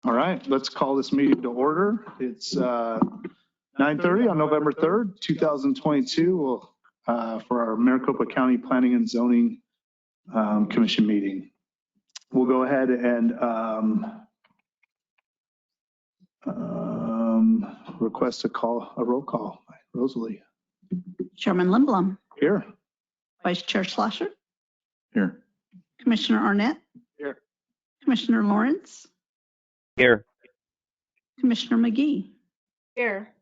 All right, let's call this meeting to order. It's 9:30 on November 3rd, 2022 for our Maricopa County Planning and Zoning Commission meeting. We'll go ahead and request a roll call. Rosalie. Chairman Lindblom. Here. Vice Chair Schlosser. Here. Commissioner Arnett. Here. Commissioner Lawrence. Here. Commissioner McGee. Here.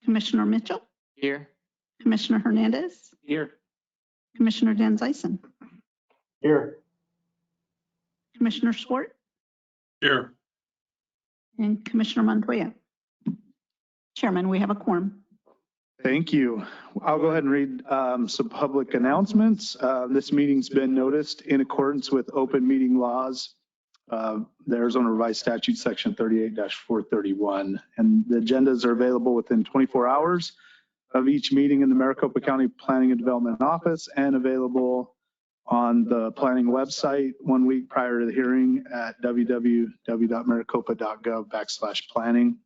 Commissioner Mitchell. Here. Commissioner Hernandez. Here. Commissioner Dan Zeisen. Here. Commissioner Swart. Here. And Commissioner Montoya. Chairman, we have a quorum. Thank you. I'll go ahead and read some public announcements. This meeting's been noticed in accordance with open meeting laws, the Arizona Revised Statute Section 38-431, and the agendas are available within 24 hours of each meeting in the Maricopa County Planning and Development Office and available on the planning website 1 week prior to the hearing at www.maricopa.gov/planning.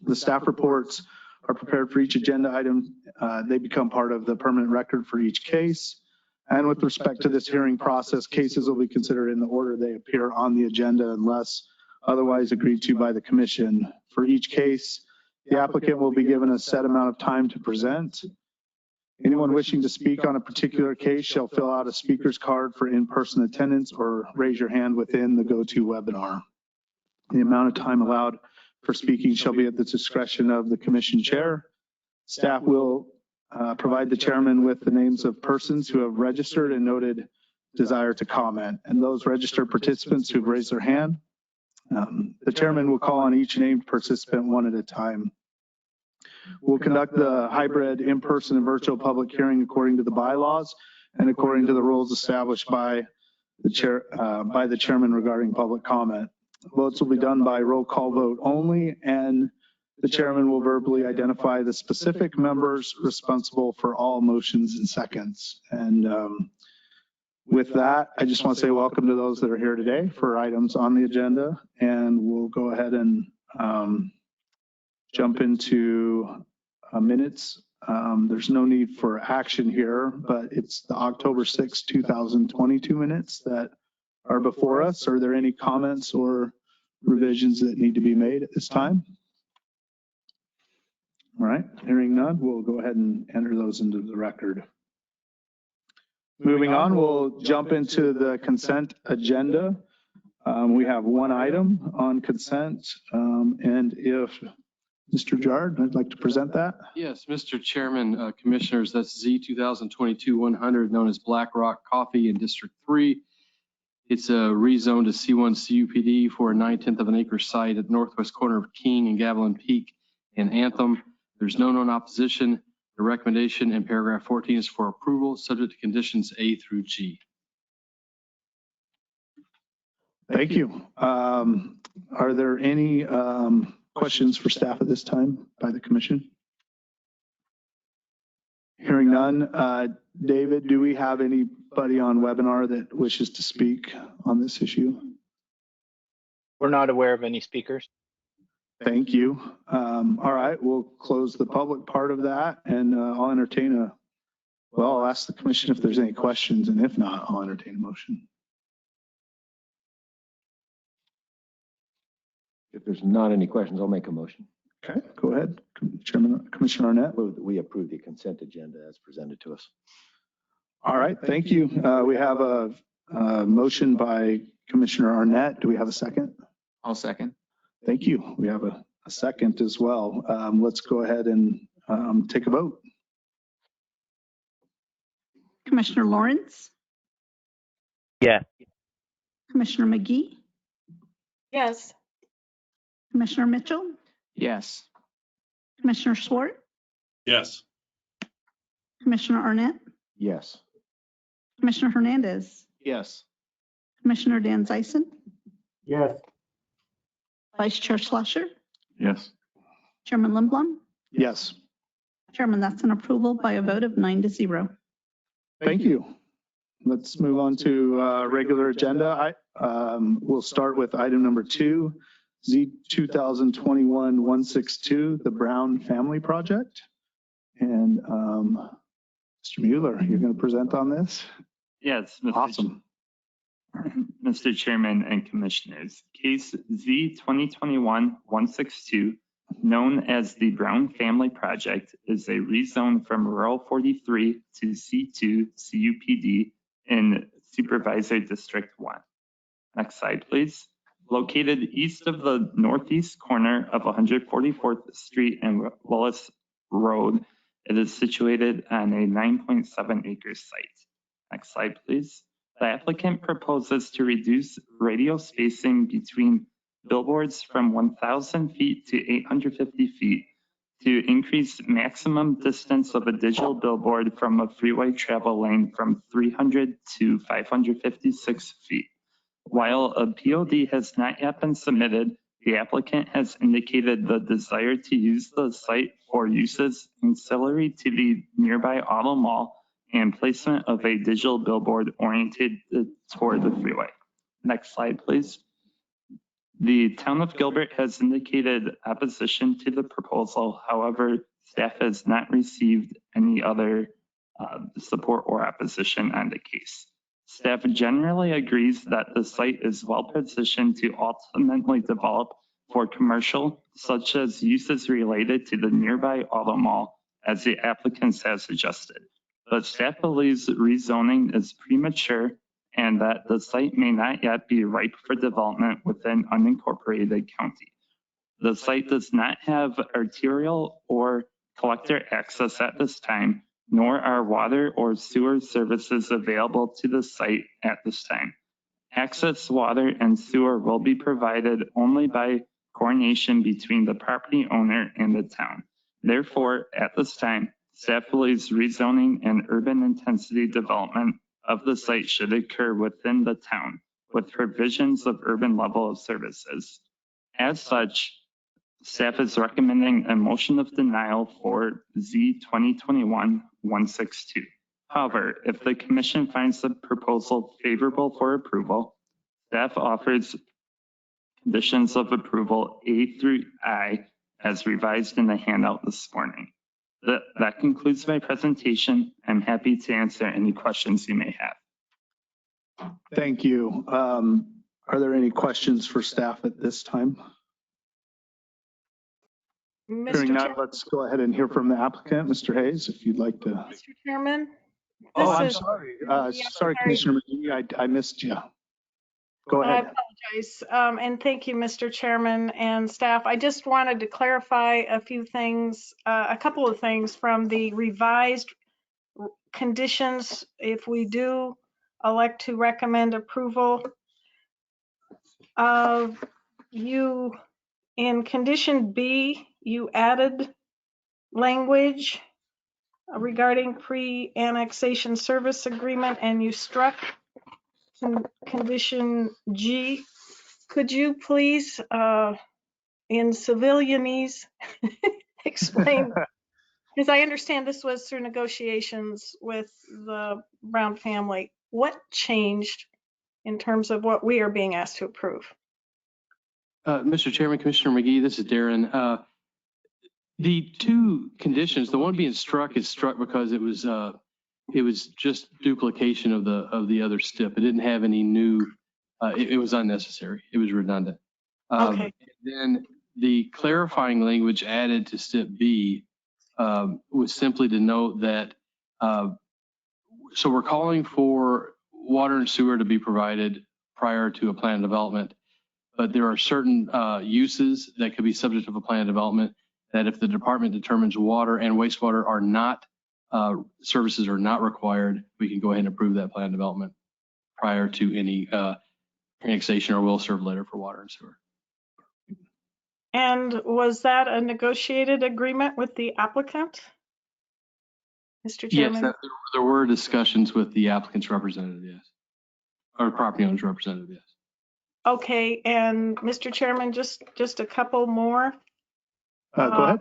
The staff reports are prepared for each agenda item. They become part of the permanent record for each case. And with respect to this hearing process, cases will be considered in the order they appear on the agenda unless otherwise agreed to by the commission. For each case, the applicant will be given a set amount of time to present. Anyone wishing to speak on a particular case shall fill out a speaker's card for in-person attendance or raise your hand within the GoToWebinar. The amount of time allowed for speaking shall be at the discretion of the commission chair. Staff will provide the chairman with the names of persons who have registered and noted desire to comment, and those registered participants who've raised their hand. The chairman will call on each named participant one at a time. We'll conduct the hybrid in-person and virtual public hearing according to the bylaws and according to the rules established by the chairman regarding public comment. Votes will be done by roll call vote only, and the chairman will verbally identify the specific members responsible for all motions and seconds. And with that, I just want to say welcome to those that are here today for items on the agenda, and we'll go ahead and jump into minutes. There's no need for action here, but it's the October 6, 2022 minutes that are before us. Are there any comments or revisions that need to be made at this time? All right, hearing none, we'll go ahead and enter those into the record. Moving on, we'll jump into the consent agenda. We have one item on consent, and if Mr. Jard, I'd like to present that. Yes, Mr. Chairman, Commissioners, that's Z 2022-100, known as Black Rock Coffee in District 3. It's a rezoned to C1 CUPD for a 9/10 of an acre site at the northwest corner of King and Gavilan Peak and Anthem. There's no known opposition. The recommendation in paragraph 14 is for approval, subject to conditions A through G. Thank you. Are there any questions for staff at this time by the commission? Hearing none. David, do we have anybody on webinar that wishes to speak on this issue? We're not aware of any speakers. Thank you. All right, we'll close the public part of that, and I'll entertain I'll ask the commission if there's any questions, and if not, I'll entertain a motion. If there's not any questions, I'll make a motion. Okay, go ahead, Commissioner Arnett. We approve the consent agenda as presented to us. All right, thank you. We have a motion by Commissioner Arnett. Do we have a second? I'll second. Thank you. We have a second as well. Let's go ahead and take a vote. Commissioner Lawrence. Yeah. Commissioner McGee. Yes. Commissioner Mitchell. Yes. Commissioner Swart. Yes. Commissioner Arnett. Yes. Commissioner Hernandez. Yes. Commissioner Dan Zeisen. Yes. Vice Chair Schlosser. Yes. Chairman Lindblom. Yes. Chairman, that's an approval by a vote of 9-0. Thank you. Let's move on to regular agenda. We'll start with item number 2, Z 2021-162, the Brown Family Project. And Mr. Mueller, you're going to present on this? Yes, Awesome. Mr. Chairman and Commissioners. Case Z 2021-162, known as the Brown Family Project, is a rezone from Rural 43 to C2 CUPD in Supervisor District 1. Next slide, please. Located east of the northeast corner of 144th Street and Willis Road, it is situated on a 9.7 acre site. Next slide, please. The applicant proposes to reduce radial spacing between billboards from 1,000 feet to 850 feet to increase maximum distance of a digital billboard from a freeway travel lane from 300 to 556 feet. While a POD has not yet been submitted, the applicant has indicated the desire to use the site for uses ancillary to the nearby auto mall and placement of a digital billboard oriented toward the freeway. Next slide, please. The town of Gilbert has indicated opposition to the proposal. However, staff has not received any other support or opposition on the case. Staff generally agrees that the site is well positioned to ultimately develop for commercial, such as uses related to the nearby auto mall, as the applicants have suggested. But staff believes rezoning is premature and that the site may not yet be ripe for development within unincorporated county. The site does not have arterial or collector access at this time, nor are water or sewer services available to the site at this time. Access water and sewer will be provided only by coordination between the property owner and the town. Therefore, at this time, staff believes rezoning and urban intensity development of the site should occur within the town with provisions of urban level of services. As such, staff is recommending a motion of denial for Z 2021-162. However, if the commission finds the proposal favorable for approval, staff offers conditions of approval A through I as revised in the handout this morning. That concludes my presentation. I'm happy to answer any questions you may have. Thank you. Are there any questions for staff at this time? Hearing Mr. none, Chair- let's go ahead and hear from the applicant, Mr. Hayes, if you'd like to. Mr. Chairman? Oh, this I'm is- sorry. Yeah, Sorry, Commissioner McGee, I missed you. Go I ahead. apologize. And thank you, Mr. Chairman and staff. I just wanted to clarify a few things, a couple of things from the revised conditions. If we do elect to recommend approval of you, in condition B, you added language regarding pre-annexation service agreement and you struck condition G. Could you please, in civilianese, explain? Because I understand this was through negotiations with the Brown family. What changed in terms of what we are being asked to approve? Mr. Chairman, Commissioner McGee, this is Darren. The two conditions, the one being struck is struck because it was just duplication of the other stip. It didn't have any new, it was unnecessary. It was redundant. Okay. Then the clarifying language added to stip B was simply to note that, so we're calling for water and sewer to be provided prior to a plan of development, but there are certain uses that could be subject of a plan of development that if the department determines water and wastewater are not, services are not required, we can go ahead and approve that plan of development prior to any annexation or will serve letter for water and sewer. And was that a negotiated agreement with the applicant? Mr. Chairman? Yes, there were discussions with the applicant's representative, yes. Or property owner's representative, yes. Okay, and Mr. Chairman, just a couple more. Go ahead.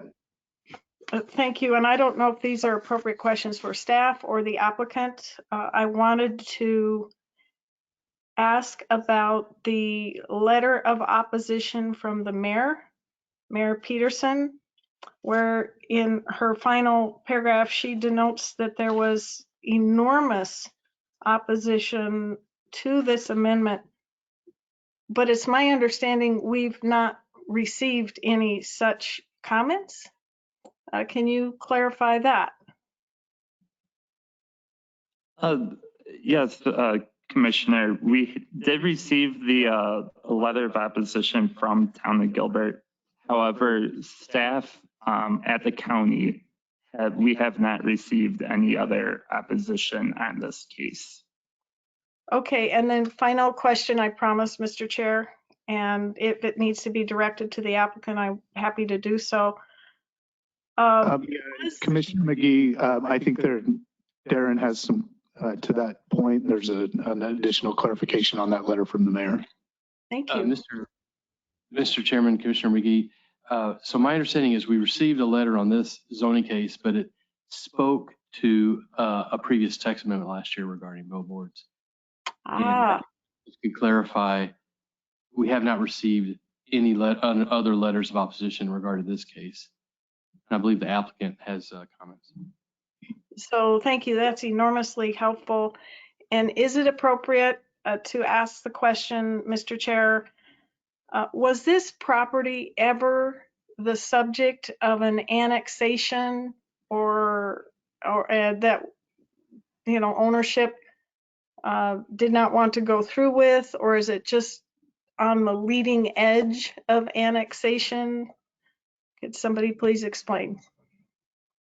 Thank you, and I don't know if these are appropriate questions for staff or the applicant. I wanted to ask about the letter of opposition from the mayor, Mayor Peterson, where in her final paragraph, she denotes that there was enormous opposition to this amendment. But it's my understanding we've not received any such comments. Can you clarify that? Yes, Commissioner, we did receive the letter of opposition from Town of Gilbert. However, staff at the county, we have not received any other opposition on this case. Okay, and then final question, I promise, Mr. Chair, and if it needs to be directed to the applicant, I'm happy to do so. Yeah, Commissioner McGee, I think Darren has some, to that point, there's an additional clarification on that letter from the mayor. Thank you. Mr. Chairman, Commissioner McGee, so my understanding is we received a letter on this zoning case, but it spoke to a previous text amendment last year regarding billboards. And just to clarify, we have not received any other letters of opposition regarding this case. And I believe the applicant has comments. So thank you. That's enormously helpful. And is it appropriate to ask the question, Mr. Chair, was this property ever the subject of an annexation or that, you know, ownership did not want to go through with, or is it just on the leading edge of annexation? Could somebody please explain?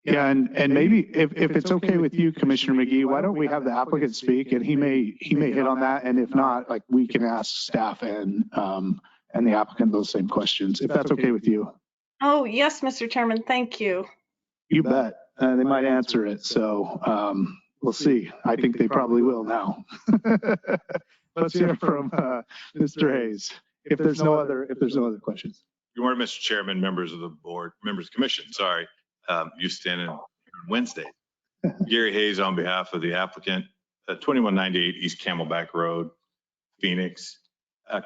Yeah, and maybe if it's okay with you, Commissioner McGee, why don't we have the applicant speak, and he may hit on that, and if not, like, we can ask staff and the applicant those same questions, if that's okay with you. Oh, yes, Mr. Chairman, thank you. You bet. They might answer it, so we'll see. I think they probably will now. Let's hear from Mr. Hayes. If there's no other questions. Good morning, Mr. Chairman, members of the board, members of the commission. Sorry, you stand in on Wednesday. Gary Hayes on behalf of the applicant, 2198 East Camelback Road, Phoenix.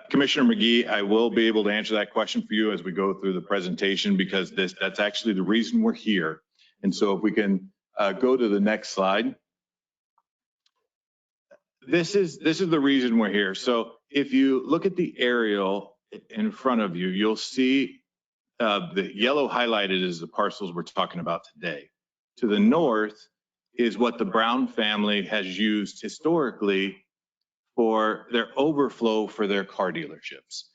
Commissioner McGee, I will be able to answer that question for you as we go through the presentation, because that's actually the reason we're here. And so if we can go to the next slide. This is the reason we're here. So if you look at the aerial in front of you, you'll see the yellow highlighted is the parcels we're talking about today. To the north is what the Brown family has used historically for their overflow for their car dealerships.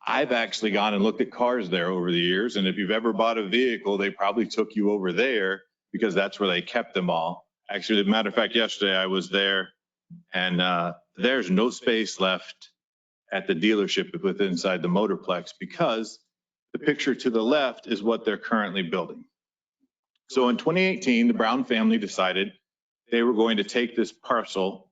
I've actually gone and looked at cars there over the years, and if you've ever bought a vehicle, they probably took you over there because that's where they kept them all. Actually, as a matter of fact, yesterday I was there, and there's no space left at the dealership within inside the Motorplex, because the picture to the left is what they're currently building. So in 2018, the Brown family decided they were going to take this parcel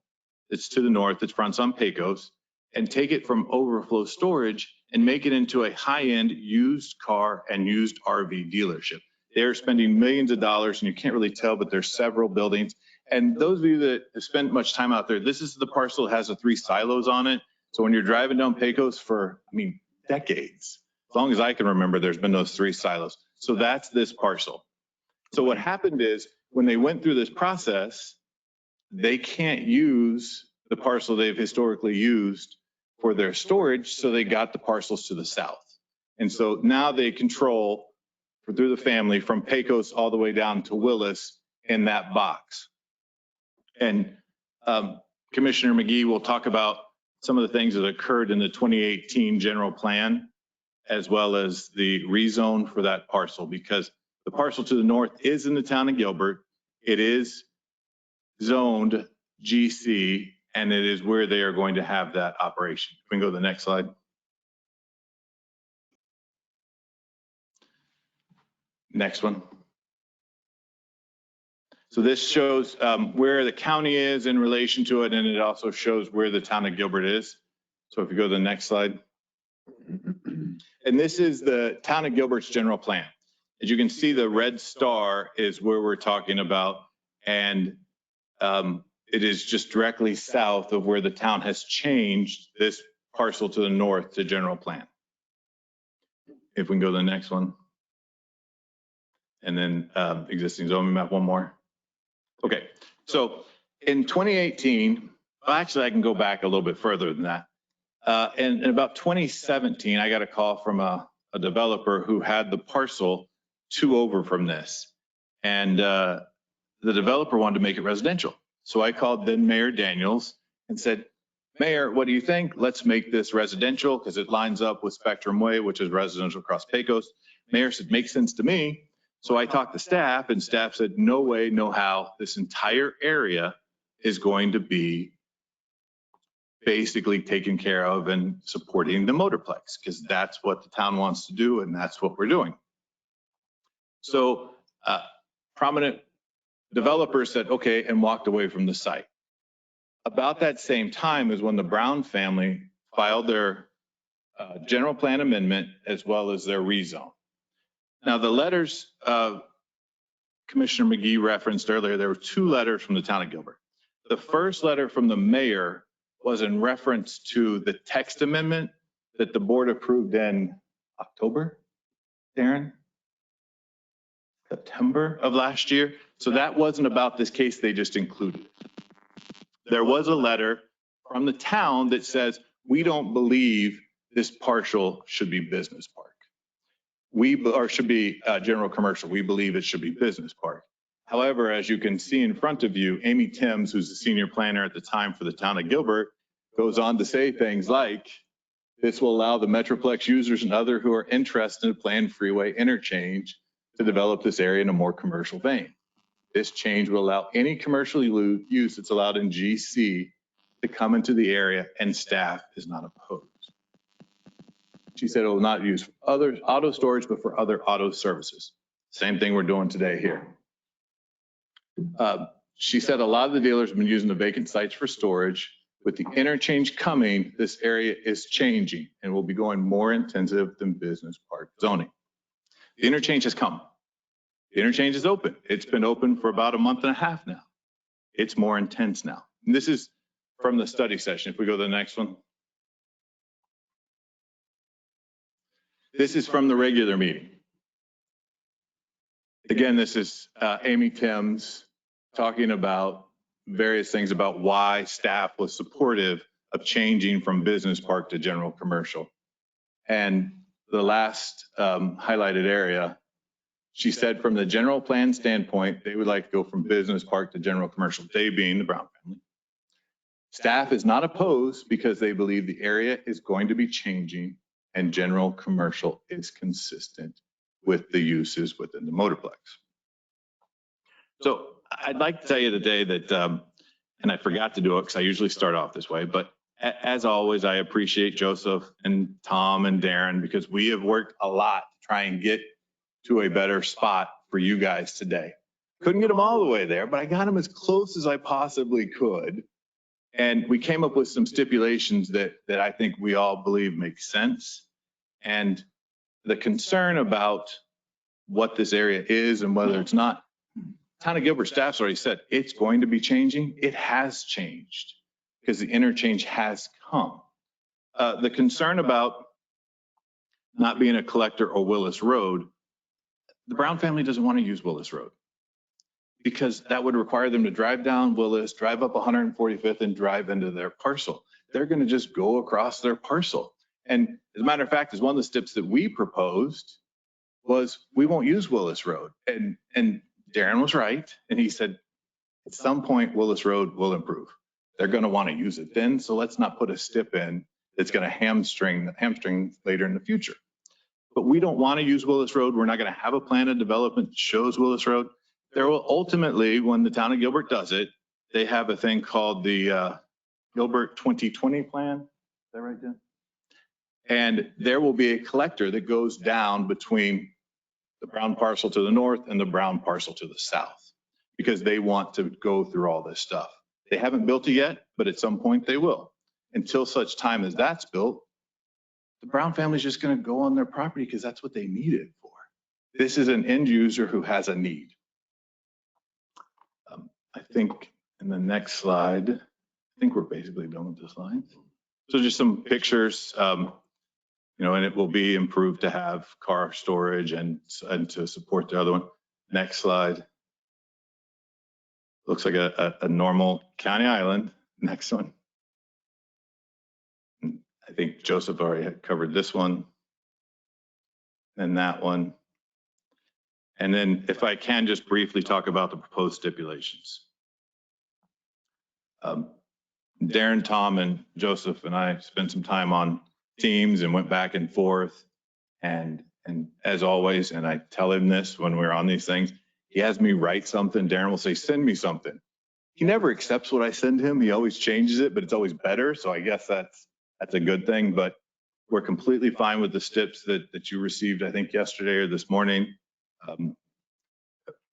that's to the north, it fronts on Pecos, and take it from overflow storage and make it into a high-end used car and used RV dealership. They're spending millions of dollars, and you can't really tell, but there's several buildings. And those of you that have spent much time out there, this is the parcel that has the 3 silos on it. So when you're driving down Pecos for, decades, as long as I can remember, there's been those 3 silos. So that's this parcel. So what happened is when they went through this process, they can't use the parcel they've historically used for their storage, so they got the parcels to the south. And so now they control, through the family, from Pecos all the way down to Willis in that box. And Commissioner McGee will talk about some of the things that occurred in the 2018 general plan, as well as the rezone for that parcel, because the parcel to the north is in the town of Gilbert. It is zoned GC, and it is where they are going to have that operation. We can go to the next slide. Next one. So this shows where the county is in relation to it, and it also shows where the town of Gilbert is. So if you go to the next slide. And this is the town of Gilbert's general plan. As you can see, the red star is where we're talking about, and It is just directly south of where the town has changed this parcel to the north to general plan. If we can go to the next one. And then existing zoning map, one more. Okay, so in 2018, well, actually I can go back a little bit further than that. In about 2017, I got a call from a developer who had the parcel 2 over from this. And the developer wanted to make it residential. So I called then Mayor Daniels and said, Mayor, what do you think? Let's make this residential because it lines up with Spectrum Way, which is residential across Pecos. Mayor said, makes sense to me. So I talked to staff and staff said, no way, no how. This entire area is going to be basically taken care of and supporting the motorplex because that's what the town wants to do and that's what we're doing. So prominent developers said, okay, and walked away from the site. About that same time is when the Brown family filed their general plan amendment as well as their rezone. Now the letters Commissioner McGee referenced earlier, there were 2 letters from the town of Gilbert. The first letter from the mayor was in reference to the text amendment that the board approved in October, Darren? September of last year. So that wasn't about this case they just included. There was a letter from the town that says, we don't believe this parcel should be business park. Or should be general commercial. We believe it should be business park. However, as you can see in front of you, Amy Timms, who's the senior planner at the time for the town of Gilbert, goes on to say things like, this will allow the Metroplex users and other who are interested in planned freeway interchange to develop this area in a more commercial vein. This change will allow any commercial use that's allowed in GC to come into the area and staff is not opposed. She said it will not use for other auto storage, but for other auto services. Same thing we're doing today here. She said a lot of the dealers have been using the vacant sites for storage. With the interchange coming, this area is changing and will be going more intensive than business park zoning. The interchange has come. The interchange is open. It's been open for about a month and a half now. It's more intense now. And this is from the study session. If we go to the next one. This is from the regular meeting. Again, this is Amy Timms talking about various things about why staff was supportive of changing from business park to general commercial. And the last highlighted area, she said from the general plan standpoint, they would like to go from business park to general commercial, they being the Brown family. Staff is not opposed because they believe the area is going to be changing and general commercial is consistent with the uses within the motorplex. So I'd like to tell you today that, and I forgot to do it because I usually start off this way, but as always, I appreciate Joseph and Tom and Darren because we have worked a lot to try and get to a better spot for you guys today. Couldn't get them all the way there, but I got them as close as I possibly could. And we came up with some stipulations that I think we all believe make sense. And the concern about what this area is and whether it's not, Town of Gilbert staff's already said it's going to be changing. It has changed because the interchange has come. The concern about not being a collector or Willis Road, the Brown family doesn't want to use Willis Road because that would require them to drive down Willis, drive up 145th and drive into their parcel. They're going to just go across their parcel. And as a matter of fact, as one of the steps that we proposed was we won't use Willis Road. And Darren was right. And he said, at some point, Willis Road will improve. They're going to want to use it then. So let's not put a stip in that's going to hamstring later in the future. But we don't want to use Willis Road. We're not going to have a plan of development that shows Willis Road. There will ultimately, when the town of Gilbert does it, they have a thing called the Gilbert 2020 plan. Is that right, Jim? And there will be a collector that goes down between the Brown parcel to the north and the Brown parcel to the south because they want to go through all this stuff. They haven't built it yet, but at some point they will. Until such time as that's built, the Brown family is just going to go on their property because that's what they need it for. This is an end user who has a need. I think And the next slide, I think we're basically done with the slides. So just some pictures, and it will be improved to have car storage and to support the other one. Next slide. Looks like a normal county island. Next one. I think Joseph already had covered this one. And that one. And then if I can just briefly talk about the proposed stipulations. Darren, Tom, and Joseph and I spent some time on Teams and went back and forth. And as always, and I tell him this when we're on these things, he has me write something. Darren will say, send me something. He never accepts what I send him. He always changes it, but it's always better. So I guess that's a good thing. But we're completely fine with the steps that you received, I think, yesterday or this morning.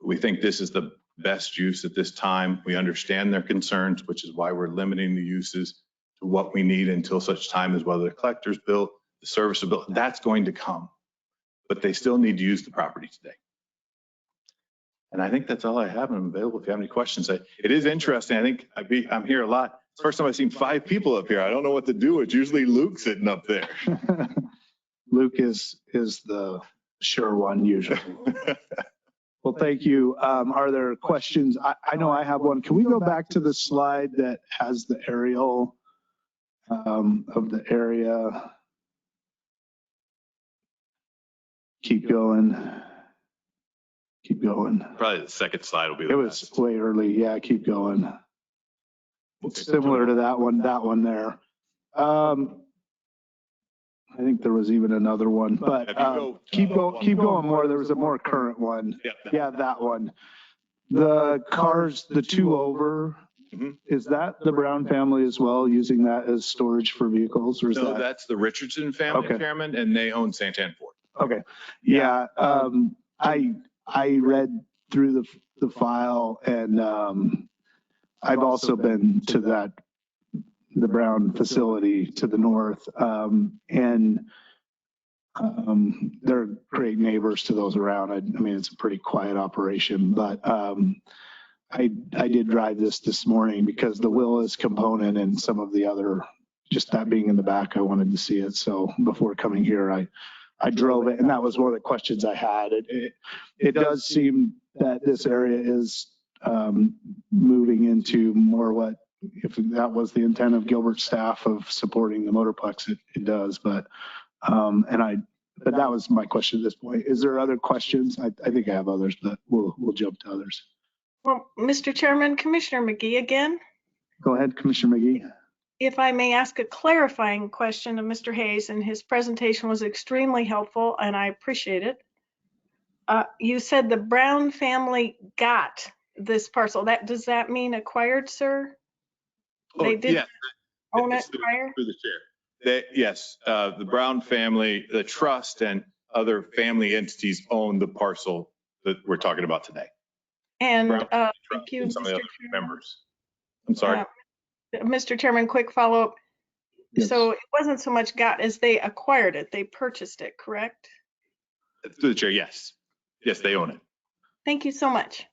We think this is the best use at this time. We understand their concerns, which is why we're limiting the uses to what we need until such time as whether the collector's built, the service is built. That's going to come, but they still need to use the property today. And I think that's all I have. I'm available if you have any questions. It is interesting. I think I'm here a lot. It's the first time I've seen 5 people up here. I don't know what to do. It's usually Luke sitting up there. Luke is the sure one usually. Well, thank you. Are there questions? I know I have one. Can we go back to the slide that has the aerial of the area? Keep going. Keep going. Probably the second slide will be It the was best. way early. Yeah, keep going. It's similar to that one there. I think there was even another one, but keep going more. There was a more current one. Yeah, that one. The cars, the 2 over, is that the Brown family as well, using that as storage for vehicles? Or is No, that? that's the Richardson family, Okay. Chairman, and they own Santan Ford. Okay. Yeah. I read through the file, and I've also been to the Brown facility to the north, and they're great neighbors to those around. I mean, it's a pretty quiet operation, but I did drive this morning because the Willis component and some of the other, just that being in the back, I wanted to see it. So before coming here, I drove it, and that was one of the questions I had. It does seem that this area is moving into more what, if that was the intent of Gilbert's staff of supporting the motorplex, it does. But that was my question at this point. Is there other questions? I think I have others, but we'll jump to others. Well, Mr. Chairman, Commissioner McGee again. Go ahead, Commissioner McGee. If I may ask a clarifying question of Mr. Hayes, and his presentation was extremely helpful, and I appreciate it. You said the Brown family got this parcel. Does that mean acquired, sir? They did own it prior? Through the chair. Yes, the Brown family, the trust, and other family entities own the parcel that we're talking about today. And Brown, thank you, some of the Mr. other Chairman. members. I'm sorry. Mr. Chairman, quick follow-up. Yes. So it wasn't so much got as they acquired it. They purchased it, correct? Through the chair, yes. Yes, they own it. Thank you so much.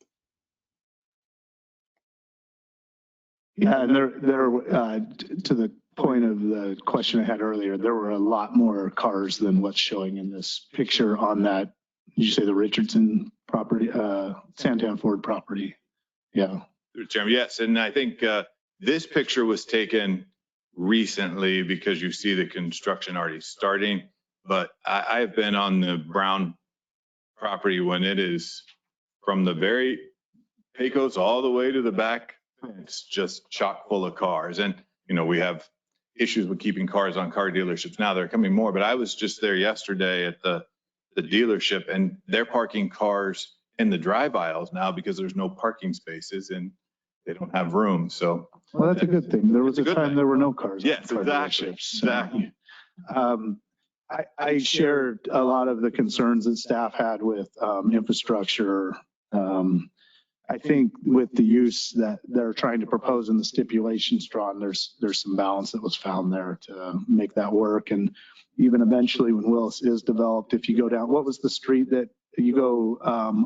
Yeah, and there to the point of the question I had earlier, there were a lot more cars than what's showing in this picture on that. Did you say the Richardson property, Santan Ford property? Yeah. Through the chair, yes. And I think this picture was taken recently because you see the construction already starting. But I've been on the Brown property when it is from the very Pecos all the way to the back. It's just chock full of cars. And, we have issues with keeping cars on car dealerships. Now they're coming more, but I was just there yesterday at the dealership, and they're parking cars in the drive aisles now because there's no parking spaces and they don't have room. So, Well, that's a good thing. There was a time thing. there were no cars. Yes, on car exactly. dealerships. So, I shared a lot of the concerns that staff had with infrastructure. I think with the use that they're trying to propose in the stipulations drawn, there's some balance that was found there to make that work. And even eventually when Willis is developed, if you go down, what was the street that you go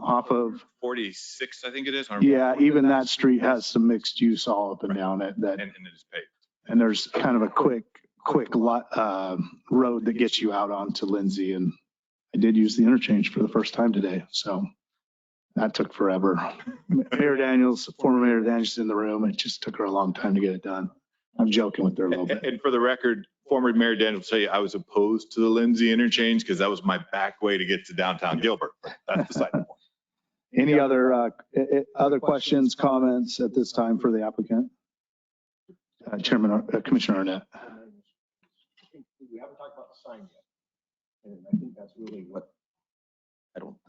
off of, 46, I think it is. yeah, even that street has some mixed use all up and down it that, And it is paved. and there's kind of a quick road that gets you out onto Lindsay. And I did use the interchange for the first time today. So that took forever. Former Mayor Daniels in the room. It just took her a long time to get it done. I'm joking with her a little bit. And for the record, former Mayor Daniel will tell you I was opposed to the Lindsay interchange because that was my back way to get to downtown Gilbert. That's beside the point. Any other questions, comments at this time for the applicant? Commissioner Arnett. We haven't talked about the sign yet. And I think that's really what,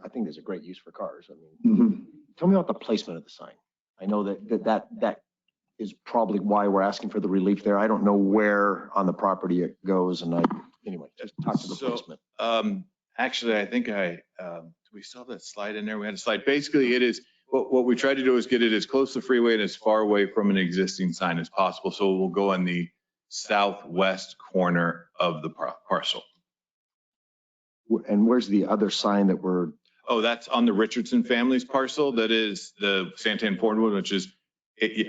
I think there's a great use for cars. I mean, tell me about the placement of the sign. I know that is probably why we're asking for the relief there. I don't know where on the property it goes. And anyway, just talk to the placement. Actually, I think do we still have that slide in there? We had a slide. Basically, it is, what we tried to do is get it as close to the freeway and as far away from an existing sign as possible. So we'll go in the southwest corner of the parcel. And where's the other sign that we're? Oh, that's on the Richardson family's parcel. That is the Santan Fordwood, which is,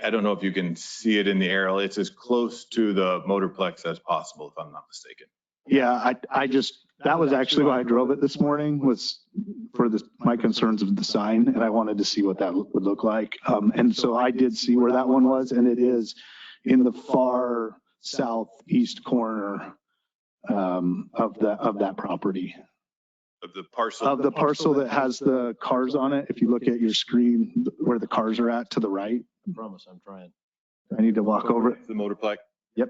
I don't know if you can see it in the aerial. It's as close to the motorplex as possible, if I'm not mistaken. Yeah, that was actually why I drove it this morning, was for my concerns of the sign, and I wanted to see what that would look like. And so I did see where that one was, and it is in the far southeast corner of that property. Of the parcel? Of the parcel that has the cars on it. If you look at your screen where the cars are at to the right. I promise I'm trying. I need to walk over it. The motorplex? Yep.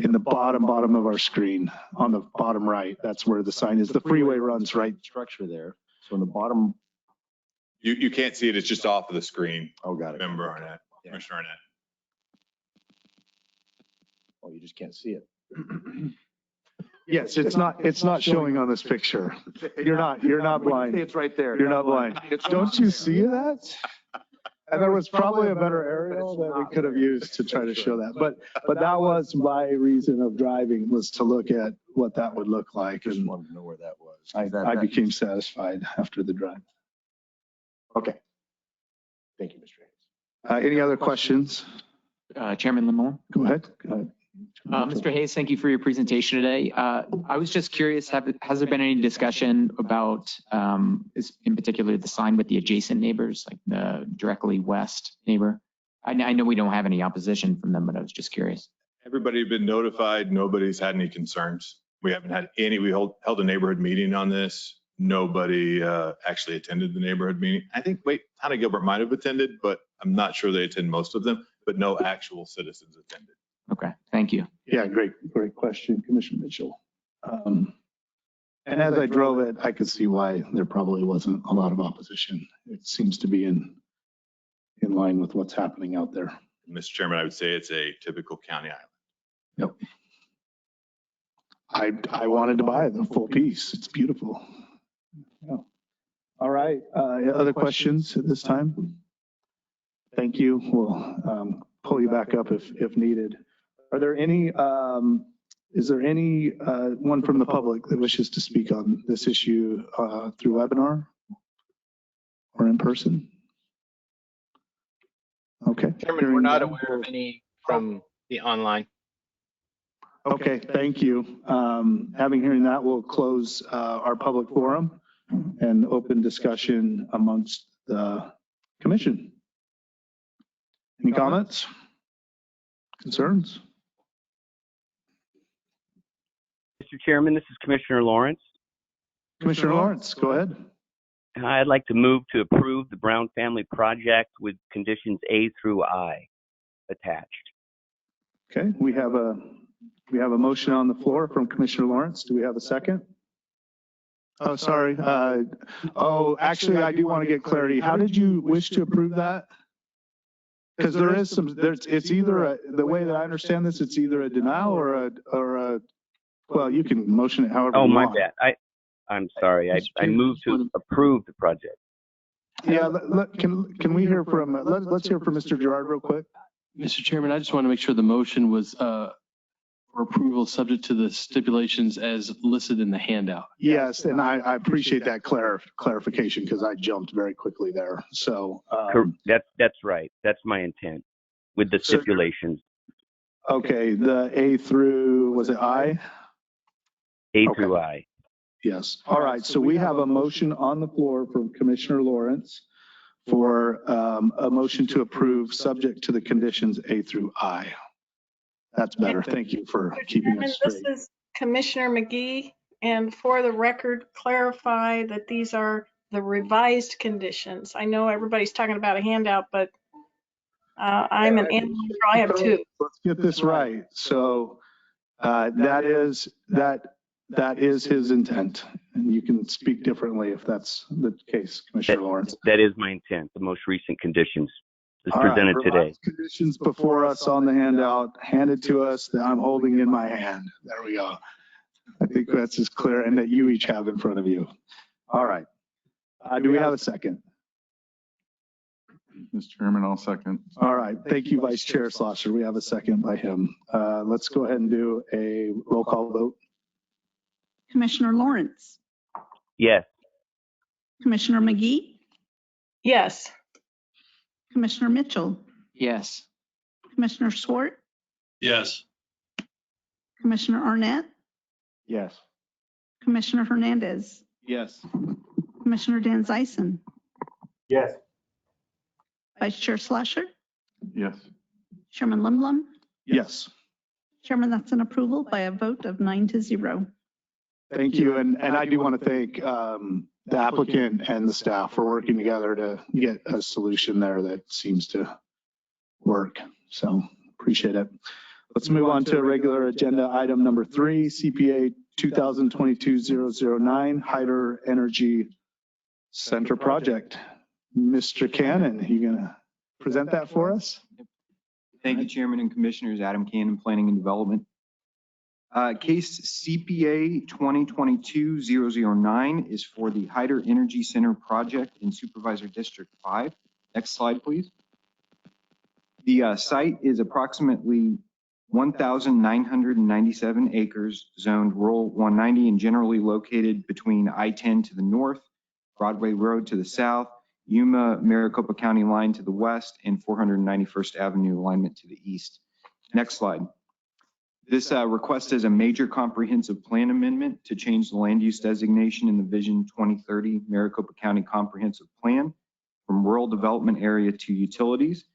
In the bottom of our screen, on the bottom right, that's where the sign is. The freeway runs right. Structure there. So in the bottom. You can't see it. It's just off of the screen. Oh, got it. Member Arnett, Commissioner Arnett. Oh, you just can't see it. Yes, it's not showing on this picture. You're not blind. It's right there. You're not blind. Don't you see that? And there was probably a better aerial that we could have used to try to show that. But that was my reason of driving, was to look at what that would look like. Just And wanted to know where that was. I became satisfied after the drive. Okay. Thank you, Mr. Hayes. Any other questions? Chairman Lamont. Go ahead. Mr. Hayes, thank you for your presentation today. I was just curious, has there been any discussion about, in particular, the sign with the adjacent neighbors, like the directly west neighbor? I know we don't have any opposition from them, but I was just curious. Everybody's been notified. Nobody's had any concerns. We haven't had any. We held a neighborhood meeting on this. Nobody actually attended the neighborhood meeting. I think, Town of Gilbert might have attended, but I'm not sure they attend most of them, but no actual citizens attended. Okay, thank you. Yeah, great question, Commissioner Mitchell. And as I drove it, I could see why there probably wasn't a lot of opposition. It seems to be in line with what's happening out there. Mr. Chairman, I would say it's a typical county island. Yep. I wanted to buy the full piece. It's beautiful. Yeah. All right. Other questions at this time? Thank you. We'll pull you back up if needed. Are there any, is there any one from the public that wishes to speak on this issue through webinar or in person? Okay. Chairman, we're not aware of any from the online. Okay, thank you. Having hearing that, we'll close our public forum and open discussion amongst the commission. Any comments? Concerns? Mr. Chairman, this is Commissioner Lawrence. Commissioner Lawrence, go ahead. I'd like to move to approve the Brown family project with conditions A through I attached. Okay, we have a motion on the floor from Commissioner Lawrence. Do we have a second? Oh, sorry. Actually, I do want to get clarity. How did you wish to approve that? Because it's either the way that I understand this, it's either a denial or a well, you can motion it however you want. Oh, my bad. I'm sorry. I moved to approve the project. Yeah, can we hear from, let's hear from Mr. Gerard real quick. Mr. Chairman, I just want to make sure the motion was For approval, subject to the stipulations as listed in the handout. Yes, and I appreciate that clarification because I jumped very quickly there. So That's right. That's my intent with the So- stipulations. okay, the A through, was it I? A Okay. through I. Yes. All right. So we have a motion on the floor from Commissioner Lawrence for a motion to approve subject to the conditions A through I. That's better. Thank you for keeping Chairman, us straight. this is Commissioner McGee, and for the record, clarify that these are the revised conditions. I know everybody's talking about a handout, but I'm an animal, I have two. Let's get this right. So that is his intent. And you can speak differently if that's the case, Commissioner Lawrence. That is my intent. The most recent conditions as All right, presented today. revised conditions before us on the handout, handed to us that I'm holding in my hand. There we go. I think that's as clear and that you each have in front of you. All right. Do we have a second? Mr. Chairman, I'll second. All right. Thank you, Vice Chair Slosser. We have a second by him. Let's go ahead and do a roll call vote. Commissioner Lawrence, Yes. Commissioner McGee, Yes. Commissioner Mitchell, Yes. Commissioner Swart, Yes. Commissioner Arnett, Yes. Commissioner Hernandez, Yes. Commissioner Dan Zeisen, Yes. Vice Chair Slasher, Yes. Chairman Limblom. Yes. Chairman, that's an approval by a vote of 9-0. Thank you. And I do want to thank the applicant and the staff for working together to get a solution there that seems to work. So appreciate it. Let's move on to regular agenda item number 3, CPA 2022-009, Hyder Energy Center Project. Mr. Cannon, you gonna present that for us? Thank you, Chairman and Commissioners. Adam Cannon, Planning and Development. Case CPA 2022-009 is for the Hyder Energy Center project in Supervisor District 5. Next slide, please. The site is approximately 1,997 acres, zoned rural 190 and generally located between I-10 to the north, Broadway Road to the south, Yuma Maricopa County line to the west, and 491st Avenue alignment to the east. Next slide. This request is a major comprehensive plan amendment to change the land use designation in the Vision 2030 Maricopa County Comprehensive Plan from rural development area to utilities.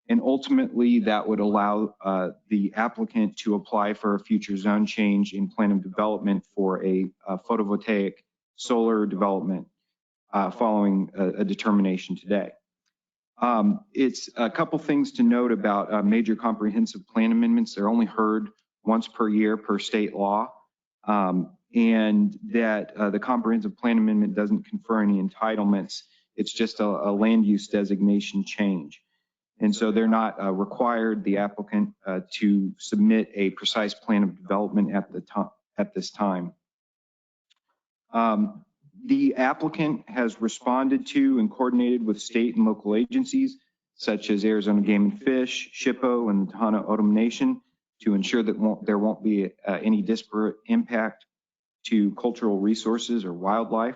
And ultimately, that would allow the applicant to apply for a future zone change in plan of development for a photovoltaic solar development following a determination today. It's a couple things to note about major comprehensive plan amendments. They're only heard once per year per state law, and that the comprehensive plan amendment doesn't confer any entitlements. It's just a land use designation change. And so they're not required, the applicant, to submit a precise plan of development at this time. The applicant has responded to and coordinated with state and local agencies such as Arizona Game and Fish, SHPO, and the Tohono O'odham Nation to ensure that there won't be any disparate impact to cultural resources or wildlife,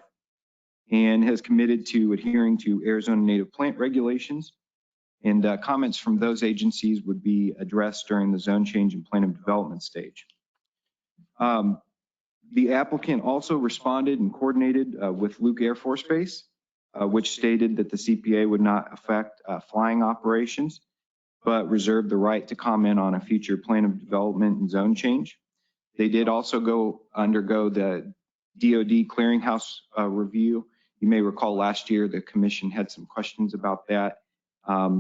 and has committed to adhering to Arizona native plant regulations. And comments from those agencies would be addressed during the zone change and plan of development stage. The applicant also responded and coordinated with Luke Air Force Base, which stated that the CPA would not affect flying operations, but reserved the right to comment on a future plan of development and zone change. They did also undergo the DoD clearinghouse review. You may recall last year the commission had some questions about that.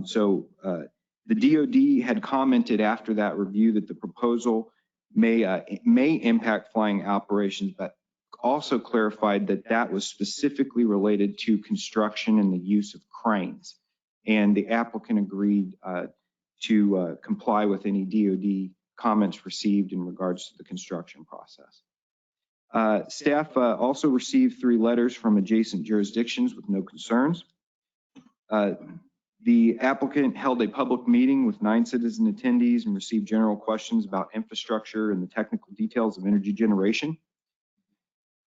So the DoD had commented after that review that the proposal may impact flying operations, but also clarified that that was specifically related to construction and the use of cranes. And the applicant agreed to comply with any DoD comments received in regards to the construction process. Staff also received 3 letters from adjacent jurisdictions with no concerns. The applicant held a public meeting with 9 citizen attendees and received general questions about infrastructure and the technical details of energy generation.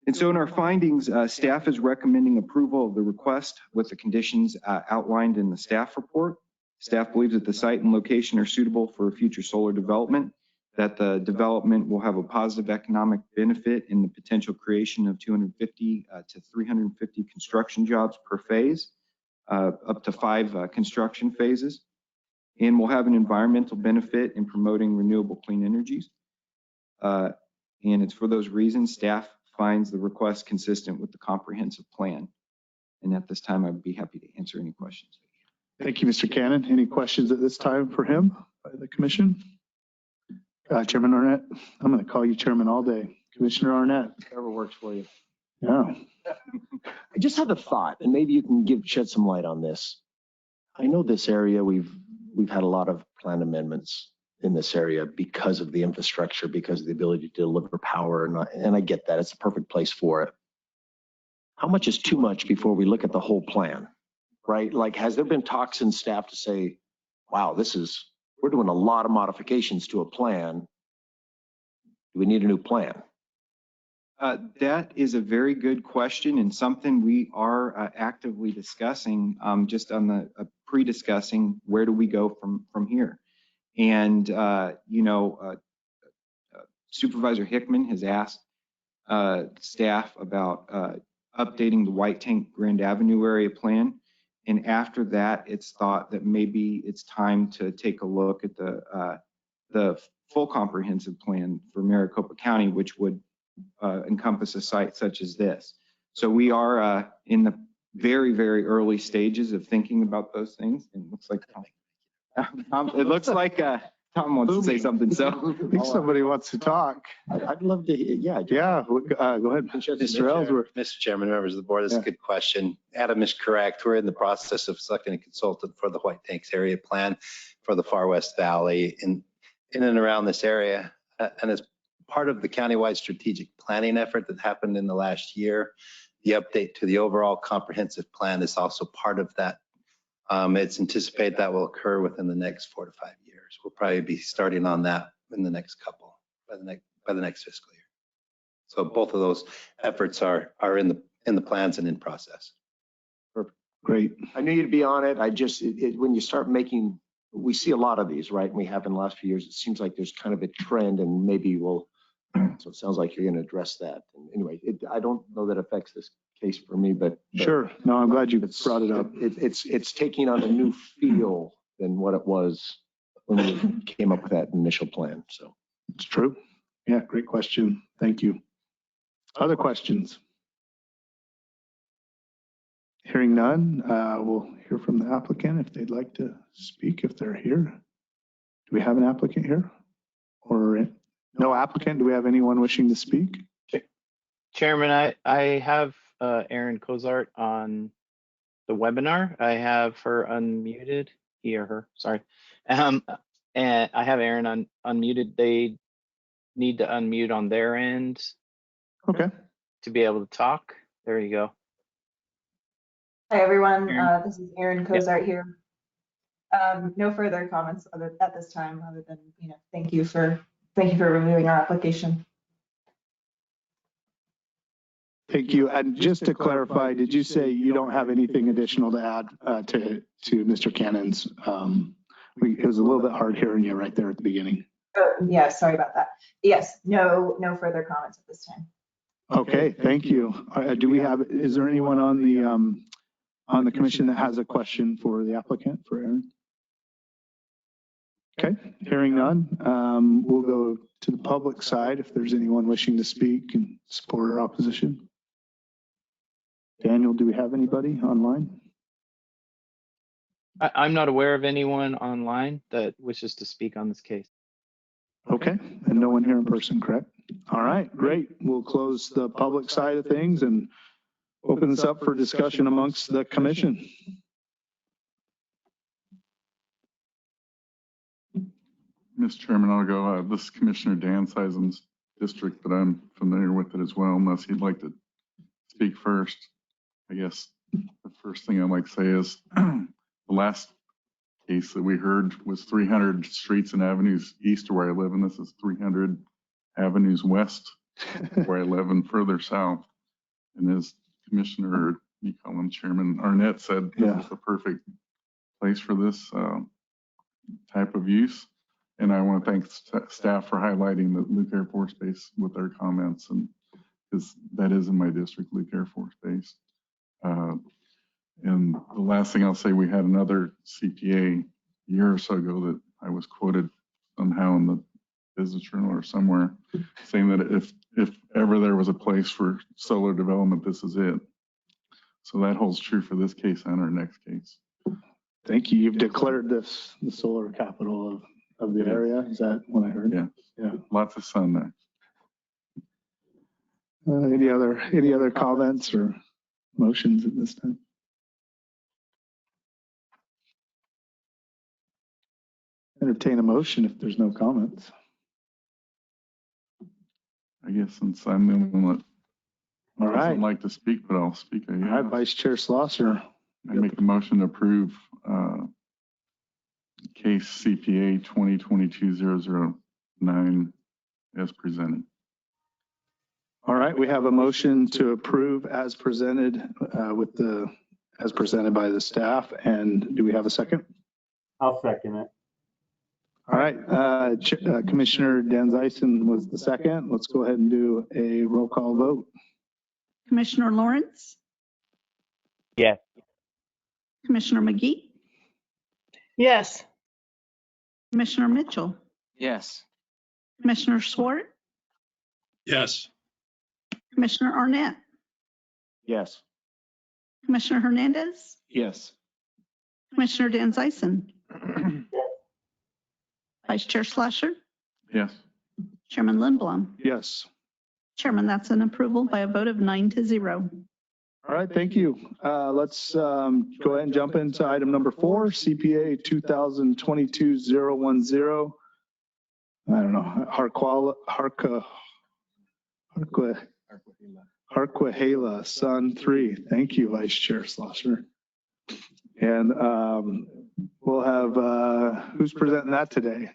And so in our findings, staff is recommending approval of the request with the conditions outlined in the staff report. Staff believes that the site and location are suitable for future solar development, that the development will have a positive economic benefit in the potential creation of 250 to 350 construction jobs per phase, up to 5 construction phases, and will have an environmental benefit in promoting renewable clean energies. And it's for those reasons staff finds the request consistent with the comprehensive plan. And at this time, I'd be happy to answer any questions. Thank you, Mr. Cannon. Any questions at this time for him by the commission? Chairman Arnett, I'm going to call you Chairman all day. Commissioner Arnett. Whatever works for you. Yeah. I just have a thought, and maybe you can shed some light on this. I know this area, we've had a lot of plan amendments in this area because of the infrastructure, because of the ability to deliver power, and I get that. It's the perfect place for it. How much is too much before we look at the whole plan, right? Like, has there been talks in staff to say, wow, we're doing a lot of modifications to a plan. Do we need a new plan? That is a very good question and something we are actively discussing, just on the pre-discussing where do we go from here. And, Supervisor Hickman has asked staff about updating the White Tank Grand Avenue area plan. And after that, it's thought that maybe it's time to take a look at the full comprehensive plan for Maricopa County, which would encompass a site such as this. So we are in the very, very early stages of thinking about those things. And it looks like Tom wants to say something. So I think somebody wants to talk. I'd love to, yeah. Yeah, go ahead. Mr. Ellsworth. Mr. Chairman, members of the board, that's a good question. Adam is correct. We're in the process of selecting a consultant for the White Tanks area plan for the Far West Valley in and around this area. And as part of the countywide strategic planning effort that happened in the last year, the update to the overall comprehensive plan is also part of that. It's anticipated that will occur within the next 4 to 5 years. We'll probably be starting on that in the next couple, by the next fiscal year. So both of those efforts are in the plans and in process. Perfect. Great. I knew you'd be on it. When you start making, we see a lot of these, right? And we have in the last few years. It seems like there's kind of a trend, and maybe so it sounds like you're going to address that. And anyway, I don't know that affects this case for me, but Sure. No, I'm glad you brought it up. It's taking on a new feel than what it was when we came up with that initial plan. So it's true. Yeah, great question. Thank you. Other questions? Hearing none, we'll hear from the applicant if they'd like to speak, if they're here. Do we have an applicant here? Or no applicant? Do we have anyone wishing to speak? Chairman, I have Erin Cozart on the webinar. I have her unmuted, he or her, sorry. And I have Erin unmuted. They need to unmute on their end. Okay. To be able to talk. There you go. Hi, everyone. This is Erin Cozart here. No further comments at this time, other than, thank you for reviewing our application. Thank you. And just to clarify, did you say you don't have anything additional to add to Mr. Cannon's? It was a little bit hard hearing you right there at the beginning. Yeah, sorry about that. Yes, no further comments at this time. Okay, thank you. Is there anyone on the commission that has a question for the applicant, for Erin? Okay, hearing none, we'll go to the public side if there's anyone wishing to speak in support or opposition. Daniel, do we have anybody online? I'm not aware of anyone online that wishes to speak on this case. Okay, and no one here in person, correct? All right, great. We'll close the public side of things and open this up for discussion amongst the commission. Mr. Chairman, I'll go. This is Commissioner Dan Sizen's district, but I'm familiar with it as well, unless he'd like to speak first. I guess the first thing I'd like to say is the last case that we heard was 300 streets and avenues east of where I live, and this is 300 avenues west where I live and further south. And as Commissioner, you call him Chairman Arnett said, this is the perfect place for this type of use. And I want to thank staff for highlighting the Luke Air Force Base with their comments, and because that is in my district, Luke Air Force Base. And the last thing I'll say, we had another CPA a year or so ago that I was quoted somehow in the Business Journal or somewhere saying that if ever there was a place for solar development, this is it. So that holds true for this case and our next case. Thank you. You've declared this the solar capital of the area. Is that what I heard? Yeah. Yeah. Lots of sun there. Any other comments or motions at this time? Entertain a motion if there's no comments. I guess since I'm the only one that All right. doesn't like to speak, but I'll speak. I All right, guess. Vice Chair Slosser. I make a motion to approve case CPA 2022-009 as presented. All right, we have a motion to approve as presented as presented by the staff. And do we have a second? I'll second it. All right, Commissioner Dan Zeisen was the second. Let's go ahead and do a roll call vote. Commissioner Lawrence, Yes. Commissioner McGee, Yes. Commissioner Mitchell, Yes. Commissioner Swart, Yes. Commissioner Arnett, Yes. Commissioner Hernandez, Yes. Commissioner Dan Zeisen, Vice Chair Slasher, Yes. Chairman Lindblom. Yes. Chairman, that's an approval by a vote of 9-0. All right, thank you. Let's go ahead and jump into item number 4, CPA 2022-010. I don't know, Harquahala Sun 3. Thank you, Vice Chair Slosser. And we'll have, who's presenting that today?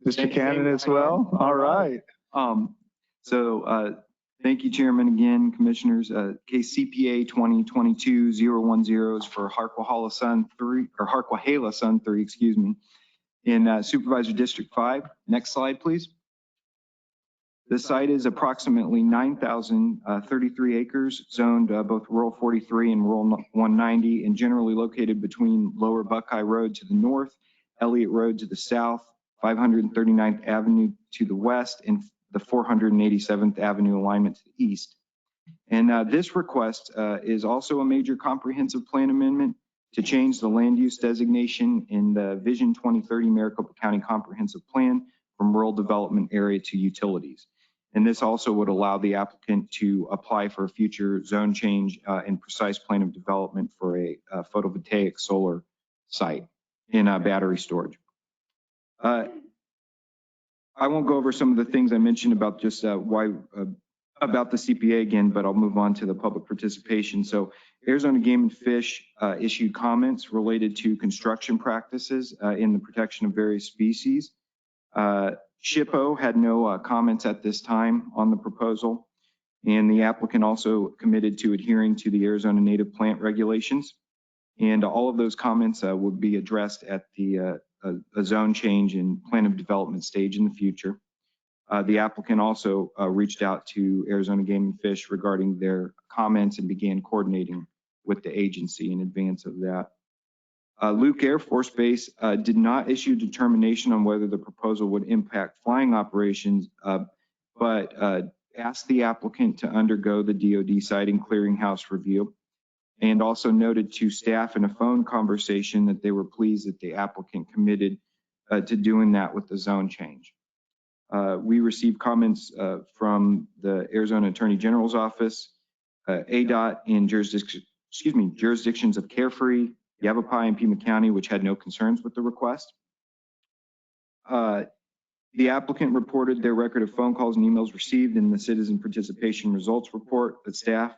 Mr. Cannon as well? All right. Thank you, Chairman, again, Commissioners. Case CPA 2022-010 is for Harquahala Sun 3, excuse me, in Supervisor District 5. Next slide, please. The site is approximately 9,033 acres, zoned both rural 43 and rural 190, and generally located between Lower Buckeye Road to the north, Elliott Road to the south, 539th Avenue to the west, and the 487th Avenue alignment to the east. And this request is also a major comprehensive plan amendment to change the land use designation in the Vision 2030 Maricopa County Comprehensive Plan from rural development area to utilities. And this also would allow the applicant to apply for a future zone change and precise plan of development for a photovoltaic solar site in battery storage. I won't go over some of the things I mentioned about just about the CPA again, but I'll move on to the public participation. So Arizona Game and Fish issued comments related to construction practices in the protection of various species. SHPO had no comments at this time on the proposal, and the applicant also committed to adhering to the Arizona native plant regulations. And all of those comments would be addressed at the a zone change and plan of development stage in the future. The applicant also reached out to Arizona Game and Fish regarding their comments and began coordinating with the agency in advance of that. Luke Air Force Base did not issue determination on whether the proposal would impact flying operations, but asked the applicant to undergo the DoD siting clearinghouse review, and also noted to staff in a phone conversation that they were pleased that the applicant committed to doing that with the zone change. We received comments from the Arizona Attorney General's Office, ADOT, and jurisdictions of Carefree, Yavapai, and Pima County, which had no concerns with the request. The applicant reported their record of phone calls and emails received in the citizen participation results report that staff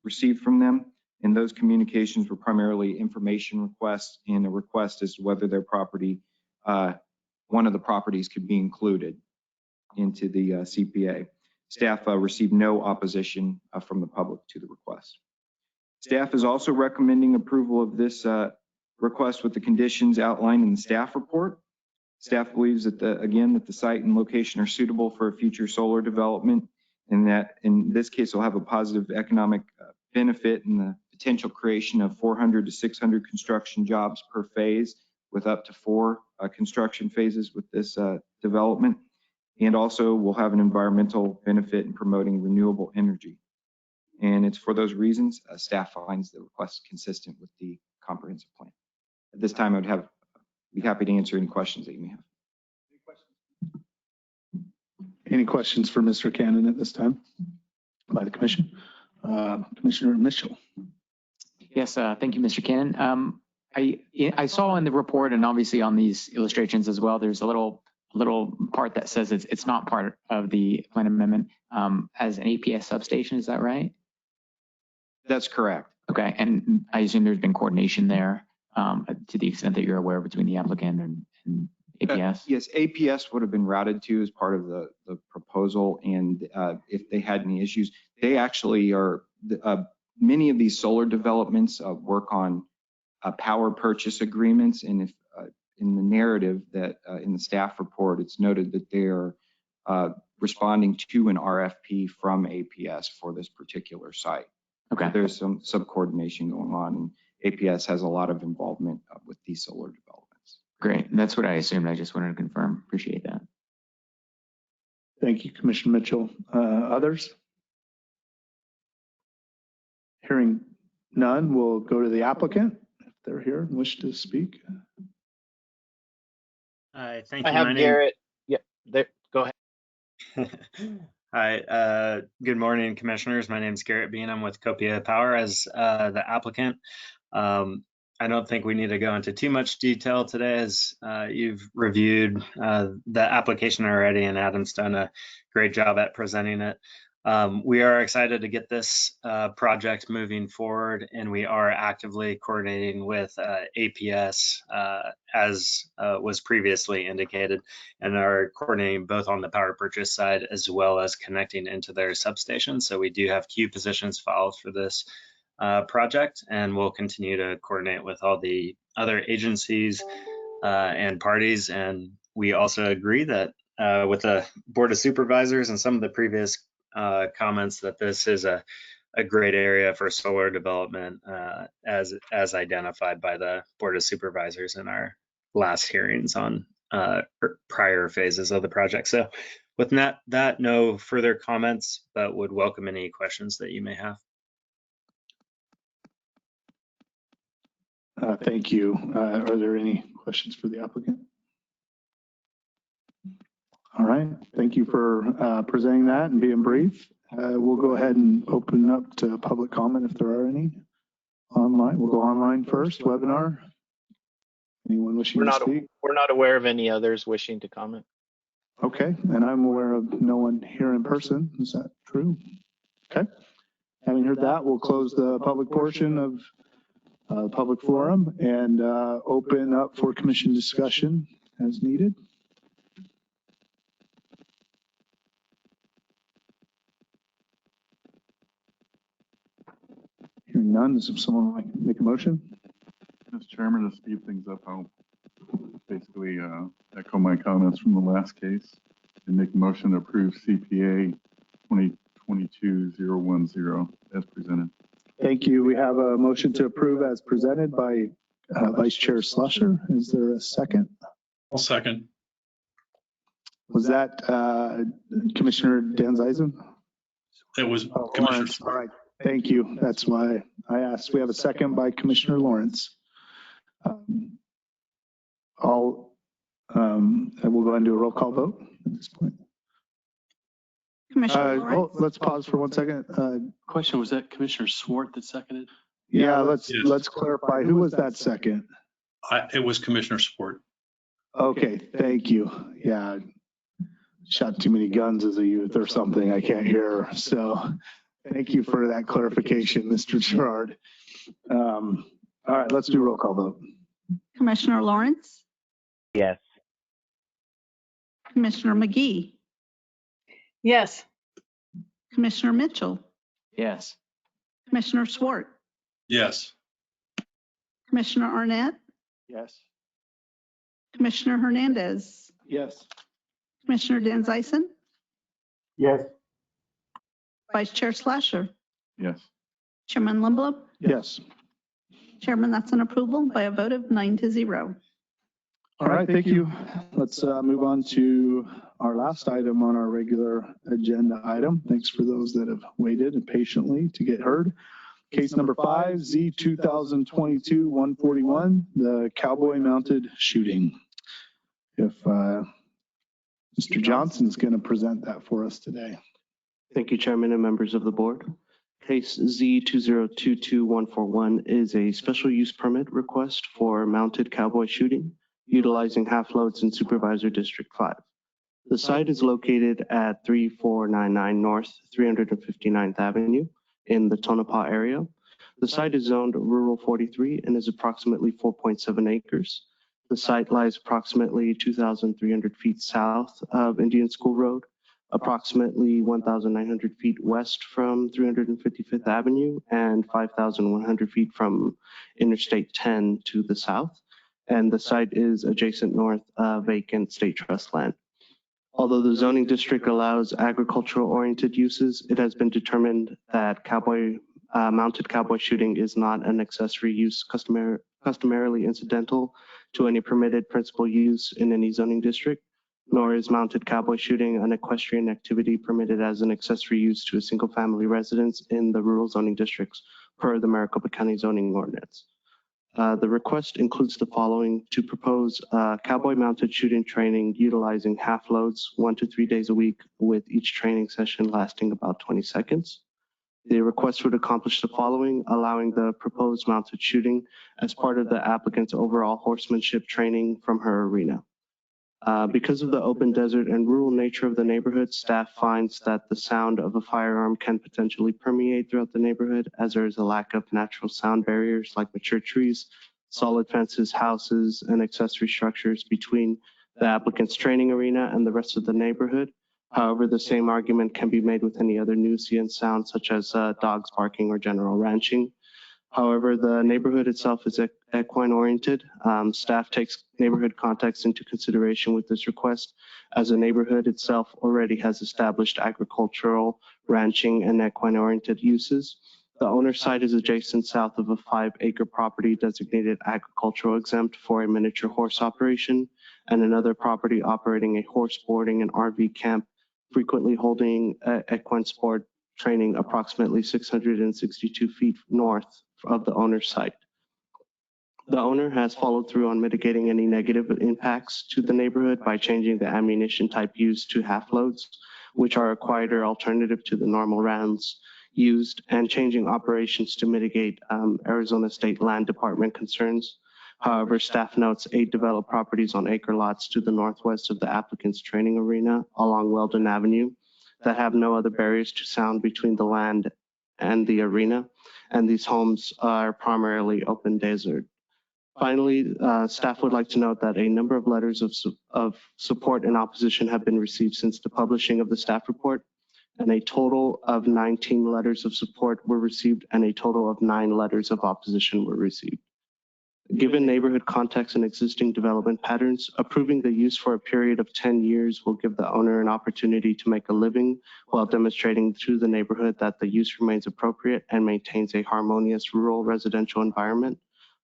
received from them. And those communications were primarily information requests and a request as to whether their property, one of the properties could be included into the CPA. Staff received no opposition from the public to the request. Staff is also recommending approval of this request with the conditions outlined in the staff report. Staff believes that that the site and location are suitable for a future solar development, and that in this case will have a positive economic benefit in the potential creation of 400 to 600 construction jobs per phase, with up to 4 construction phases with this development. And also will have an environmental benefit in promoting renewable energy. And it's for those reasons staff finds the request consistent with the comprehensive plan. At this time, I'd be happy to answer any questions that you may have. Any questions for Mr. Cannon at this time by the commission? Commissioner Mitchell. Yes, thank you, Mr. Cannon. I saw in the report and obviously on these illustrations as well, there's a little part that says it's not part of the plan amendment as an APS substation. Is that right? That's correct. Okay, and I assume there's been coordination there to the extent that you're aware between the applicant and APS? Yes, APS would have been routed to as part of the proposal, and if they had any issues, they actually are, many of these solar developments work on power purchase agreements, and if in the narrative that in the staff report, it's noted that they are responding to an RFP from APS for this particular site. Okay. So there's some coordination going on, and APS has a lot of involvement with these solar developments. Great. That's what I assumed. I just wanted to confirm. Appreciate that. Thank you, Commissioner Mitchell. Others? Hearing none, we'll go to the applicant if they're here and wish to speak. Hi, thank you. I have Garrett. Yeah, there. Go ahead. Hi, good morning, commissioners. My name is Garrett Bean. I'm with Copia Power as the applicant. I don't think we need to go into too much detail today as you've reviewed the application already, and Adam's done a great job at presenting it. We are excited to get this project moving forward, and we are actively coordinating with APS as was previously indicated, and are coordinating both on the power purchase side as well as connecting into their substation. So we do have queue positions filed for this project, and we'll continue to coordinate with all the other agencies and parties. And we also agree that with the Board of Supervisors and some of the previous comments that this is a great area for solar development as identified by the Board of Supervisors in our last hearings on prior phases of the project. So with that, no further comments, but would welcome any questions that you may have. Thank you. Are there any questions for the applicant? All right. Thank you for presenting that and being brief. We'll go ahead and open up to public comment if there are any online. We'll go online first. Webinar. Anyone wishing to speak? We're not aware of any others wishing to comment. Okay. And I'm aware of no one here in person. Is that true? Okay. Having heard that, we'll close the public portion of public forum and open up for commission discussion as needed. Hearing none, does someone like to make a motion? Mr. Chairman, to speed things up, I'll basically echo my comments from the last case and make a motion to approve CPA 2022-010 as presented. Thank you. We have a motion to approve as presented by Vice Chair Slusher. Is there a second? I'll second. Was that Commissioner Dan Zeisen? It was Commissioner. All right. Thank you. That's why I asked. We have a second by Commissioner Lawrence. We'll go ahead and do a roll call vote at this point. Commissioner Lawrence? Let's pause for 1 second. Question, was that Commissioner Swart that seconded? Yeah, let's clarify. Who was that second? It was Commissioner Swart. Okay, thank you. Yeah, shot too many guns as a youth or something. I can't hear. So thank you for that clarification, Mr. Gerard. All right, let's do roll call vote. Commissioner Lawrence, Yes. Commissioner McGee, Yes. Commissioner Mitchell, Yes. Commissioner Swart, Yes. Commissioner Arnett, Yes. Commissioner Hernandez, Yes. Commissioner Dan Zeisen, Yes. Vice Chair Slasher, Yes. Chairman Limblom. Yes. Chairman, that's an approval by a vote of 9-0. All right, thank you. Let's move on to our last item on our regular agenda item. Thanks for those that have waited patiently to get heard. Case number 5, Z 2022-141, the cowboy mounted shooting. If Mr. Johnson's going to present that for us today. Thank you, Chairman and members of the board. Case Z 2022-141 is a special use permit request for mounted cowboy shooting utilizing half loads in Supervisor District 5. The site is located at 3499 North 359th Avenue in the Tonopah area. The site is zoned Rural 43 and is approximately 4.7 acres. The site lies approximately 2,300 feet south of Indian School Road, approximately 1,900 feet west from 355th Avenue, and 5,100 feet from Interstate 10 to the south. And the site is adjacent north vacant state trust land. Although the zoning district allows agricultural-oriented uses, it has been determined that mounted cowboy shooting is not an accessory use customarily incidental to any permitted principal use in any zoning district, nor is mounted cowboy shooting an equestrian activity permitted as an accessory use to a single-family residence in the rural zoning districts per the Maricopa County zoning ordinance. The request includes the following: to propose cowboy mounted shooting training utilizing half loads 1 to 3 days a week, with each training session lasting about 20 seconds. The request would accomplish the following: allowing the proposed mounted shooting as part of the applicant's overall horsemanship training from her arena. Because of the open desert and rural nature of the neighborhood, staff finds that the sound of a firearm can potentially permeate throughout the neighborhood, as there is a lack of natural sound barriers like mature trees, solid fences, houses, and accessory structures between the applicant's training arena and the rest of the neighborhood. However, the same argument can be made with any other nuisance sound, such as dogs barking or general ranching. However, the neighborhood itself is equine oriented. Staff takes neighborhood context into consideration with this request, as the neighborhood itself already has established agricultural, ranching, and equine oriented uses. The owner's site is adjacent south of a 5-acre property designated agricultural exempt for a miniature horse operation, and another property operating a horse boarding and RV camp, frequently holding equine sport training approximately 662 feet north of the owner's site. The owner has followed through on mitigating any negative impacts to the neighborhood by changing the ammunition type used to half loads, which are a quieter alternative to the normal rounds used, and changing operations to mitigate Arizona State Land Department concerns. However, staff notes 8 developed properties on acre lots to the northwest of the applicant's training arena along Weldon Avenue that have no other barriers to sound between the land and the arena, and these homes are primarily open desert. Finally, staff would like to note that a number of letters of support and opposition have been received since the publishing of the staff report, and a total of 19 letters of support were received, and a total of 9 letters of opposition were received. Given neighborhood context and existing development patterns, approving the use for a period of 10 years will give the owner an opportunity to make a living while demonstrating to the neighborhood that the use remains appropriate and maintains a harmonious rural residential environment.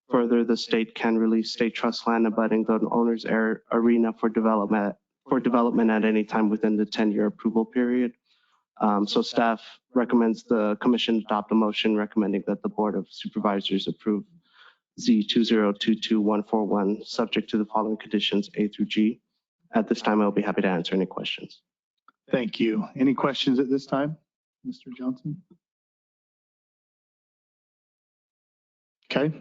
Further, the state can release state trust land abutting the owner's arena for development at any time within the 10-year approval period. So staff recommends the commission adopt a motion recommending that the Board of Supervisors approve Z 2022-141, subject to the following conditions A through G. At this time, I'll be happy to answer any questions. Thank you. Any questions at this time, Mr. Johnson? Okay,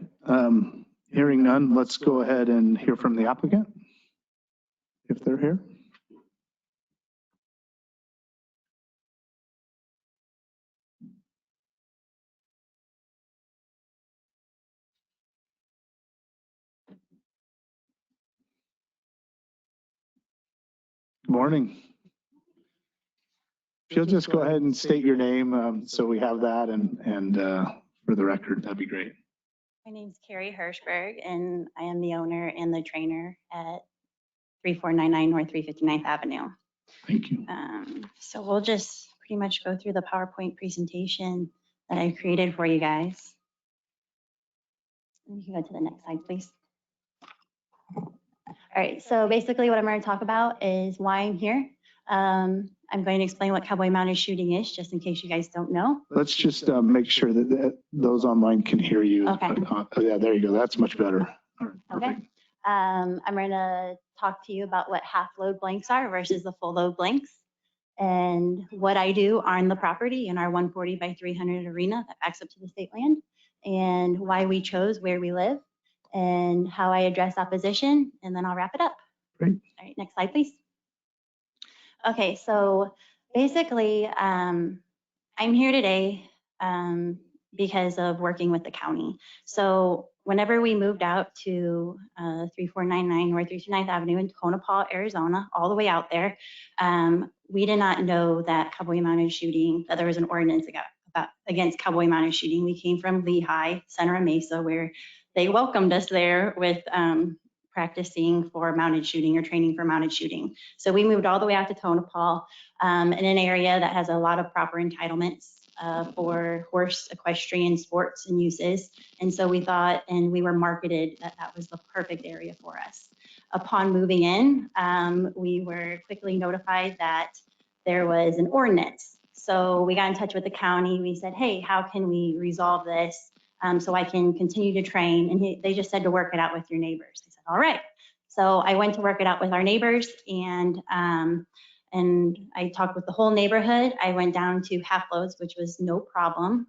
hearing none, let's go ahead and hear from the applicant, if they're here. morning. If you'll just go ahead and state your name so we have that and for the record, that'd be great. My name's Carrie Hirschberg, and I am the owner and the trainer at 3499 North 359th Avenue. Thank you. So we'll just pretty much go through the PowerPoint presentation that I created for you guys. You can go to the next slide, please. All right, so basically what I'm going to talk about is why I'm here. I'm going to explain what cowboy mounted shooting is, just in case you guys don't know. Let's just make sure that those online can hear you. Okay. Yeah, there you go. That's much better. All right, Okay. perfect. I'm going to talk to you about what half load blanks are versus the full load blanks, and what I do on the property in our 140 by 300 arena that backs up to the state land, and why we chose where we live, and how I address opposition, and then I'll wrap it up. Great. All right, next slide, please. Okay, so basically, I'm here today because of working with the county. So whenever we moved out to 3499 North 329th Avenue in Tonopah, Arizona, all the way out there, we did not know that cowboy mounted shooting, that there was an ordinance against cowboy mounted shooting. We came from Lehigh, Center Mesa, where they welcomed us there with practicing for mounted shooting or training for mounted shooting. So we moved all the way out to Tonopah in an area that has a lot of proper entitlements for horse equestrian sports and uses. And so we thought, and we were marketed that that was the perfect area for us. Upon moving in, we were quickly notified that there was an ordinance. So we got in touch with the county. We said, hey, how can we resolve this so I can continue to train? And they just said to work it out with your neighbors. I said, all right. So I went to work it out with our neighbors, and I talked with the whole neighborhood. I went down to half loads, which was no problem.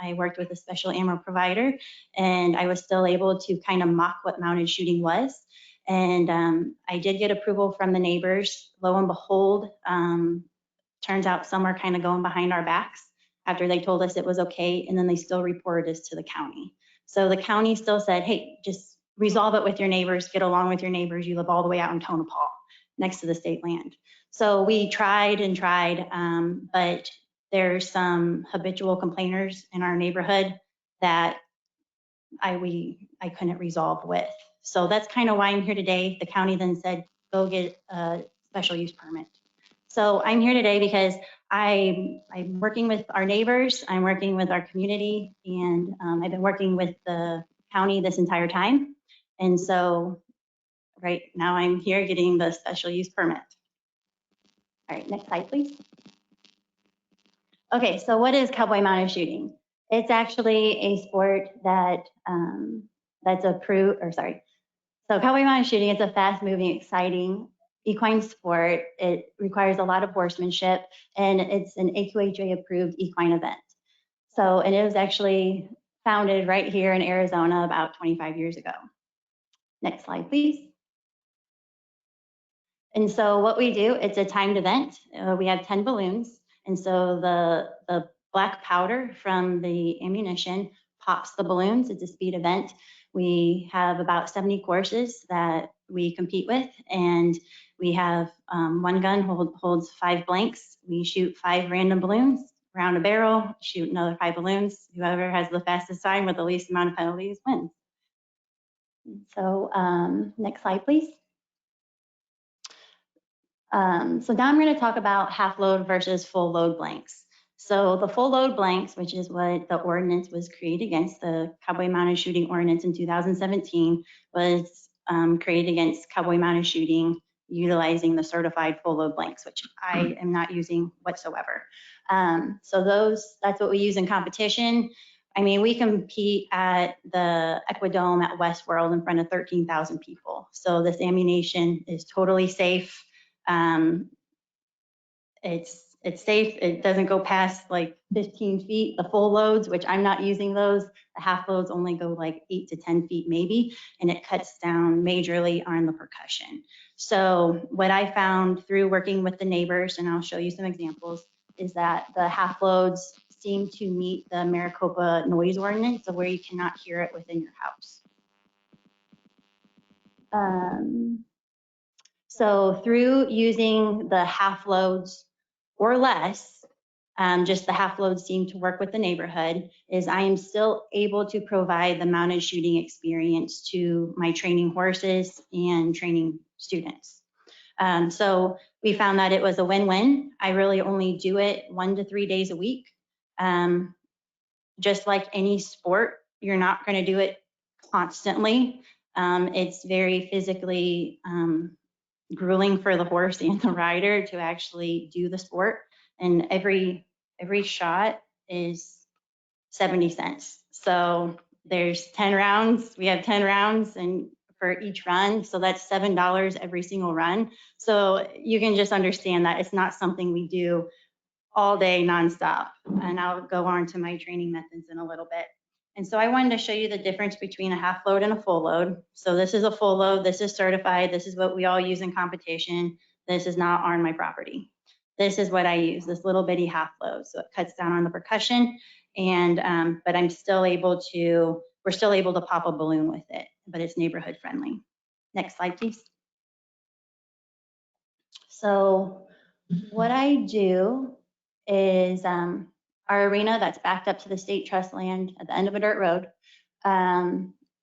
I worked with a special ammo provider, and I was still able to kind of mock what mounted shooting was. And I did get approval from the neighbors. Lo and behold, turns out some are kind of going behind our backs after they told us it was okay, and then they still reported us to the county. So the county still said, hey, just resolve it with your neighbors, get along with your neighbors. You live all the way out in Tonopah, next to the state land. So we tried and tried, but there's some habitual complainers in our neighborhood that I couldn't resolve with. So that's kind of why I'm here today. The county then said, go get a special use permit. So I'm here today because I'm working with our neighbors, I'm working with our community, and I've been working with the county this entire time. And so right now I'm here getting the special use permit. All right, next slide, please. Okay, so what is cowboy mounted shooting? It's actually a sport that that's approved, or sorry. So cowboy mounted shooting, it's a fast moving, exciting equine sport. It requires a lot of horsemanship, and it's an AQHA approved equine event. So, and it was actually founded right here in Arizona about 25 years ago. Next slide, please. And so what we do, it's a timed event. We have 10 balloons. And so the black powder from the ammunition pops the balloons. It's a speed event. We have about 70 courses that we compete with, and we have one gun holds 5 blanks. We shoot 5 random balloons, round a barrel, shoot another 5 balloons. Whoever has the fastest time with the least amount of penalties wins. So next slide, please. So now I'm going to talk about half load versus full load blanks. So the full load blanks, which is what the ordinance was created against, the cowboy mounted shooting ordinance in 2017, was created against cowboy mounted shooting utilizing the certified full load blanks, which I am not using whatsoever. So that's what we use in competition. I mean, we compete at the Equidome at Westworld in front of 13,000 people. So this ammunition is totally safe. It's safe. It doesn't go past like 15 feet, the full loads, which I'm not using those. The half loads only go like 8 to 10 feet maybe, and it cuts down majorly on the percussion. So what I found through working with the neighbors, and I'll show you some examples, is that the half loads seem to meet the Maricopa noise ordinance of where you cannot hear it within your house. So through using the half loads or less, just the half loads seem to work with the neighborhood, is I am still able to provide the mounted shooting experience to my training horses and training students. So we found that it was a win-win. I really only do it 1 to 3 days a week. Just like any sport, you're not going to do it constantly. It's very physically grueling for the horse and the rider to actually do the sport. And every shot is 70 cents. So there's 10 rounds. We have 10 rounds and for each run. So that's $7 every single run. So you can just understand that it's not something we do all day nonstop. And I'll go on to my training methods in a little bit. And so I wanted to show you the difference between a half load and a full load. So this is a full load. This is certified. This is what we all use in competition. This is not on my property. This is what I use, this little bitty half load. So it cuts down on the percussion, and but we're still able to pop a balloon with it, but it's neighborhood friendly. Next slide, please. So what I do is our arena that's backed up to the state trust land at the end of a dirt road,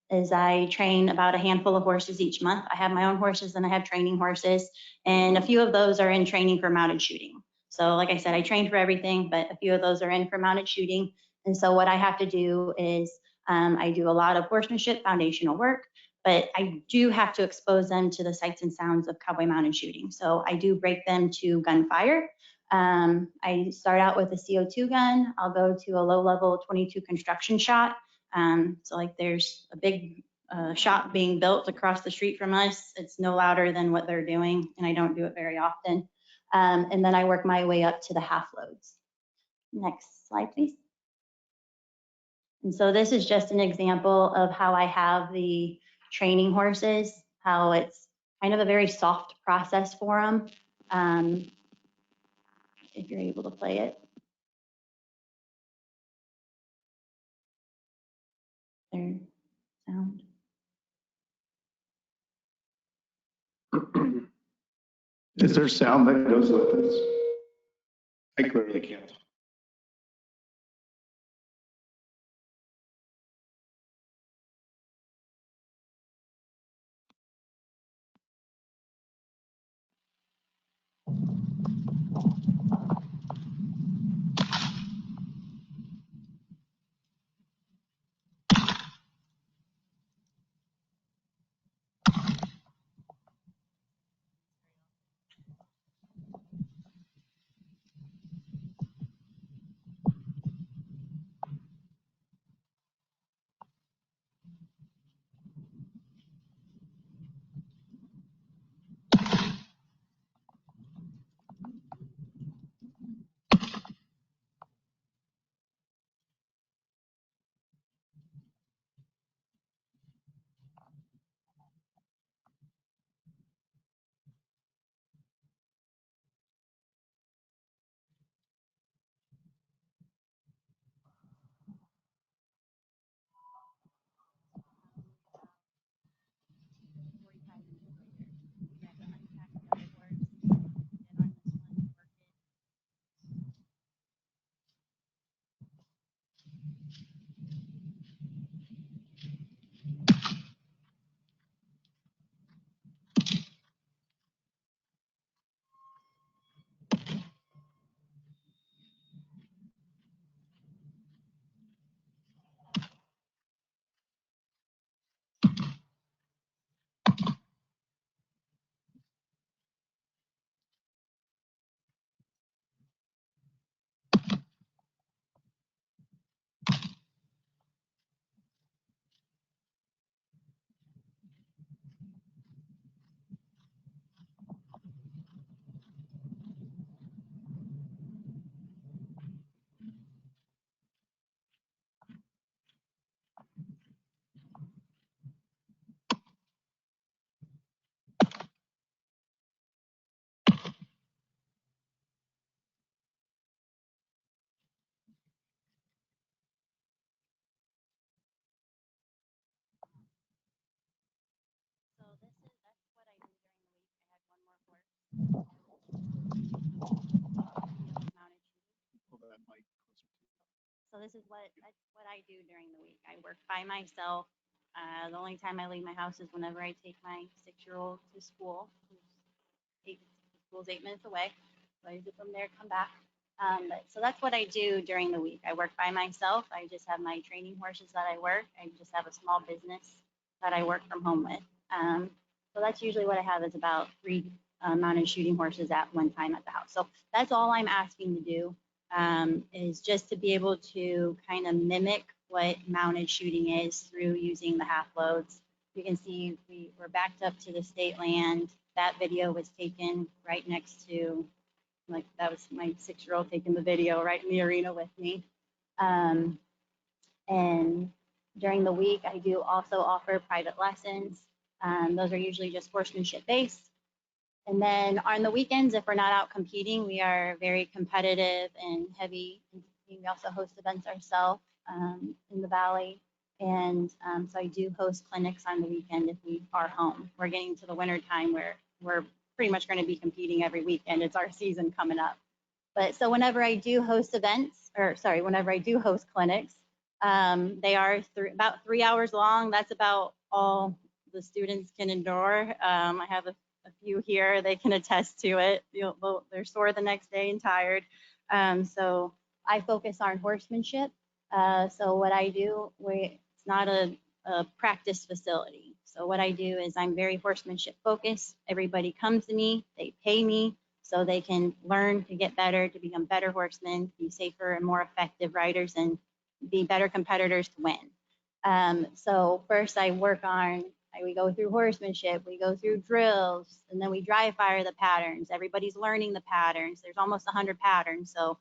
is I train about a handful of horses each month. I have my own horses and I have training horses, and a few of those are in training for mounted shooting. So like I said, I train for everything, but a few of those are in for mounted shooting. And so what I have to do is I do a lot of horsemanship foundational work, but I do have to expose them to the sights and sounds of cowboy mounted shooting. So I do break them to gunfire. I start out with a CO2 gun. I'll go to a low level 22 construction shot. So like there's a big shop being built across the street from us. It's no louder than what they're doing, and I don't do it very often. And then I work my way up to the half loads. Next slide, please. And so this is just an example of how I have the training horses, how it's kind of a very soft process for them. If you're able to play it. Their sound. Is there sound that goes with this? I clearly can't. So that's what I do during the week. I work by myself. The only time I leave my house is whenever I take my 6-year-old to school. School's 8 minutes away. So I get them there, come back. So that's what I do during the week. I work by myself. I just have my training horses that I work. I just have a small business that I work from home with. So that's usually what I have is about 3 mounted shooting horses at one time at the house. So that's all I'm asking to do, is just to be able to kind of mimic what mounted shooting is through using the half loads. You can see we're backed up to the state land. That video was taken right next to, like, that was my 6-year-old taking the video right in the arena with me. And during the week, I do also offer private lessons. Those are usually just horsemanship based. And then on the weekends, if we're not out competing, we are very competitive and heavy. We also host events ourselves in the Valley. And so I do host clinics on the weekend if we are home. We're getting to the winter time where we're pretty much going to be competing every weekend. It's our season coming up. But so whenever I do host events, whenever I do host clinics, they are about 3 hours long. That's about all the students can endure. I have a few here, they can attest to it. They're sore the next day and tired. So I focus on horsemanship. So what I do, it's not a practice facility. So what I do is I'm very horsemanship focused. Everybody comes to me, they pay me so they can learn to get better, to become better horsemen, be safer and more effective riders, and be better competitors to win. So first we go through horsemanship, we go through drills, and then we dry fire the patterns. Everybody's learning the patterns. There's almost 100 patterns. So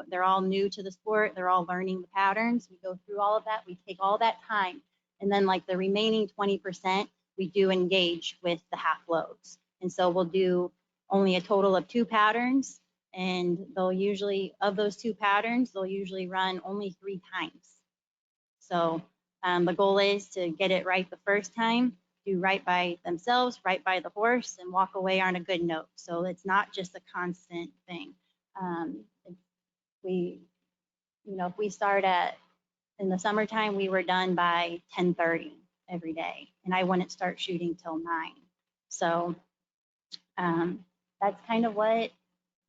they're all new to the sport. They're all learning the patterns. We go through all of that. We take all that time. And then like the remaining 20%, we do engage with the half loads. And so we'll do only a total of 2 patterns. And they'll usually, of those 2 patterns, they'll usually run only 3 times. So the goal is to get it right the first time, do right by themselves, right by the horse, and walk away on a good note. So it's not just a constant thing. If we start in the summertime, we were done by 10:30 every day, and I wouldn't start shooting till 9. So that's kind of what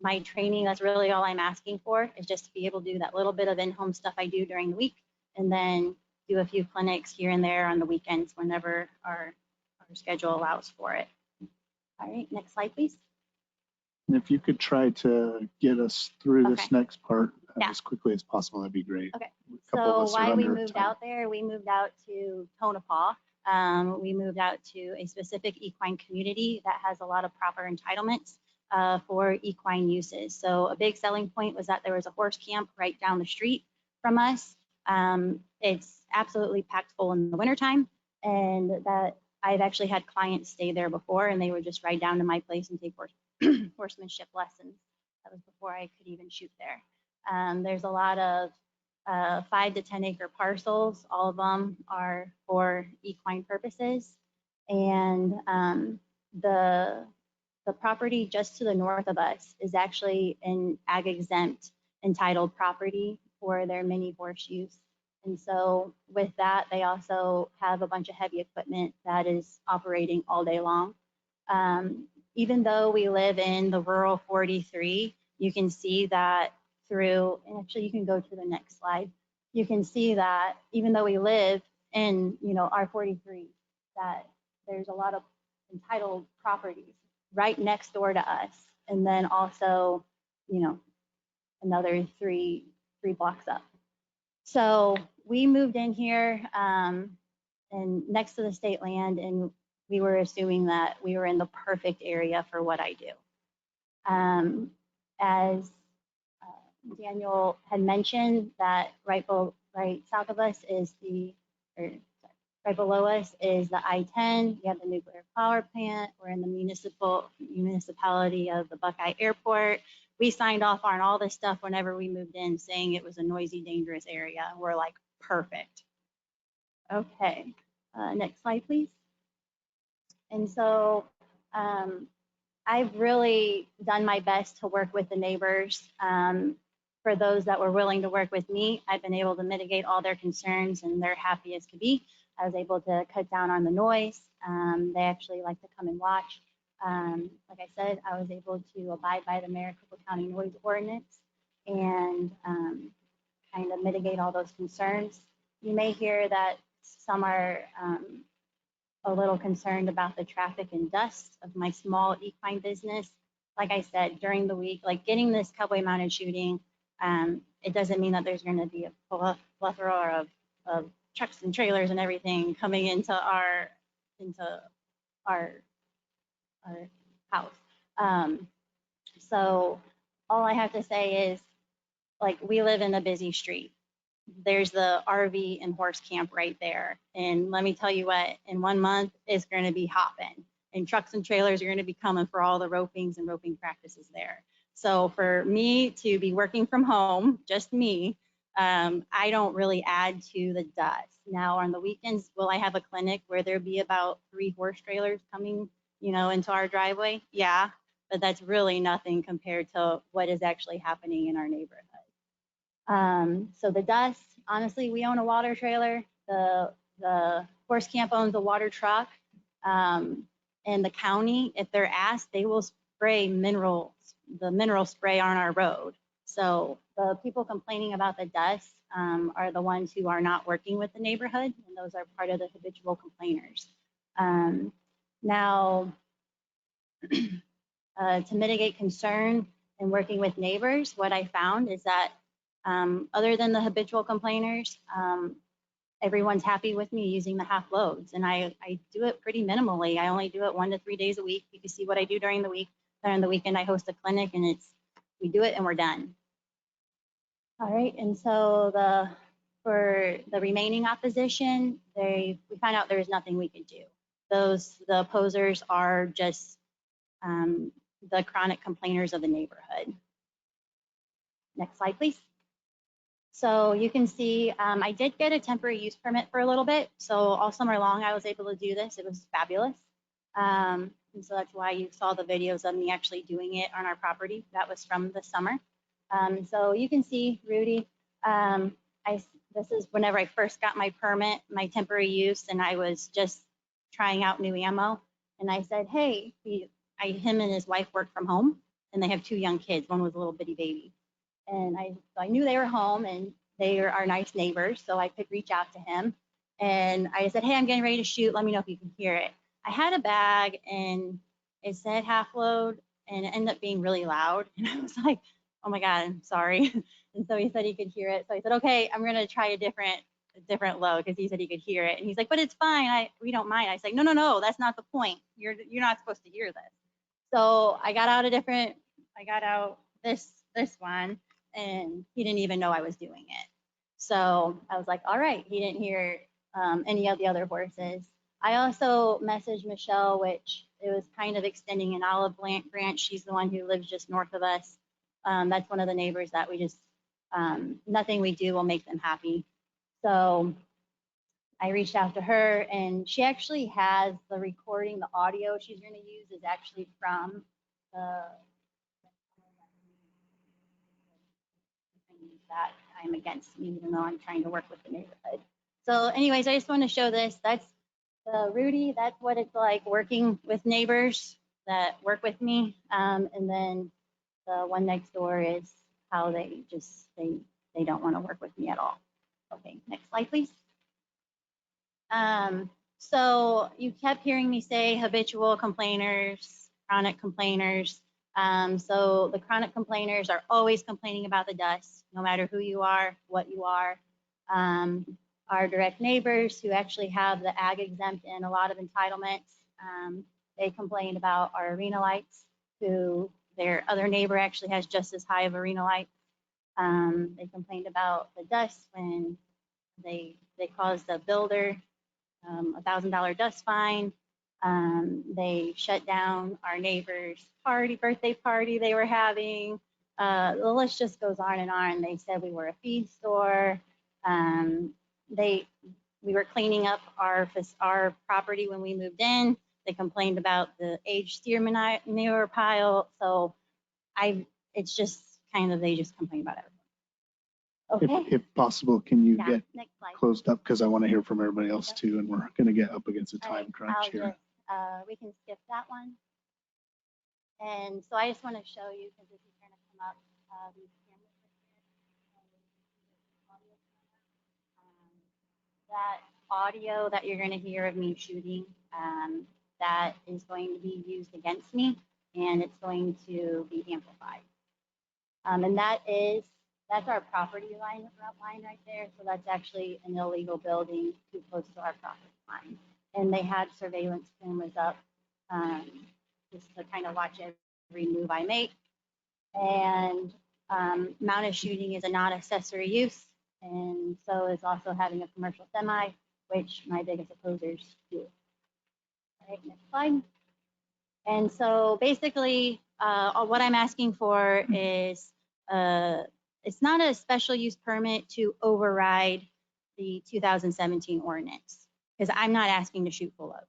my training, that's really all I'm asking for, is just to be able to do that little bit of in-home stuff I do during the week, and then do a few clinics here and there on the weekends whenever our schedule allows for it. All right, next slide, please. And if you could try to get us through this next part Yeah. as quickly as possible, that'd be great. Okay. A couple of So us are why we under moved time. out there, we moved out to Tonopah. We moved out to a specific equine community that has a lot of proper entitlements for equine uses. So a big selling point was that there was a horse camp right down the street from us. It's absolutely packed full in the wintertime, and that I've actually had clients stay there before, and they would just ride down to my place and take horsemanship lessons. That was before I could even shoot there. There's a lot of 5 to 10 acre parcels. All of them are for equine purposes. And the property just to the north of us is actually an ag exempt entitled property for their mini horse use. And so with that, they also have a bunch of heavy equipment that is operating all day long. Even though we live in the rural 43, you can see that through, and actually you can go to the next slide. You can see that even though we live in, our 43, that there's a lot of entitled properties right next door to us. And then also, another three blocks up. So we moved in here and next to the state land, and we were assuming that we were in the perfect area for what I do. As Daniel had mentioned, that right south of us is right below us is the I-10. We have the nuclear power plant. We're in the municipality of the Buckeye Airport. We signed off on all this stuff whenever we moved in, saying it was a noisy, dangerous area. We're like, perfect. Okay, next slide, please. And so I've really done my best to work with the neighbors. for those that were willing to work with me, I've been able to mitigate all their concerns and they're happy as could be. I was able to cut down on the noise. They actually like to come and watch. Like I said, I was able to abide by the Maricopa County noise ordinance and kind of mitigate all those concerns. You may hear that some are a little concerned about the traffic and dust of my small equine business. Like I said, during the week, like getting this cowboy mounted shooting, it doesn't mean that there's going to be a plethora of trucks and trailers and everything coming into our house. So all I have to say is, like, we live in a busy street. There's the RV and horse camp right there. And let me tell you what, in 1 month, it's going to be hopping. And trucks and trailers are going to be coming for all the ropings and roping practices there. So for me to be working from home, just me, I don't really add to the dust. Now on the weekends, will I have a clinic where there'll be about 3 horse trailers coming, into our driveway? Yeah, but that's really nothing compared to what is actually happening in our neighborhood. So the dust, honestly, we own a water trailer. The horse camp owns a water truck. And the county, if they're asked, they will spray the mineral spray on our road. So the people complaining about the dust are the ones who are not working with the neighborhood, and those are part of the habitual complainers. Now, to mitigate concern and working with neighbors, what I found is that other than the habitual complainers, everyone's happy with me using the half loads, and I do it pretty minimally. I only do it 1 to 3 days a week. You can see what I do during the week. During the weekend, I host a clinic, and we do it and we're done. All right, and so for the remaining opposition, we found out there was nothing we could do. The opposers are just the chronic complainers of the neighborhood. Next slide, please. So you can see I did get a temporary use permit for a little bit. So all summer long, I was able to do this. It was fabulous. And so that's why you saw the videos of me actually doing it on our property. That was from the summer. So you can see, Rudy, this is whenever I first got my permit, my temporary use, and I was just trying out new ammo. And I said, hey, him and his wife work from home, and they have 2 young kids. One was a little bitty baby. And I knew they were home and they are our nice neighbors, so I could reach out to him. And I said, hey, I'm getting ready to shoot. Let me know if you can hear it. I had a bag and it said half load and it ended up being really loud. And I was like, oh my God, I'm sorry. And so he said he could hear it. So I said, okay, I'm going to try a different load because he said he could hear it. And he's like, but it's fine. We don't mind. I said, no, that's not the point. You're not supposed to hear this. So I got out this one. And he didn't even know I was doing it. So I was like, all right, he didn't hear any of the other horses. I also messaged Michelle, which it was kind of extending an olive branch. She's the one who lives just north of us. That's one of the neighbors that we just, nothing we do will make them happy. So I reached out to her and she actually has the recording, the audio she's gonna use is actually from that time against me, even though I'm trying to work with the neighborhood. So anyways, I just want to show this. That's Rudy. That's what it's like working with neighbors that work with me. And then the one next door is how they don't want to work with me at all. Okay, next slide, please. So you kept hearing me say habitual complainers, chronic complainers. So the chronic complainers are always complaining about the dust, no matter who you are, what you are. Our direct neighbors who actually have the ag exempt and a lot of entitlements, they complain about our arena lights, who their other neighbor actually has just as high of arena lights. They complained about the dust when they caused the builder $1,000 dust fine. They shut down our neighbor's birthday party they were having. The list just goes on and on. They said we were a feed store. We were cleaning up our property when we moved in. They complained about the aged steer manure pile. So it's just kind of, they just complain about everything. Okay. If possible, can you Yeah, get next slide. closed up? Because I want to hear from everybody else too, and we're going to get up against a All right, time crunch I'll here. just, we can skip that one. And so I just want to show you, because this is going to come up, these cameras right here. That audio that you're going to hear of me shooting, that is going to be used against me, and it's going to be amplified. And that's our property line right there. So that's actually an illegal building too close to our property line. And they had surveillance cameras up just to kind of watch every move I make. And mounted shooting is a non-accessory use. And so is also having a commercial semi, which my biggest opposers do. All right, next slide. And so basically, what I'm asking for is, it's not a special use permit to override the 2017 ordinance, because I'm not asking to shoot full loads.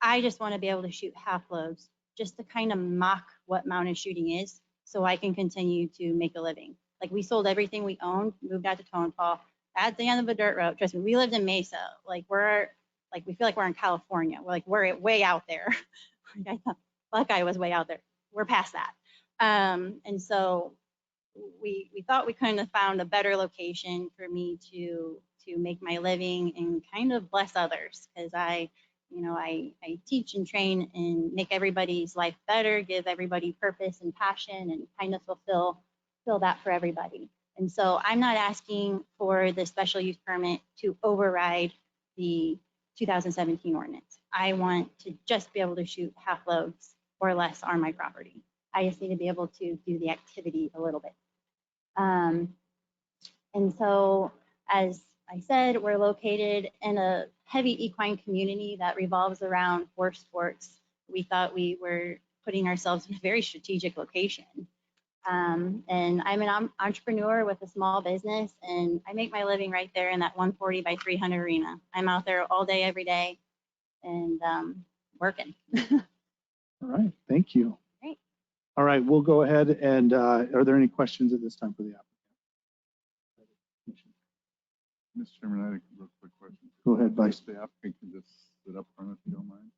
I just want to be able to shoot half loads just to kind of mock what mounted shooting is, so I can continue to make a living. Like, we sold everything we owned, moved out to Tonopah, at the end of a dirt road. Trust me, we lived in Mesa. Like, we feel like we're in California. We're way out there. I thought Buckeye was way out there. We're past that. And so we thought we couldn't have found a better location for me to make my living and kind of bless others, because I teach and train and make everybody's life better, give everybody purpose and passion, and kind of fulfill that for everybody. And so I'm not asking for the special use permit to override the 2017 ordinance. I want to just be able to shoot half loads or less on my property. I just need to be able to do the activity a little bit. And so, as I said, we're located in a heavy equine community that revolves around horse sports. We thought we were putting ourselves in a very strategic location. And I'm an entrepreneur with a small business, and I make my living right there in that 140 by 300 arena. I'm out there all day, every day, and working. All right, thank you. Great. All right, we'll go ahead and are there any questions at this time for the applicant? Mr. Chairman, I have a real quick question. Go ahead, Vice. The applicant can just sit up front if you don't mind,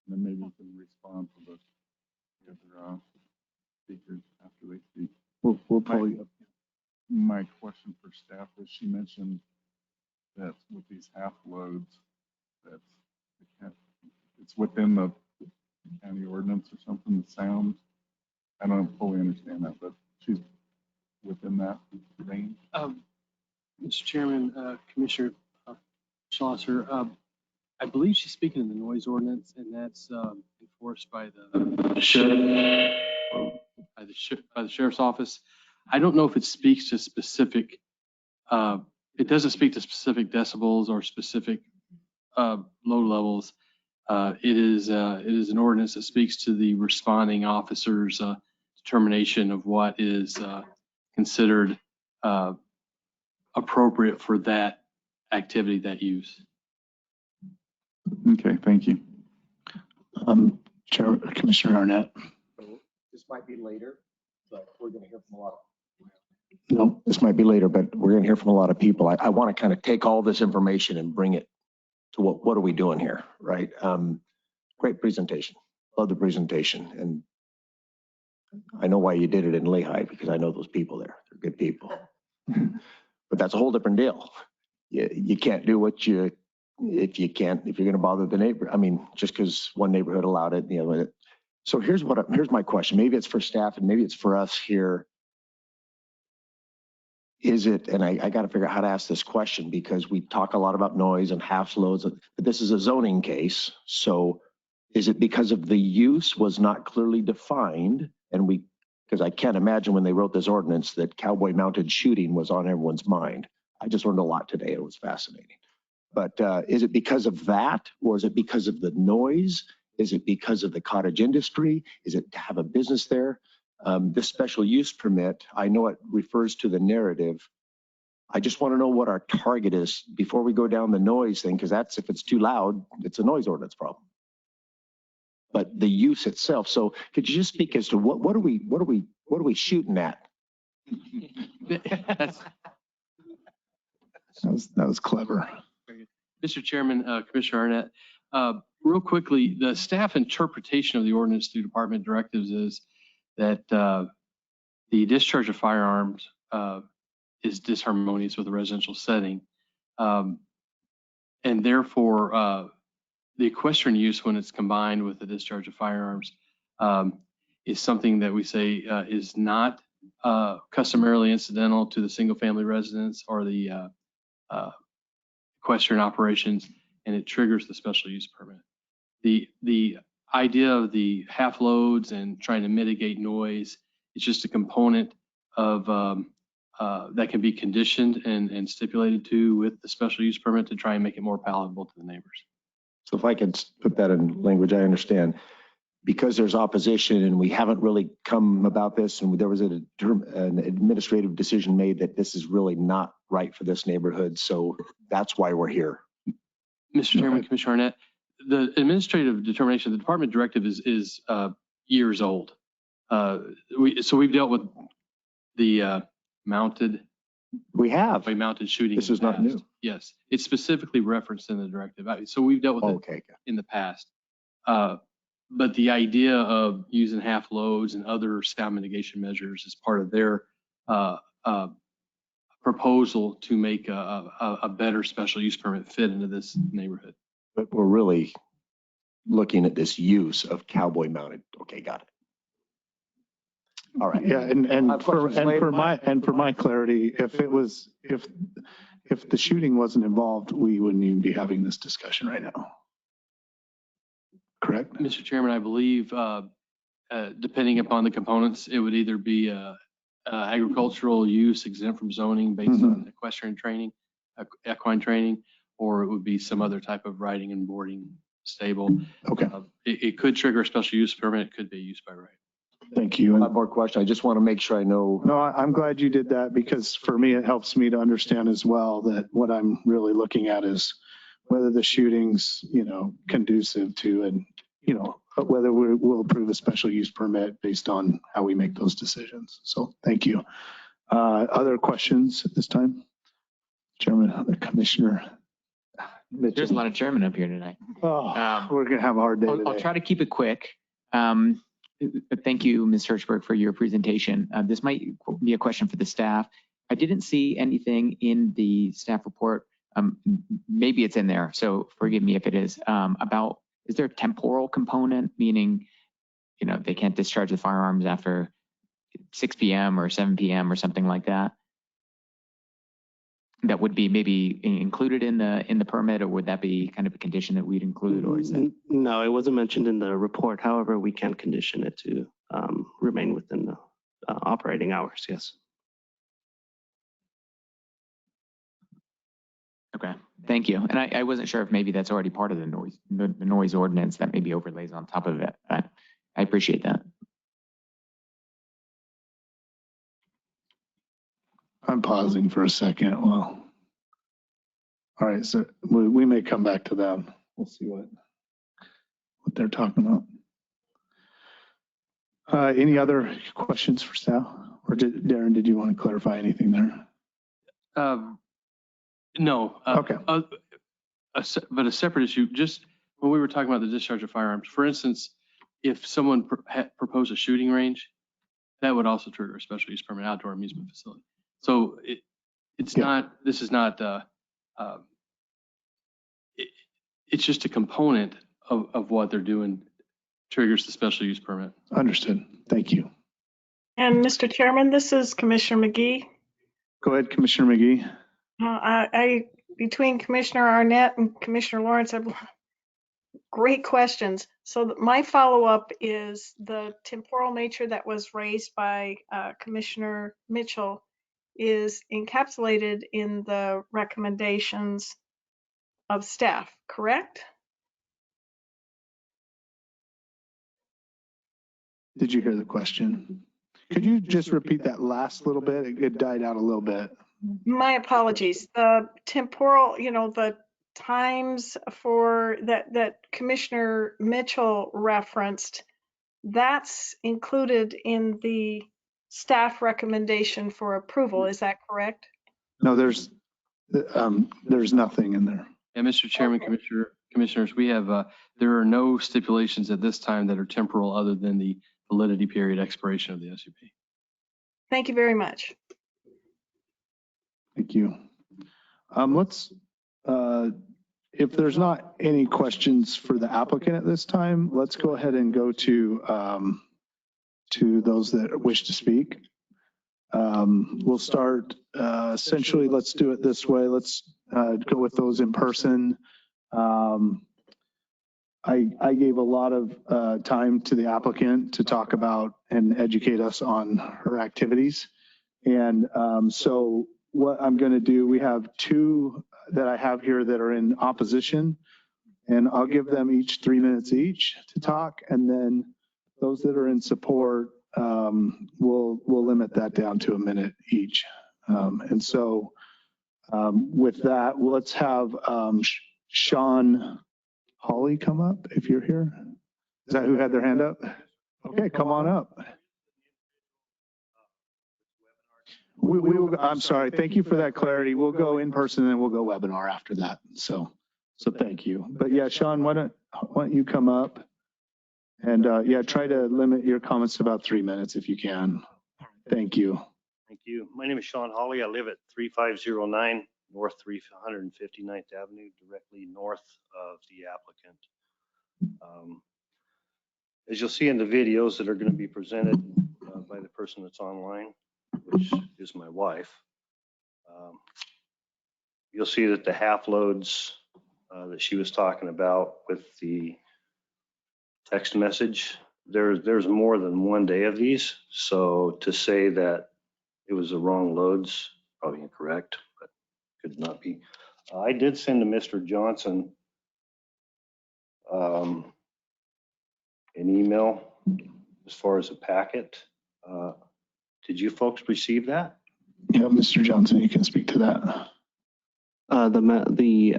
and then maybe you can respond to the other speakers after they speak. We'll pull you up. My question for staff was, she mentioned that with these half loads, it's within the county ordinance or something, the sound. I don't fully understand that, but she's within that range. Mr. Chairman, Commissioner Schlosser, I believe she's speaking in the noise ordinance, and that's enforced by the sheriff, by the sheriff's office. I don't know if it speaks to specific, it doesn't speak to specific decibels or specific load levels. It is an ordinance that speaks to the responding officer's determination of what is considered appropriate for that activity, that use. Okay, thank you. Commissioner Arnett. This might be later, but we're going to hear from a lot of. No, This might be later, but we're going to hear from a lot of people. I want to kind of take all this information and bring it to what are we doing here, right? Great presentation. Love the presentation. And I know why you did it in Lehigh, because I know those people there. They're good people. But that's a whole different deal. You can't do what if you're going to bother the neighbor. I mean, just because one neighborhood allowed it, So here's my question. Maybe it's for staff and maybe it's for us here. Is it, and I got to figure out how to ask this question, because we talk a lot about noise and half loads, but this is a zoning case. So is it because of the use was not clearly defined, and because I can't imagine when they wrote this ordinance that cowboy mounted shooting was on everyone's mind. I just learned a lot today. It was fascinating. But is it because of that, or is it because of the noise? Is it because of the cottage industry? Is it to have a business there? This special use permit, I know it refers to the narrative. I just want to know what our target is before we go down the noise thing, because that's, if it's too loud, it's a noise ordinance problem. But the use itself. So could you just speak as to what are we shooting at? That was clever. Mr. Chairman, Commissioner Arnett, real quickly, the staff interpretation of the ordinance through department directives is that the discharge of firearms is disharmonious with the residential setting. And therefore, the equestrian use, when it's combined with the discharge of firearms, is something that we say is not customarily incidental to the single-family residence or the equestrian operations, and it triggers the special use permit. The idea of the half loads and trying to mitigate noise is just a component of that can be conditioned and stipulated to with the special use permit to try and make it more palatable to the neighbors. So if I could put that in language I understand, because there's opposition and we haven't really come about this, and there was an administrative decision made that this is really not right for this neighborhood. So that's why we're here. Mr. Chairman, Commissioner Arnett, the administrative determination, the department directive is years old. So we've dealt with the mounted. We have. Mounted shooting. This is not new. Yes, it's specifically referenced in the directive. So we've dealt with it in the past. But the idea of using half loads and other sound mitigation measures is part of their proposal to make a better special use permit fit into this neighborhood. But we're really looking at this use of cowboy mounted. Okay, got it. All right. Yeah, and for my clarity, if the shooting wasn't involved, we wouldn't even be having this discussion right now. Correct? Mr. Chairman, I believe, depending upon the components, it would either be agricultural use exempt from zoning based on equestrian training, equine training, or it would be some other type of riding and boarding stable. Okay. It could trigger a special use permit. It could be used by right. Thank you. One more question. I just want to make sure I know. No, I'm glad you did that, because for me, it helps me to understand as well that what I'm really looking at is whether the shooting's, conducive to, and, whether we'll approve a special use permit based on how we make those decisions. So thank you. Other questions at this time? Chairman, the Commissioner. There's a lot of chairmen up here tonight. We're going to have a hard day today. I'll try to keep it quick. Thank you, Ms. Hirschberg, for your presentation. This might be a question for the staff. I didn't see anything in the staff report. Maybe it's in there, so forgive me if it is, about, is there a temporal component, meaning, they can't discharge the firearms after 6 p.m. or 7 p.m. or something like that? That would be maybe included in the permit, or would that be kind of a condition that we'd include, or is that? No, it wasn't mentioned in the report. However, we can condition it to remain within the operating hours. Yes. Okay, thank you. And I wasn't sure if maybe that's already part of the noise ordinance that maybe overlays on top of it. I appreciate that. I'm pausing for a second. Well, all right, so we may come back to them. We'll see what they're talking about. Any other questions for staff? Or Darren, did you want to clarify anything there? No. Okay. But a separate issue, just when we were talking about the discharge of firearms, for instance, if someone proposed a shooting range, that would also trigger a special use permit, outdoor amusement facility. So it's not, this is not, it's just a component of what they're doing triggers the special use permit. Understood. Thank you. And Mr. Chairman, this is Commissioner McGee. Go ahead, Commissioner McGee. Between Commissioner Arnett and Commissioner Lawrence, I have great questions. So my follow-up is the temporal nature that was raised by Commissioner Mitchell is encapsulated in the recommendations of staff, correct? Did you hear the question? Could you just repeat that last little bit? It died out a little bit. My apologies. The temporal, the times for that Commissioner Mitchell referenced, that's included in the staff recommendation for approval. Is that correct? No, there's There's nothing in there. And Mr. Chairman, Commissioners, we have, there are no stipulations at this time that are temporal other than the validity period expiration of the SUP. Thank you very much. Thank you. If there's not any questions for the applicant at this time, let's go ahead and go to those that wish to speak. We'll start, essentially, let's do it this way. Let's go with those in person. I gave a lot of time to the applicant to talk about and educate us on her activities. And so what I'm going to do, we have two that I have here that are in opposition, and I'll give them each 3 minutes each to talk. And then those that are in support, we'll limit that down to a minute each. And so with that, let's have Sean Hawley come up if you're here. Is that who had their hand up? Okay, come on up. I'm sorry. Thank you for that clarity. We'll go in person and then we'll go webinar after that. So thank you. But yeah, Sean, why don't you come up and yeah, try to limit your comments to about 3 minutes if you can. Thank you. Thank you. My name is Sean Hawley. I live at 3509 North 359th Avenue, directly north of the applicant. As you'll see in the videos that are going to be presented by the person that's online, which is my wife, you'll see that the half loads that she was talking about with the text message, there's more than one day of these. So to say that it was the wrong loads, probably incorrect, but could not be. I did send to Mr. Johnson an email as far as a packet. Did you folks receive that? Yeah, Mr. Johnson, you can speak to that. The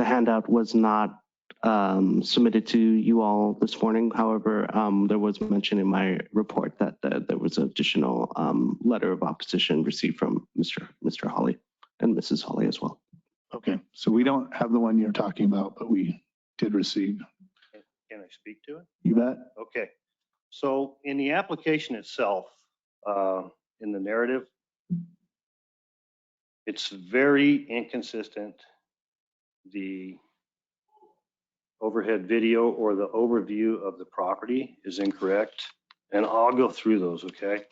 handout was not submitted to you all this morning. However, there was mention in my report that there was an additional letter of opposition received from Mr. Hawley and Mrs. Hawley as well. Okay, so we don't have the one you're talking about, but we did receive. Can I speak to it? You bet. Okay. So in the application itself, in the narrative, it's very inconsistent. The overhead video or the overview of the property is incorrect. And I'll go through those, okay?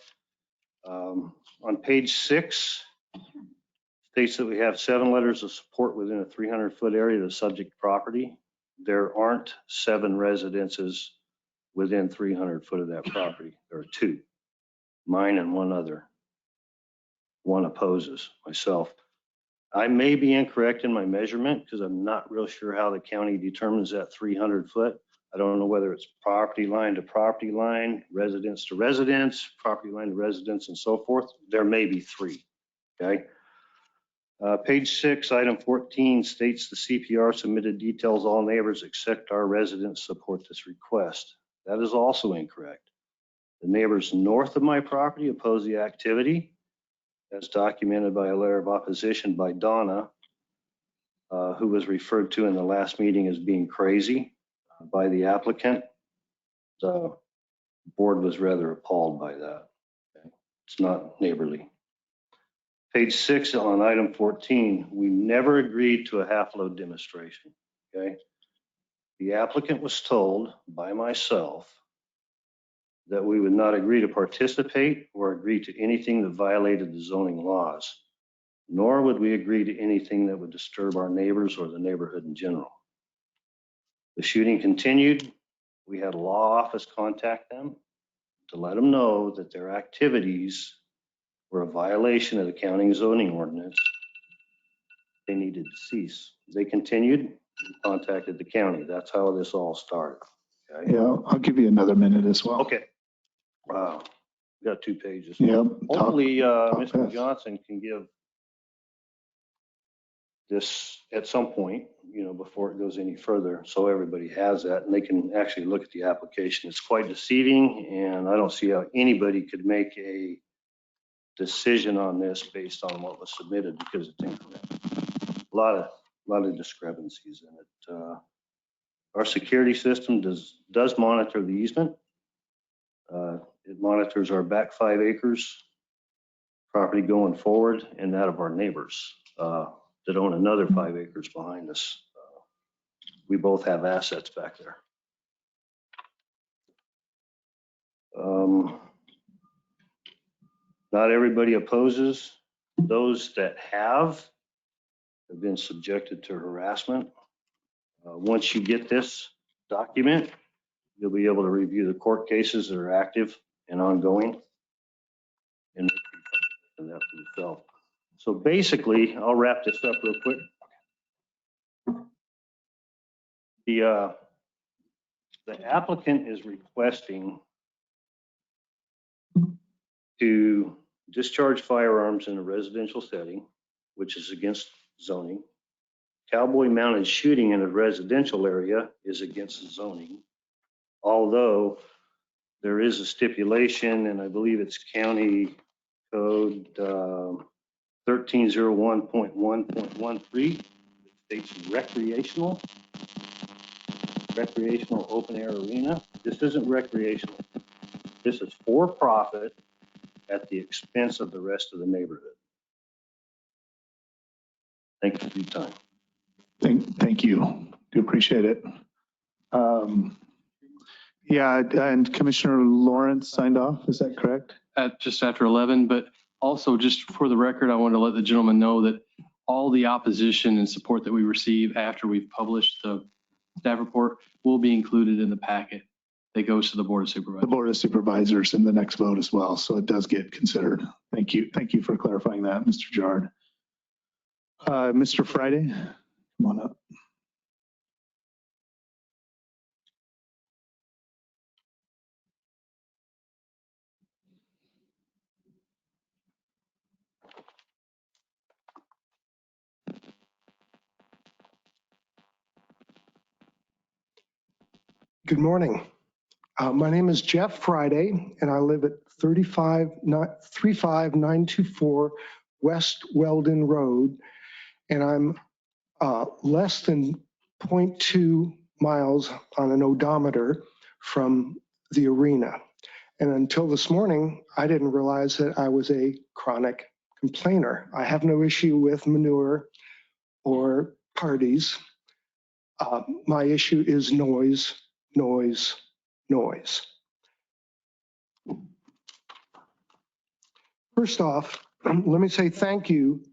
On page 6, states that we have 7 letters of support within a 300-foot area of the subject property. There aren't 7 residences within 300 foot of that property. There are 2, mine and one other. One opposes, myself. I may be incorrect in my measurement because I'm not real sure how the county determines that 300 foot. I don't know whether it's property line to property line, residence to residence, property line to residence, and so forth. There may be 3, okay? Page 6, item 14 states the CPR submitted details all neighbors except our residents support this request. That is also incorrect. The neighbors north of my property oppose the activity, as documented by a letter of opposition by Donna, who was referred to in the last meeting as being crazy by the applicant. The board was rather appalled by that. It's not neighborly. Page 6 on item 14, we never agreed to a half-load demonstration, okay? The applicant was told by myself that we would not agree to participate or agree to anything that violated the zoning laws, nor would we agree to anything that would disturb our neighbors or the neighborhood in general. The shooting continued. We had a law office contact them to let them know that their activities were a violation of the county zoning ordinance. They needed to cease. They continued and contacted the county. That's how this all started. Okay? Yeah, I'll give you another minute as well. Okay. Wow. We got 2 pages. Yep. Hopefully, Mr. Johnson can give this at some point, you know, before it goes any further, so everybody has that and they can actually look at the application. It's quite deceiving, and I don't see how anybody could make a decision on this based on what was submitted because it's incorrect. A lot of discrepancies in it. Our security system does monitor the easement. It monitors our back 5 acres property going forward and that of our neighbors that own another 5 acres behind us. We both have assets back there. Not everybody opposes. Those that have been subjected to harassment. Once you get this document, you'll be able to review the court cases that are active and ongoing and that for yourself. So basically, I'll wrap this up real quick. The applicant is requesting to discharge firearms in a residential setting, which is against zoning. Cowboy mounted shooting in a residential area is against zoning. Although there is a stipulation, and I believe it's county code 1301.1.13, that states recreational open air arena. This isn't recreational. This is for profit at the expense of the rest of the neighborhood. Thank you for your time. Thank you. Do appreciate it. Yeah, and Commissioner Lawrence signed off. Is that correct? At just after 11, but also just for the record, I want to let the gentleman know that all the opposition and support that we receive after we've published the staff report will be included in the packet that goes to the Board of Supervisors. The Board of Supervisors in the next vote as well. So it does get considered. Thank you. Thank you for clarifying that, Mr. Jard. Mr. Friday, come on up. Good morning. My name is Jeff Friday, and I live at 35924 West Weldon Road, and I'm less than 0.2 miles on an odometer from the arena. And until this morning, I didn't realize that I was a chronic complainer. I have no issue with manure or parties. My issue is noise. First off, let me say thank you.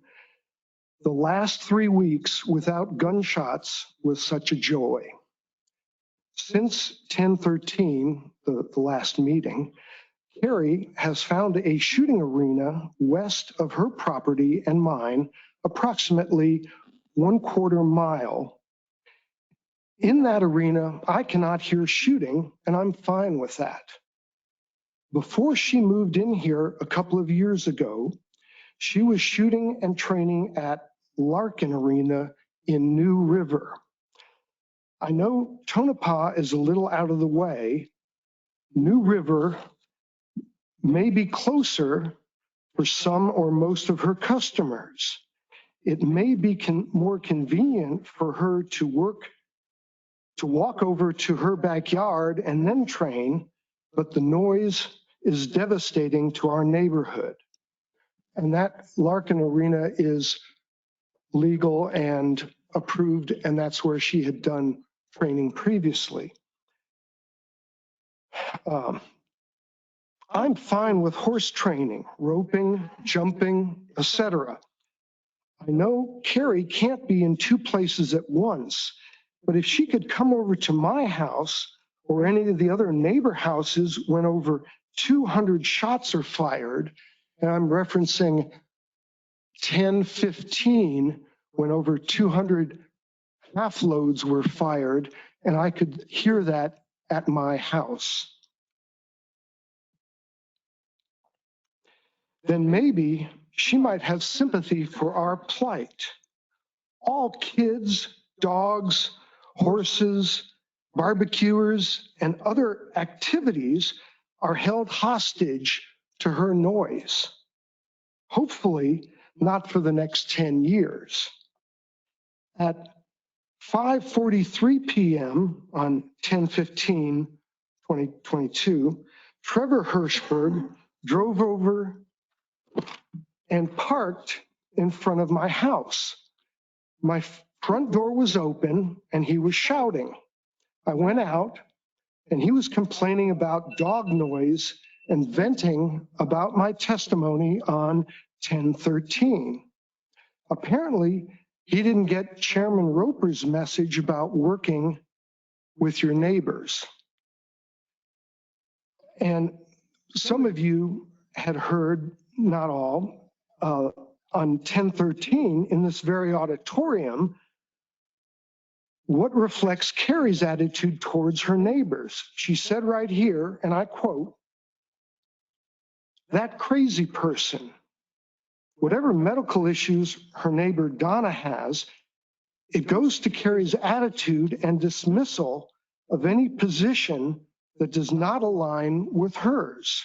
The last 3 weeks without gunshots was such a joy. Since 10/13, the last meeting, Carrie has found a shooting arena west of her property and mine, approximately 1/4 mile. In that arena, I cannot hear shooting, and I'm fine with that. Before she moved in here a couple of years ago, she was shooting and training at Larkin Arena in New River. I know Tonopah is a little out of the way. New River may be closer for some or most of her customers. It may be more convenient for her to walk over to her backyard and then train, but the noise is devastating to our neighborhood. And that Larkin Arena is legal and approved, and that's where she had done training previously. I'm fine with horse training, roping, jumping, etc. I know Carrie can't be in 2 places at once, but if she could come over to my house or any of the other neighbor houses when over 200 shots are fired, and I'm referencing 10/15 when over 200 half loads were fired, and I could hear that at my house, then maybe she might have sympathy for our plight. All kids, dogs, horses, barbecuers, and other activities are held hostage to her noise. hopefully not for the next 10 years. At 5:43 p.m. on 10/15/2022, Trevor Hirschberg drove over and parked in front of my house. My front door was open and he was shouting. I went out and he was complaining about dog noise and venting about my testimony on 10/13. Apparently, he didn't get Chairman Roper's message about working with your neighbors. And some of you had heard, not all, on 10/13 in this very auditorium, what reflects Carrie's attitude towards her neighbors. She said right here, and I quote, "That crazy person, whatever medical issues her neighbor Donna has, it goes to Carrie's attitude and dismissal of any position that does not align with hers.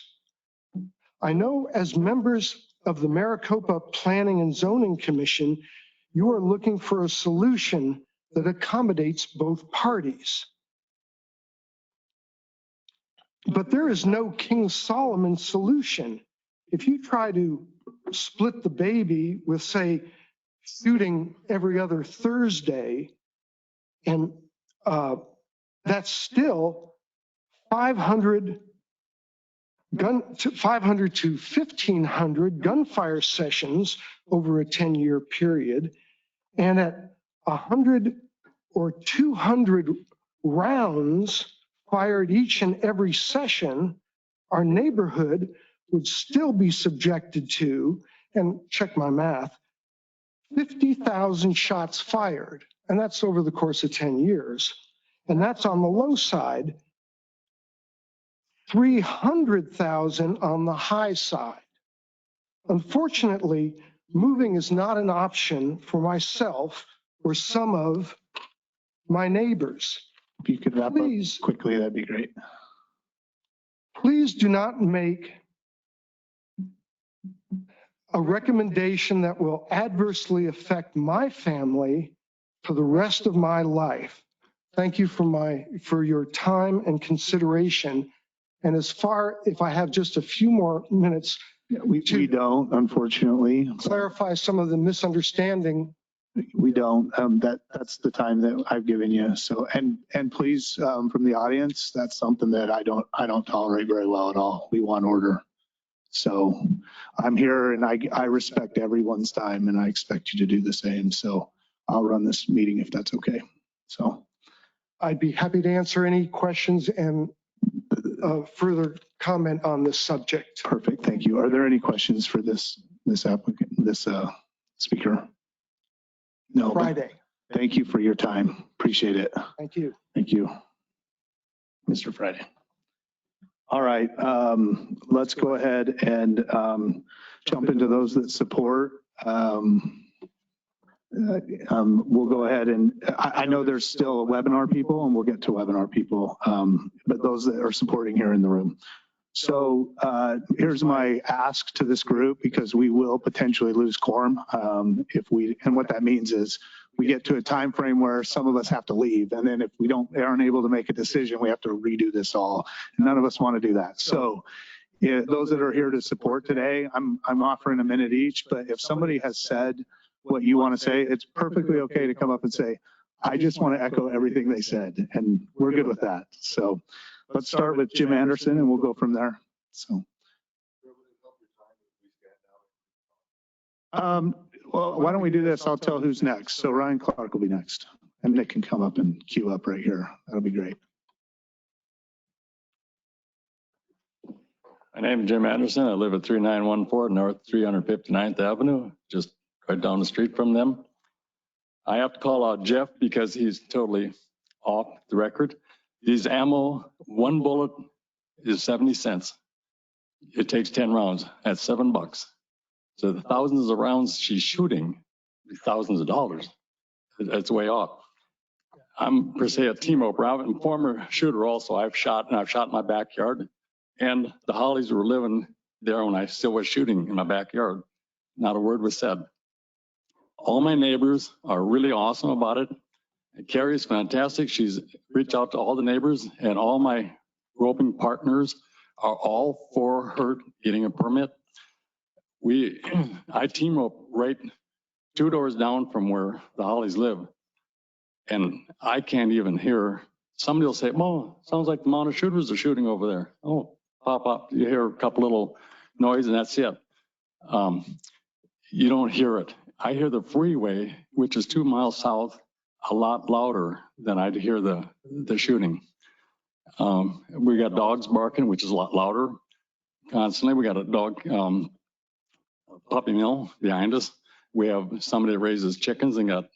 I know as members of the Maricopa Planning and Zoning Commission, you are looking for a solution that accommodates both parties. But there is no King Solomon solution. If you try to split the baby with, say, shooting every other Thursday, and that's still 500 to 1,500 gunfire sessions over a 10-year period, and at 100 or 200 rounds fired each and every session, our neighborhood would still be subjected to, and check my math, 50,000 shots fired, and that's over the course of 10 years. And that's on the low side, 300,000 on the high side. Unfortunately, moving is not an option for myself or some of my neighbors. If you could wrap up quickly, that'd be great. Please do not make a recommendation that will adversely affect my family for the rest of my life. Thank you for your time and consideration. And if I have just a few more minutes, we don't, unfortunately. Clarify some of the misunderstanding. We don't. That's the time that I've given you. So, and please, from the audience, that's something that I don't tolerate very well at all. We want order. So I'm here and I respect everyone's time and I expect you to do the same. So I'll run this meeting if that's okay. So I'd be happy to answer any questions and further comment on this subject. Perfect. Thank you. Are there any questions for this applicant, this speaker? No. Friday. Thank you for your time. Appreciate it. Thank you. Thank you, Mr. Friday. All right, let's go ahead and jump into those that support. We'll go ahead and I know there's still webinar people and we'll get to webinar people, but those that are supporting here in the room. So here's my ask to this group, because we will potentially lose quorum and what that means is we get to a time frame where some of us have to leave, and then if we aren't able to make a decision, we have to redo this all. None of us want to do that. So those that are here to support today, I'm offering a minute each, but if somebody has said what you want to say, it's perfectly okay to come up and say, I just want to echo everything they said, and we're good with that. So let's start with Jim Anderson and we'll go from there. So. Well, why don't we do this? I'll tell who's next. So Ryan Clark will be next, and Nick can come up and queue up right here. That'll be great. My name is Jim Anderson. I live at 3914 North 359th Avenue, just right down the street from them. I have to call out Jeff because he's totally off the record. These ammo, one bullet is 70 cents. It takes 10 rounds. That's $7. So the thousands of rounds she's shooting, thousands of dollars. That's way off. I'm per se a team opener. I'm a former shooter also. I've shot in my backyard, and the Hollies were living there when I still was shooting in my backyard. not a word was said. All my neighbors are really awesome about it. Carrie's fantastic. She's reached out to all the neighbors, and all my roping partners are all for her getting a permit. I team rope right 2 doors down from where the Hollies live, and I can't even hear. Somebody will say, "Well, sounds like the mounted shooters are shooting over there." Oh, pop up. You hear a couple little noise, and that's it. You don't hear it. I hear the freeway, which is 2 miles south, a lot louder than I'd hear the shooting. We got dogs barking, which is a lot louder constantly. We got a dog puppy mill behind us. We have somebody that raises chickens and got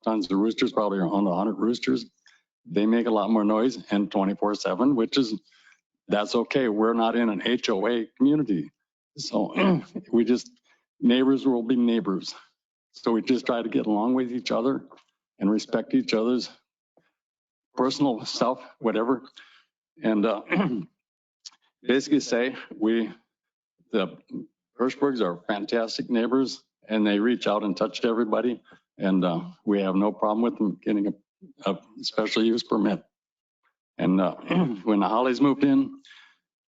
tons of roosters, probably around 100 roosters. They make a lot more noise, and 24/7, that's okay. We're not in an HOA community. So neighbors will be neighbors. So we just try to get along with each other and respect each other's personal stuff, whatever. And basically say the Hirschbergs are fantastic neighbors, and they reach out and touch everybody. And we have no problem with them getting a special use permit. And when the Hollies moved in,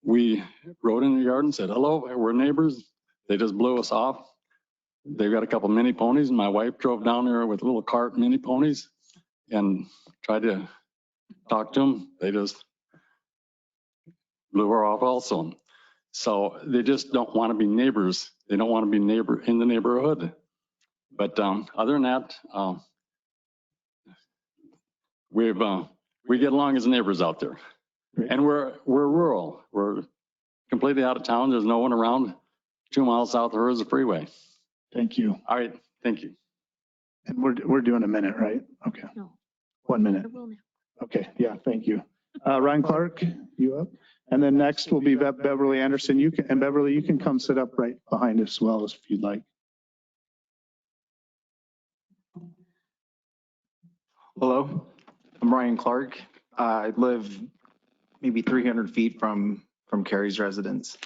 we rode in the yard and said, "Hello, we're neighbors." They just blew us off. They've got a couple mini ponies, and my wife drove down there with a little cart mini ponies and tried to talk to them. They just blew her off also. So they just don't want to be neighbors. They don't want to be in the neighborhood. But other than that, we get along as neighbors out there. And we're rural. We're completely out of town. There's no one around. 2 miles south of her is a freeway. Thank you. All right, thank you. And we're doing a minute, right? Okay. No. 1 minute. Okay, yeah, thank you. Ryan Clark, you up? And then next will be Beverly Anderson. Beverly, you can come sit up right behind us as well if you'd like. Hello, I'm Ryan Clark. I live maybe 300 feet from Carrie's residence.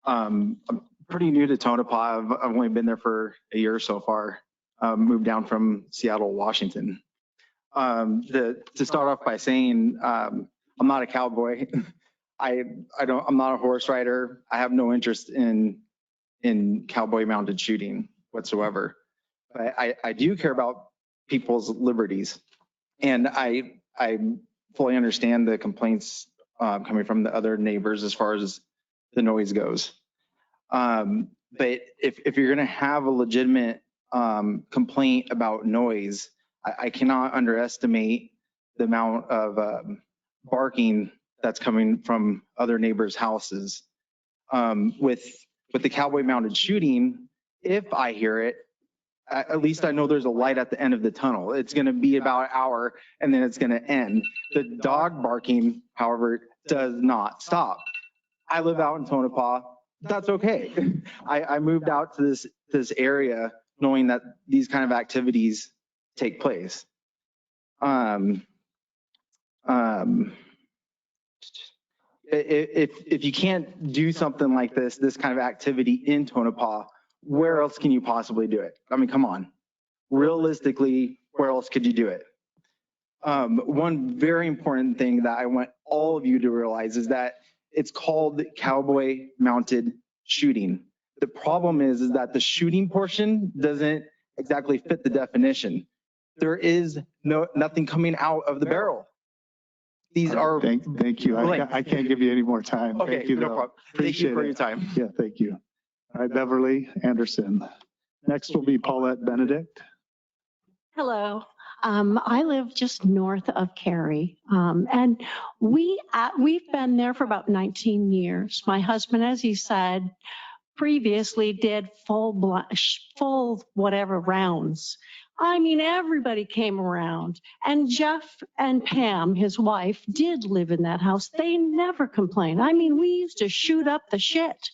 I'm pretty new to Tonopah. I've only been there for a year so far. Moved down from Seattle, Washington. To start off by saying, I'm not a cowboy. I'm not a horse rider. I have no interest in cowboy mounted shooting whatsoever. But I do care about people's liberties. And I fully understand the complaints coming from the other neighbors as far as the noise goes. But if you're going to have a legitimate complaint about noise, I cannot underestimate the amount of barking that's coming from other neighbors' houses. With the cowboy mounted shooting, if I hear it, at least I know there's a light at the end of the tunnel. It's going to be about an hour and then it's going to end. The dog barking, however, does not stop. I live out in Tonopah. That's okay. I moved out to this area knowing that these kind of activities take place. If you can't do something like this kind of activity in Tonopah, where else can you possibly do it? I mean, come on. Realistically, where else could you do it? One very important thing that I want all of you to realize is that it's called cowboy mounted shooting. The problem is that the shooting portion doesn't exactly fit the definition. There is nothing coming out of the barrel. These are. Thank you. I can't give you any more time. Okay, Thank you, no problem. Thank you for your time. Yeah, thank you. All right, Beverly Anderson. Next will be Paulette Benedict. Hello. I live just north of Cary, and we've been there for about 19 years. My husband, as he said, previously did full whatever rounds. I mean, everybody came around, and Jeff and Pam, his wife, did live in that house. They never complained. I mean, we used to shoot up the shit.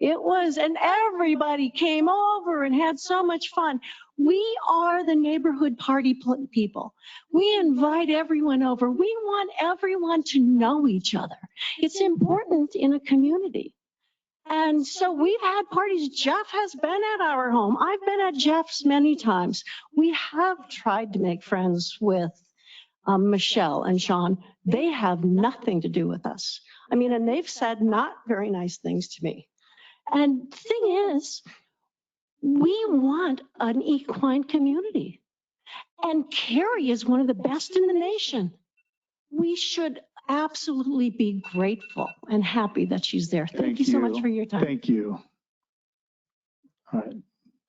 And everybody came over and had so much fun. We are the neighborhood party people. We invite everyone over. We want everyone to know each other. It's important in a community. And so we've had parties. Jeff has been at our home. I've been at Jeff's many times. We have tried to make friends with Michelle and Sean. They have nothing to do with us. I mean, and they've said not very nice things to me. And the thing is, we want an equine community. And Carrie is one of the best in the nation. We should absolutely be grateful and happy that she's there. Thank you so much for your time. Thank you. All right,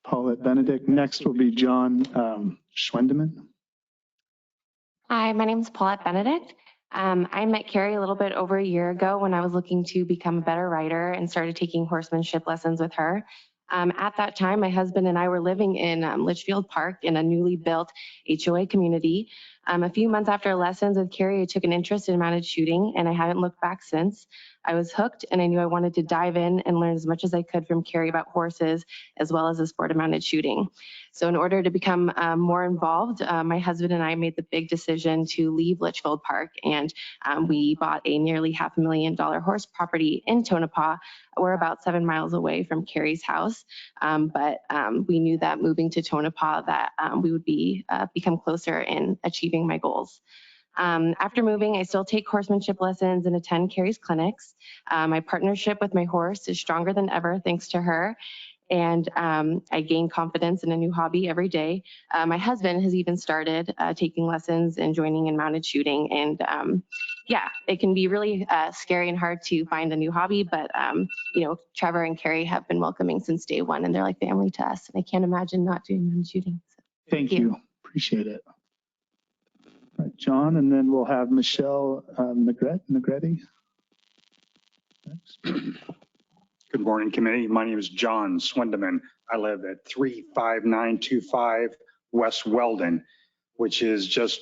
Paulette Benedict. Next will be John Schwendeman. Hi, my name is Paulette Benedict. I met Carrie a little bit over a year ago when I was looking to become a better rider and started taking horsemanship lessons with her. At that time, my husband and I were living in Litchfield Park in a newly built HOA community. A few months after lessons with Carrie, I took an interest in mounted shooting, and I haven't looked back since. I was hooked, and I knew I wanted to dive in and learn as much as I could from Carrie about horses, as well as the sport of mounted shooting. So in order to become more involved, my husband and I made the big decision to leave Litchfield Park, and we bought a nearly $500,000 horse property in Tonopah. We're about 7 miles away from Carrie's house, but we knew that moving to Tonopah that we would become closer in achieving my goals. After moving, I still take horsemanship lessons and attend Carrie's clinics. My partnership with my horse is stronger than ever thanks to her. And I gain confidence in a new hobby every day. My husband has even started taking lessons and joining in mounted shooting. And yeah, it can be really scary and hard to find a new hobby, but you know, Trevor and Carrie have been welcoming since day one, and they're like family to us. And I can't imagine not doing mounted shooting. So, thank you. Appreciate it. All right, John, and then we'll have Michelle Negretti. Good morning, committee. My name is John Swendeman. I live at 35925 West Weldon, which is just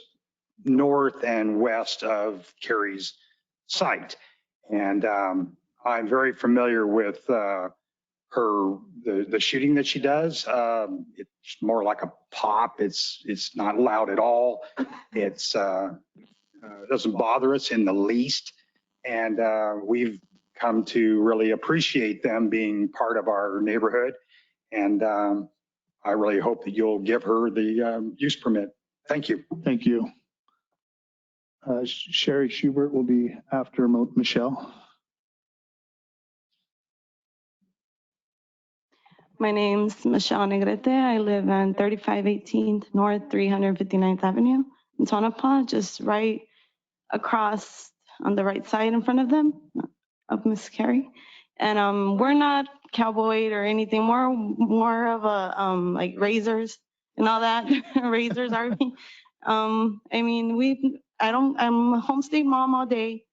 north and west of Carrie's site. And I'm very familiar with the shooting that she does. It's more like a pop. It's not loud at all. It's doesn't bother us in the least. And we've come to really appreciate them being part of our neighborhood. And I really hope that you'll give her the use permit. Thank you. Thank you. Sherry Schubert will be after Michelle. My name's Michelle Negrete. I live on 3518 North 359th Avenue in Tonopah, just right across on the right side in front of them, of Miss Carrie. And we're not cowboyed or anything, more of a like razors and all that. Razors are I mean, I'm a homestay mom all day,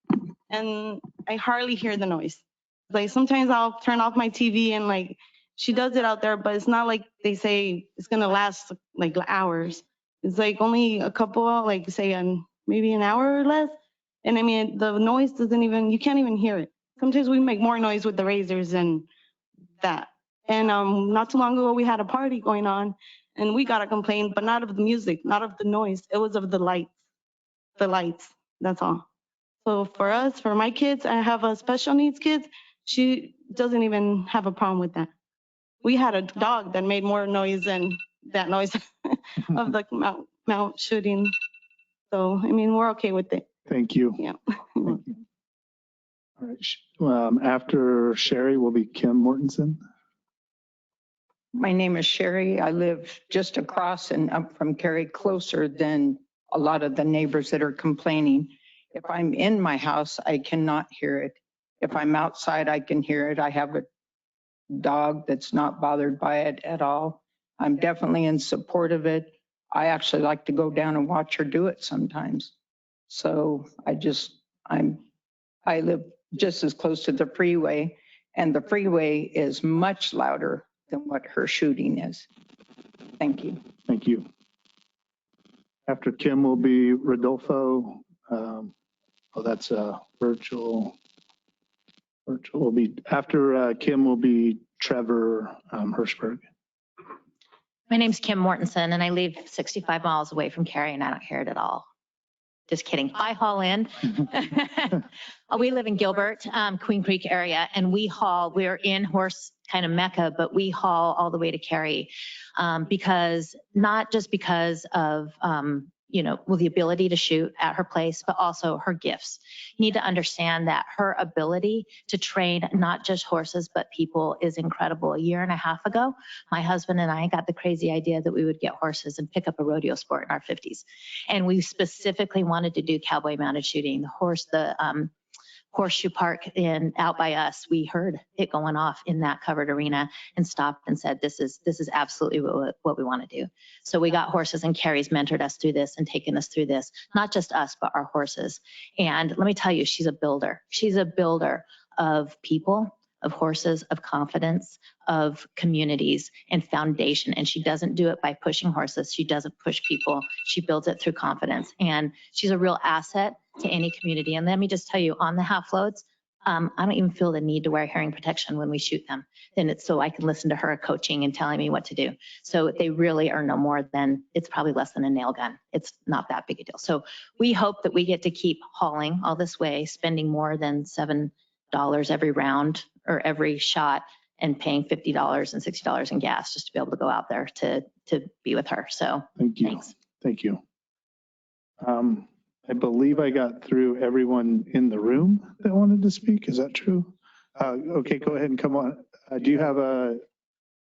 and I hardly hear the noise. Like sometimes I'll turn off my TV and like she does it out there, but it's not like they say it's gonna last like hours. It's like only a couple, like say maybe an hour or less. And I mean, the noise you can't even hear it. Sometimes we make more noise with the razors than that. And not too long ago, we had a party going on and we got a complaint, but not of the music, not of the noise. It was of the lights, that's all. So for us, for my kids, I have a special needs kid. She doesn't even have a problem with that. We had a dog that made more noise than that noise of the mount shooting. So, I mean, we're okay with it. Thank you. Yeah. Thank you. All right. After Sherry will be Kim Mortensen. My name is Sherry. I live just across and up from Carrie, closer than a lot of the neighbors that are complaining. If I'm in my house, I cannot hear it. If I'm outside, I can hear it. I have a dog that's not bothered by it at all. I'm definitely in support of it. I actually like to go down and watch her do it sometimes. So I live just as close to the freeway, and the freeway is much louder than what her shooting is. Thank you. Thank you. After Kim will be Rodolfo. That's virtual. Virtual will be after Kim will be Trevor Hirschberg. My name's Kim Mortensen, and I live 65 miles away from Carrie, and I don't hear it at all. Just kidding. I haul in. We live in Gilbert, Queen Creek area, and we're in horse kind of mecca, but we haul all the way to Cary because not just because of, the ability to shoot at her place, but also her gifts. You need to understand that her ability to train not just horses, but people is incredible. A year and a half ago, my husband and I got the crazy idea that we would get horses and pick up a rodeo sport in our 50s. And we specifically wanted to do cowboy mounted shooting. The Horseshoe Park out by us, we heard it going off in that covered arena and stopped and said, this is absolutely what we want to do. So we got horses, and Carrie's mentored us through this and taken us through this, not just us, but our horses. And let me tell you, she's a builder. She's a builder of people, of horses, of confidence, of communities and foundation. And she doesn't do it by pushing horses. She doesn't push people. She builds it through confidence. And she's a real asset to any community. And let me just tell you, on the half loads, I don't even feel the need to wear hearing protection when we shoot them. Then it's so I can listen to her coaching and telling me what to do. So they really are no more than, it's probably less than a nail gun. It's not that big a deal. So we hope that we get to keep hauling all this way, spending more than $7 every round or every shot, and paying $50 and $60 in gas just to be able to go out there to be with her. So thank you. Thanks. Thank you. I believe I got through everyone in the room that wanted to speak. Is that true? Okay, go ahead and come on. Do you have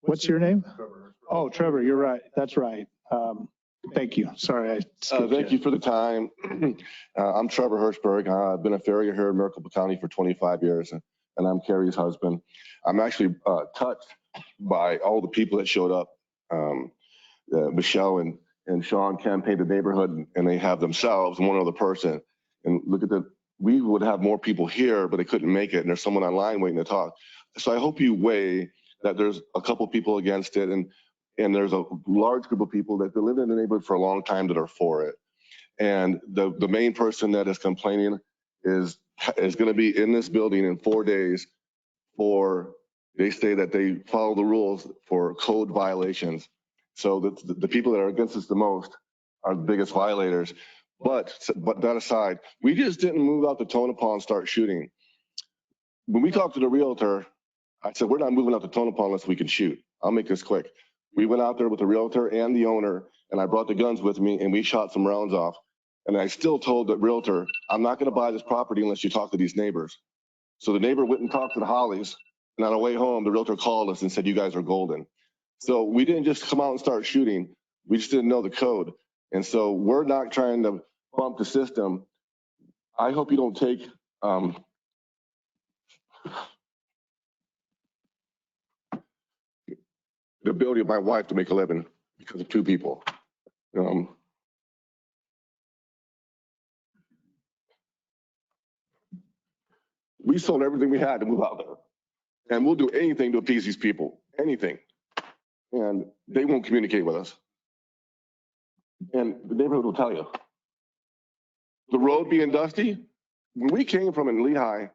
what's your name? Oh, Trevor, you're right. That's right. Thank you. Sorry. Thank you for the time. I'm Trevor Hirschberg. I've been a farrier here in Maricopa County for 25 years, and I'm Carrie's husband. I'm actually touched by all the people that showed up. Michelle and Sean campaigned the neighborhood, and they have themselves one other person. And look at we would have more people here, but they couldn't make it, and there's someone online waiting to talk. So I hope you weigh that there's a couple people against it, and there's a large group of people that have lived in the neighborhood for a long time that are for it. And the main person that is complaining is going to be in this building in 4 days they say that they follow the rules for code violations. So the people that are against us the most are the biggest violators. But that aside, we just didn't move out to Tonopah and start shooting. When we talked to the realtor, I said, we're not moving out to Tonopah unless we can shoot. I'll make this quick. We went out there with the realtor and the owner, and I brought the guns with me, and we shot some rounds off. And I still told the realtor, I'm not going to buy this property unless you talk to these neighbors. So the neighbor went and talked to the Hollies, and on the way home, the realtor called us and said, you guys are golden. So we didn't just come out and start shooting. We just didn't know the code. And so we're not trying to bump the system. I hope you don't take the ability of my wife to make a living because of two people. We sold everything we had to move out there. And we'll do anything to appease these people, anything. And they won't communicate with us. And the neighborhood will tell you. The road being dusty, when we came from in Lehigh,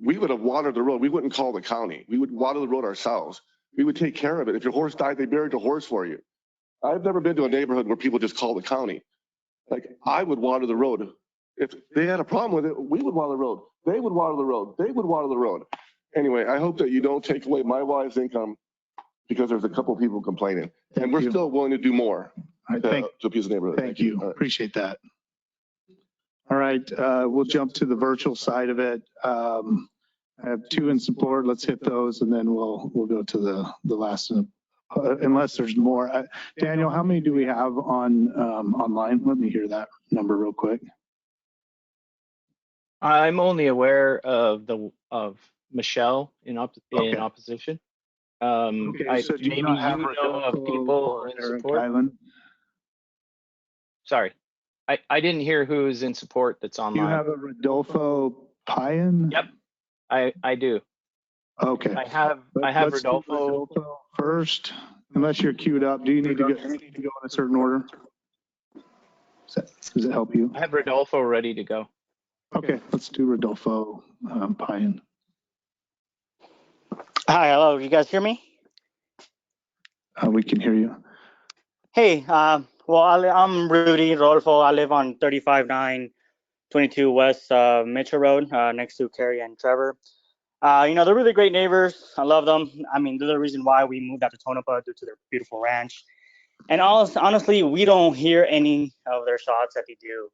we would have watered the road. We wouldn't call the county. We would water the road ourselves. We would take care of it. If your horse died, they buried your horse for you. I've never been to a neighborhood where people just call the county. Like, I would water the road. If they had a problem with it, we would water the road. They would water the road. They would water the road. Anyway, I hope that you don't take away my wife's income because there's a couple of people complaining. And we're still willing to do more to appease the neighborhood. Thank you. Appreciate that. All right, we'll jump to the virtual side of it. I have two in support. Let's hit those, and then we'll go to the last, unless there's more. Daniel, how many do we have on online? Let me hear that number real quick. I'm only aware of Michelle in opposition. Okay, so do you not have of people in support? Island? Sorry, I didn't hear who's in support that's online. Do you have a Rodolfo Payan? Yep, I do. Okay. I have Rodolfo first, unless you're queued up. Do you need to go in a certain order? Does it help you? I have Rodolfo ready to go. Okay, let's do Rodolfo Payan. Hi, hello. You guys hear me? We can hear you. Hey, well, I'm Rudy Rodolfo. I live on 35-9 22 West Mitchell Road, next to Carrie and Trevor. They're really great neighbors. I love them. I mean, they're the reason why we moved out to Tonopah, due to their beautiful ranch. And honestly, we don't hear any of their shots that they do.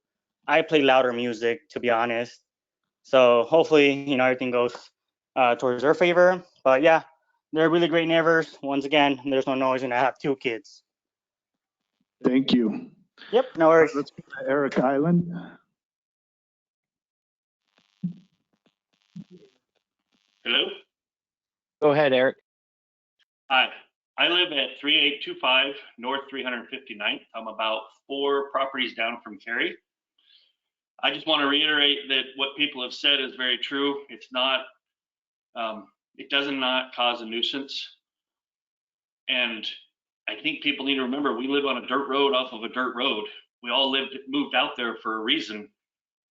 I play louder music, to be honest. So hopefully, everything goes towards their favor. But yeah, they're really great neighbors. Once again, there's no noise, and I have 2 kids. Thank you. Yep, no worries. Let's go to Eric Island. Hello? Go ahead, Eric. Hi, I live at 3825 North 359th. I'm about 4 properties down from Cary. I just want to reiterate that what people have said is very true. It's not, it does not cause a nuisance. And I think people need to remember, we live on a dirt road off of a dirt road. We all moved out there for a reason.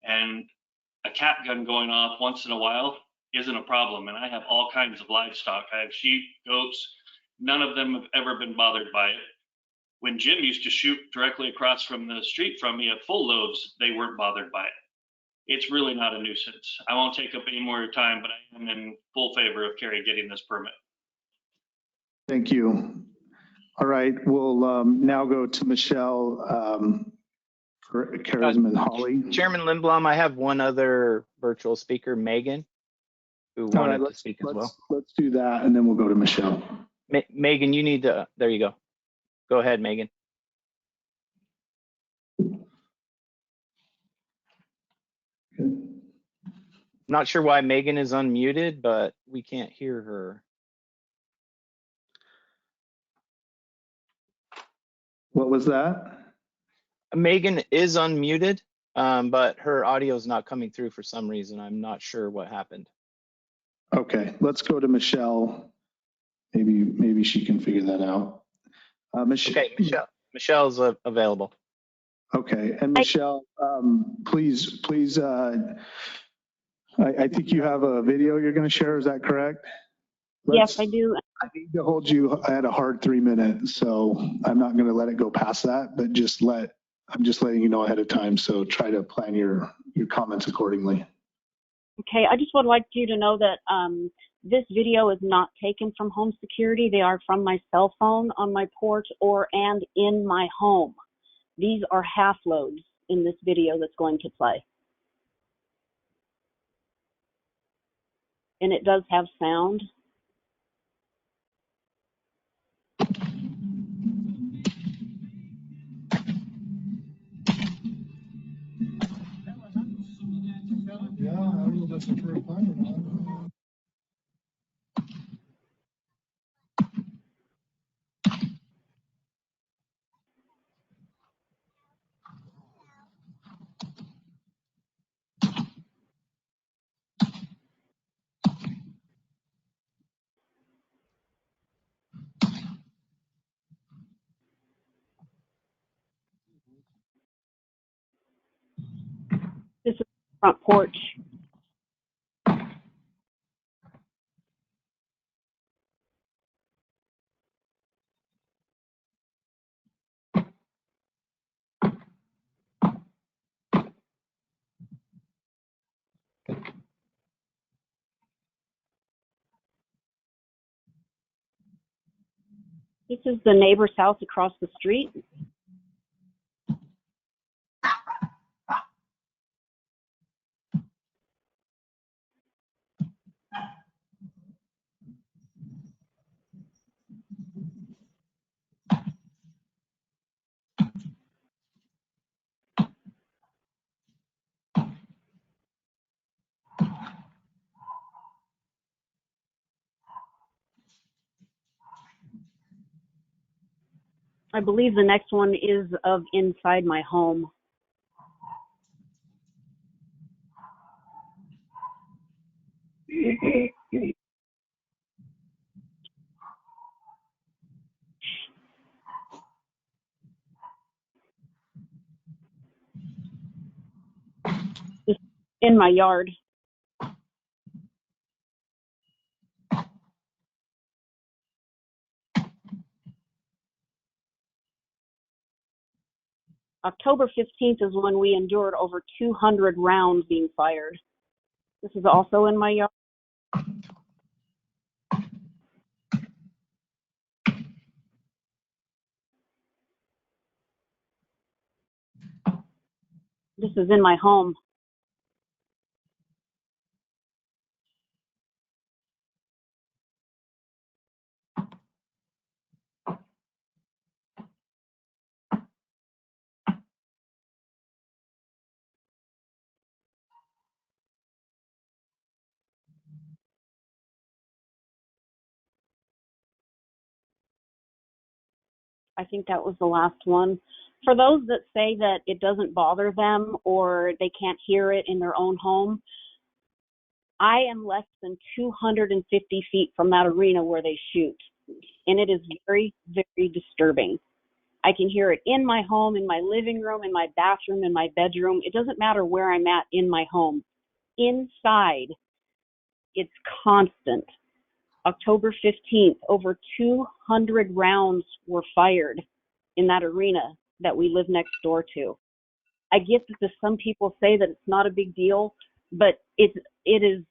And a cat gun going off once in a while isn't a problem. And I have all kinds of livestock. I have sheep, goats. None of them have ever been bothered by it. When Jim used to shoot directly across from the street from me at full loads, they weren't bothered by it. It's really not a nuisance. I won't take up any more of your time, but I am in full favor of Cary getting this permit. Thank you. All right, we'll now go to Michelle Karisman Holly. Chairman Lindblom, I have one other virtual speaker, Megan, who wanted to speak as well. Let's do that, and then we'll go to Michelle. Megan, you need to, there you go. Go ahead, Megan. Not sure why Megan is unmuted, but we can't hear her. What was that? Megan is unmuted, but her audio is not coming through for some reason. I'm not sure what happened. Okay, let's go to Michelle. Maybe she can figure that out. Okay, Michelle's available. Okay, and Michelle, please, I think you have a video you're going to share. Is that correct? Yes, I do. I need to hold you at a hard 3 minutes, so I'm not going to let it go past that, but I'm just letting you know ahead of time. So try to plan your comments accordingly. Okay, I just would like you to know that this video is not taken from home security. They are from my cell phone on my porch and in my home. These are half loads in this video that's going to play. And it does have sound. Yeah, I don't know if that's the first time or not. This is the front porch. This is the neighbor's house across the street. I believe the next one is of inside my home. Just in my yard. October 15th is when we endured over 200 rounds being fired. This is also in my yard. This is in my home. I think that was the last one. For those that say that it doesn't bother them or they can't hear it in their own home, I am less than 250 feet from that arena where they shoot, and it is very, very disturbing. I can hear it in my home, in my living room, in my bathroom, in my bedroom. It doesn't matter where I'm at in my home. Inside, it's constant. October 15th, over 200 rounds were fired in that arena that we live next door to. I get that some people say that it's not a big deal, but it is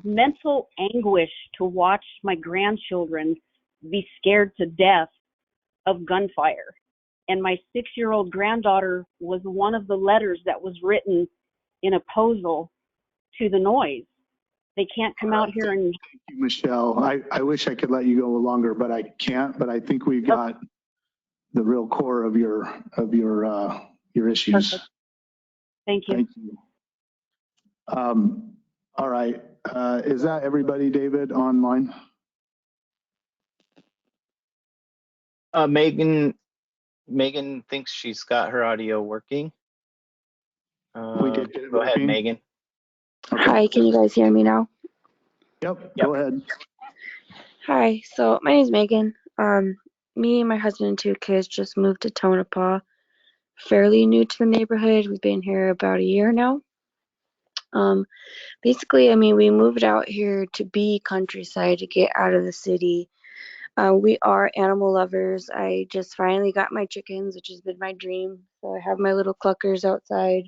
mental anguish to watch my grandchildren be scared to death of gunfire. And my 6-year-old granddaughter was one of the letters that was written in opposal to the noise. They can't come out here and... Thank you, Michelle. I wish I could let you go longer, but I can't. But I think we got the real core of your issues. Perfect. Thank you. Thank you. All right. Is that everybody, David, online? Megan thinks she's got her audio working. We did get it Go ahead, working. Megan. Okay. Hi, can you guys hear me now? Yep, go ahead. Hi, so my name is Megan. Me and my husband and 2 kids just moved to Tonopah. Fairly new to the neighborhood. We've been here about a year now. Basically, I mean, we moved out here to be countryside, to get out of the city. We are animal lovers. I just finally got my chickens, which has been my dream. So I have my little cluckers outside.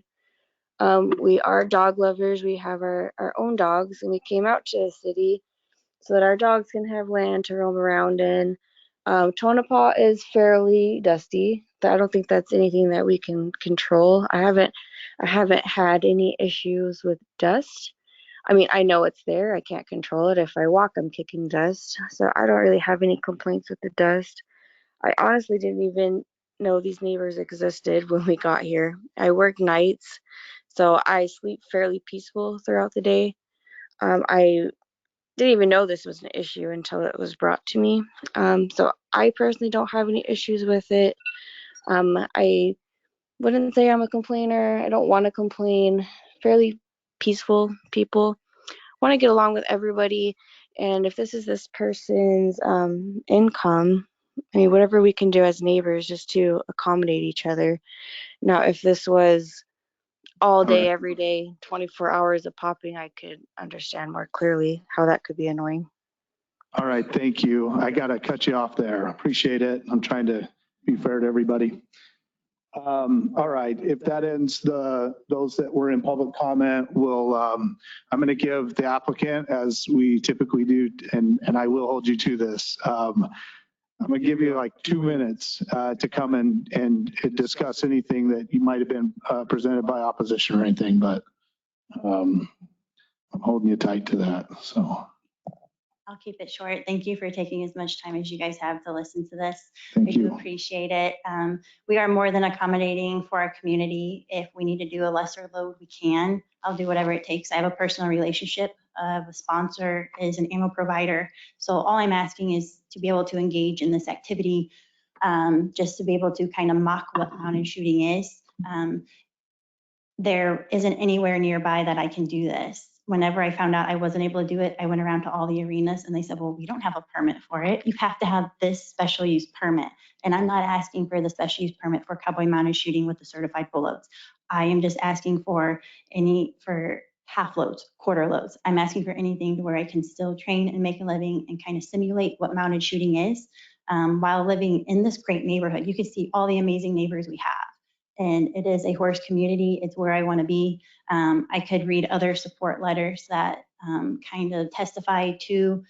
We are dog lovers. We have our own dogs, and we came out to the city so that our dogs can have land to roam around in. Tonopah is fairly dusty. I don't think that's anything that we can control. I haven't had any issues with dust. I mean, I know it's there. I can't control it. If I walk, I'm kicking dust. So I don't really have any complaints with the dust. I honestly didn't even know these neighbors existed when we got here. I work nights, so I sleep fairly peaceful throughout the day. I didn't even know this was an issue until it was brought to me. So I personally don't have any issues with it. I wouldn't say I'm a complainer. I don't want to complain. Fairly peaceful people. Want to get along with everybody. And if this is this person's income, I mean, whatever we can do as neighbors just to accommodate each other. Now, if this was all day, every day, 24 hours of popping, I could understand more clearly how that could be annoying. All right, thank you. I got to cut you off there. Appreciate it. I'm trying to be fair to everybody. All right, if that ends those that were in public comment, I'm going to give the applicant, as we typically do, and I will hold you to this. I'm going to give you like 2 minutes to come and discuss anything that you might have been presented by opposition or anything, but I'm holding you tight to that, so. I'll keep it short. Thank you for taking as much time as you guys have to listen to this. Thank We do you. appreciate it. We are more than accommodating for our community. If we need to do a lesser load, we can. I'll do whatever it takes. I have a personal relationship. A sponsor is an ammo provider. So all I'm asking is to be able to engage in this activity, just to be able to kind of mock what mounted shooting is. There isn't anywhere nearby that I can do this. Whenever I found out I wasn't able to do it, I went around to all the arenas and they said, well, we don't have a permit for it. You have to have this special use permit. And I'm not asking for the special use permit for cowboy mounted shooting with the certified bullets. I am just asking for half loads, quarter loads. I'm asking for anything where I can still train and make a living and kind of simulate what mounted shooting is while living in this great neighborhood. You can see all the amazing neighbors we have. and it is a horse community. It's where I want to be. I could read other support letters that kind of testify to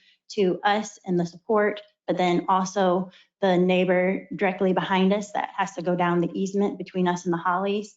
us and the support, but then also the neighbor directly behind us that has to go down the easement between us and the Hollies.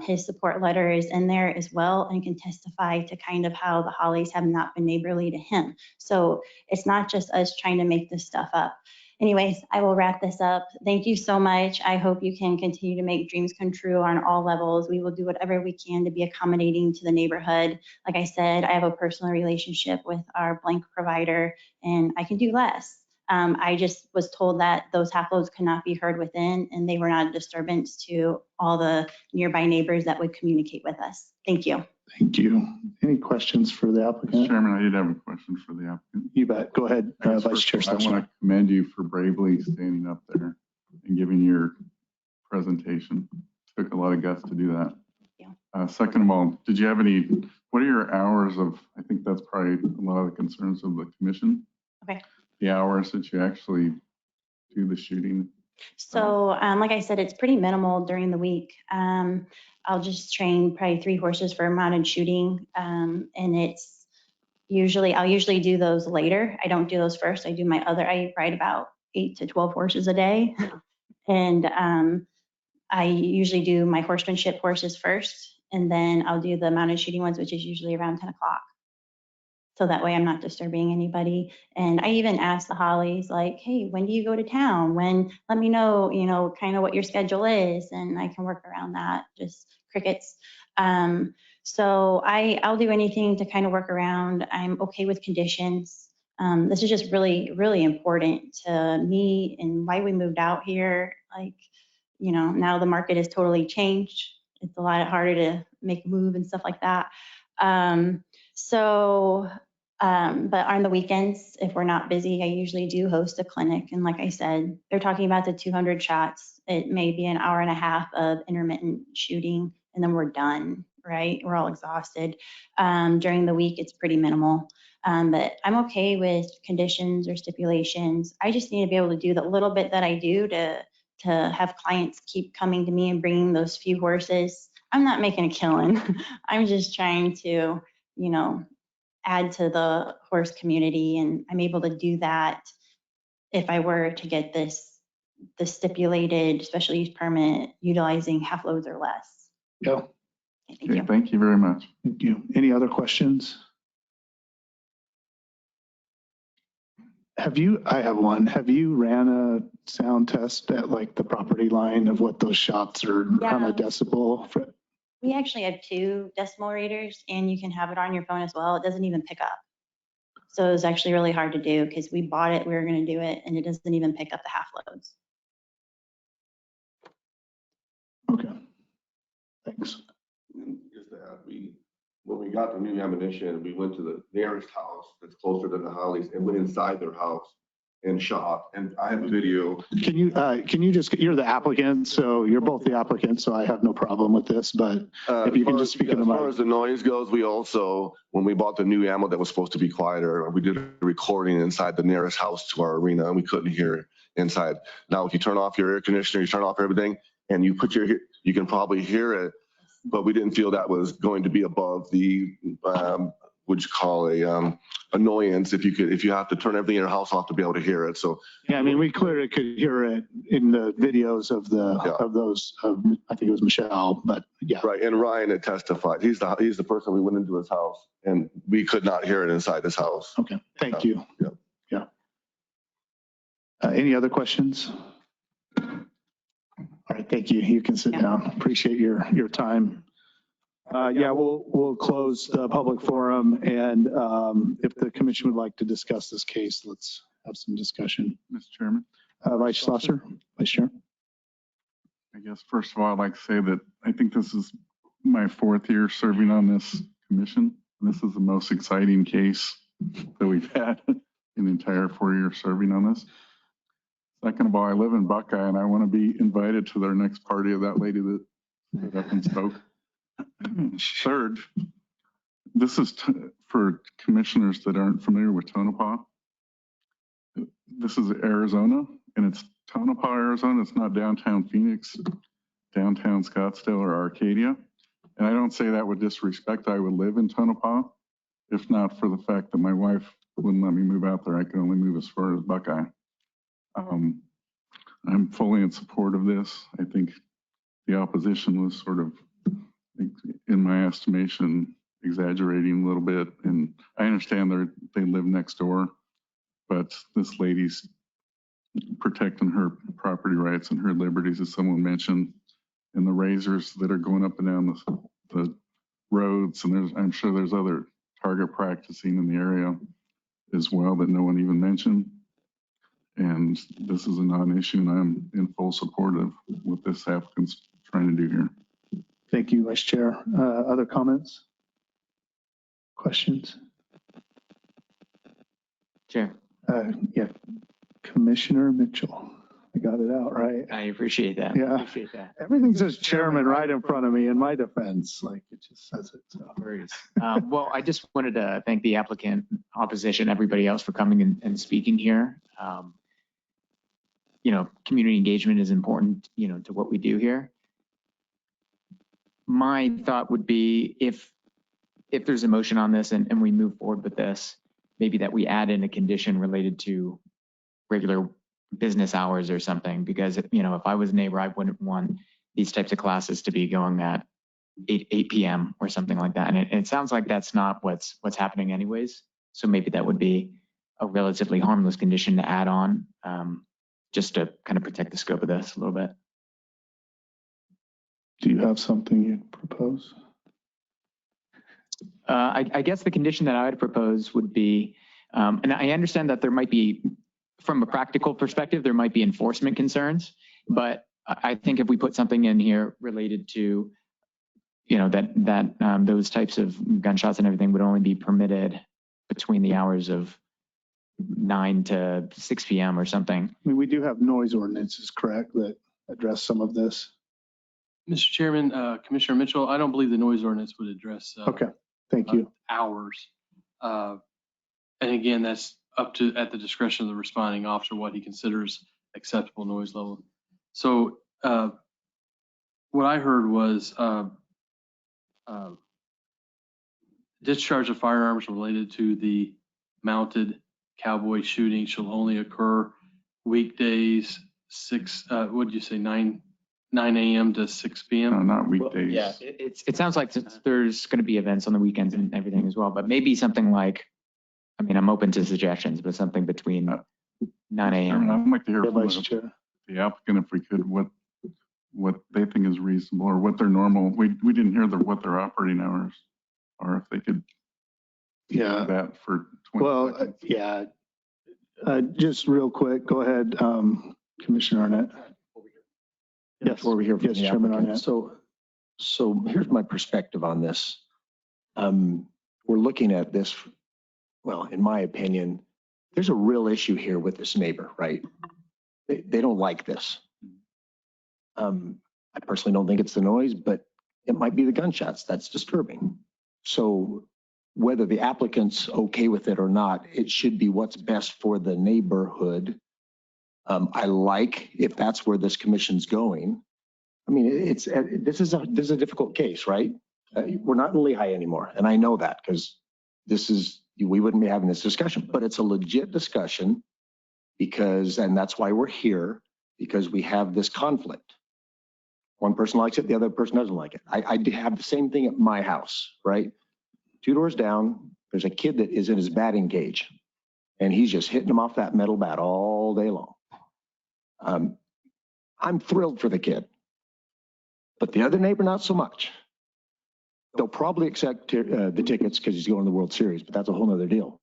His support letter is in there as well and can testify to kind of how the Hollies have not been neighborly to him. So it's not just us trying to make this stuff up. Anyways, I will wrap this up. Thank you so much. I hope you can continue to make dreams come true on all levels. We will do whatever we can to be accommodating to the neighborhood. Like I said, I have a personal relationship with our blank provider, and I can do less. I just was told that those half loads could not be heard within, and they were not a disturbance to all the nearby neighbors that would communicate with us. Thank you. Thank you. Any questions for the applicant? Chairman, I did have a question for the applicant. You bet. Go ahead, Vice Chair I want to commend you for bravely standing up there and giving your presentation. It took a lot of guts to do that. Second of all, did you have what are your hours of, I think that's probably a lot of the concerns of the commission. Okay. The hours that you actually do the shooting. So like I said, it's pretty minimal during the week. I'll just train probably 3 horses for mounted shooting. And I'll usually do those later. I don't do those first. I ride about 8 to 12 horses a day. And I usually do my horsemanship horses first, and then I'll do the mounted shooting ones, which is usually around 10 o'clock. So that way I'm not disturbing anybody. And I even asked the Hollies, like, hey, when do you go to town? Let me know, kind of what your schedule is, and I can work around that. Just crickets. So I'll do anything to kind of work around. I'm okay with conditions. This is just really, really important to me and why we moved out here. Like, now the market has totally changed. It's a lot harder to make a move and stuff like that. But on the weekends, if we're not busy, I usually do host a clinic. And like I said, they're talking about the 200 shots. It may be an hour and a half of intermittent shooting, and then we're done, right? We're all exhausted. During the week, it's pretty minimal. But I'm okay with conditions or stipulations. I just need to be able to do the little bit that I do to have clients keep coming to me and bringing those few horses. I'm not making a killing. I'm just trying to, add to the horse community, and I'm able to do that if I were to get the stipulated special use permit utilizing half loads or less. Yeah. Okay, thank you very much. Thank you. Any other questions? I have one. Have you ran a sound test at like the property line of what those shots are on a decibel? We actually have 2 decimal readers, and you can have it on your phone as well. It doesn't even pick up. So it was actually really hard to do because we bought it, we were going to do it, and it doesn't even pick up the half loads. Okay. Thanks. Just to add, when we got the new ammunition, we went to the nearest house that's closer to the Hollies and went inside their house and shot. And I have a video. Can you just, you're the applicant, so you're both the applicant, so I have no problem with this, but if you can just speak in the mic. As far as the noise goes, we also, when we bought the new ammo that was supposed to be quieter, we did a recording inside the nearest house to our arena, and we couldn't hear it inside. Now, if you turn off your air conditioner, you turn off everything, and you can probably hear it, but we didn't feel that was going to be above the, what you call a annoyance if you have to turn everything in your house off to be able to hear it. So yeah, I mean, we clearly could hear it in the videos of I think it was Michelle, but yeah. Right, and Ryan had testified. He's the person we went into his house, and we could not hear it inside his house. Okay, thank you. Yeah. Any other questions? All right, thank you. You can sit down. Appreciate your time. Yeah, we'll close the public forum, and if the commission would like to discuss this case, let's have some discussion. Mr. Chairman. Vice Schlosser, Vice Chair. I guess first of all, I'd like to say that I think this is my 4th year serving on this commission. This is the most exciting case that we've had in the entire 4 years serving on this. Second of all, I live in Buckeye, and I want to be invited to their next party of that lady that stood up and spoke. Third, this is for commissioners that aren't familiar with Tonopah. This is Arizona, and it's Tonopah, Arizona. It's not downtown Phoenix. downtown Scottsdale or Arcadia. And I don't say that with disrespect. I would live in Tonopah, if not for the fact that my wife wouldn't let me move out there. I could only move as far as Buckeye. I'm fully in support of this. I think the opposition was sort of, in my estimation, exaggerating a little bit. And I understand they live next door, but this lady's protecting her property rights and her liberties, as someone mentioned, and the razors that are going up and down the roads. And I'm sure there's other target practicing in the area as well that no one even mentioned. And this is a non-issue, and I'm in full support of what this applicant's trying to do here. Thank you, Vice Chair. Other comments? Questions? Chair. Yeah, Commissioner Mitchell. I got it out, right? I appreciate that. Yeah. Appreciate that. Everything says chairman right in front of me in my defense. Like it just says it. So. Well, I just wanted to thank the applicant, opposition, everybody else for coming and speaking here. Community engagement is important, to what we do here. My thought would be if there's a motion on this and we move forward with this, maybe that we add in a condition related to regular business hours or something, because if I was a neighbor, I wouldn't want these types of classes to be going at 8 p.m. or something like that. And it sounds like that's not what's happening anyways. So maybe that would be a relatively harmless condition to add on, just to kind of protect the scope of this a little bit. Do you have something you'd propose? I guess the condition that I would propose would be, and I understand that there might be, from a practical perspective, there might be enforcement concerns, but I think if we put something in here related to, that those types of gunshots and everything would only be permitted between the hours of 9 to 6 p.m. or something. I mean, we do have noise ordinances, correct, that address some of this. Mr. Chairman, Commissioner Mitchell, I don't believe the noise ordinance would address okay, thank you. Hours. And again, that's at the discretion of the responding officer what he considers acceptable noise level. So what I heard was discharge of firearms related to the mounted cowboy shooting shall only occur weekdays 9 a.m. to 6 p.m. No, not weekdays. Well, yeah, it sounds like there's going to be events on the weekends and everything as well, but maybe something like, I'm open to suggestions, but something between 9 a.m. I'd like to hear from the applicant, if we could, what they think is reasonable or what their normal. We didn't hear what their operating hours are. If they could. Yeah. Do that for 20 seconds. Yeah. Just real quick, go ahead, Commissioner Arnett. Yes, before we hear from yes, the Chairman applicant. Arnett. So here's my perspective on this. We're looking at this, well, in my opinion, there's a real issue here with this neighbor, right? They don't like this. I personally don't think it's the noise, but it might be the gunshots. That's disturbing. So whether the applicant's okay with it or not, it should be what's best for the neighborhood. I like if that's where this commission's going. I mean, this is a difficult case, right? We're not in Lehigh anymore, and I know that because we wouldn't be having this discussion, but it's a legit discussion and that's why we're here, because we have this conflict. One person likes it, the other person doesn't like it. I have the same thing at my house, right? 2 doors down, there's a kid that is in his batting cage, and he's just hitting him off that metal bat all day long. I'm thrilled for the kid, but the other neighbor, not so much. They'll probably accept the tickets because he's going to the World Series, but that's a whole nother deal.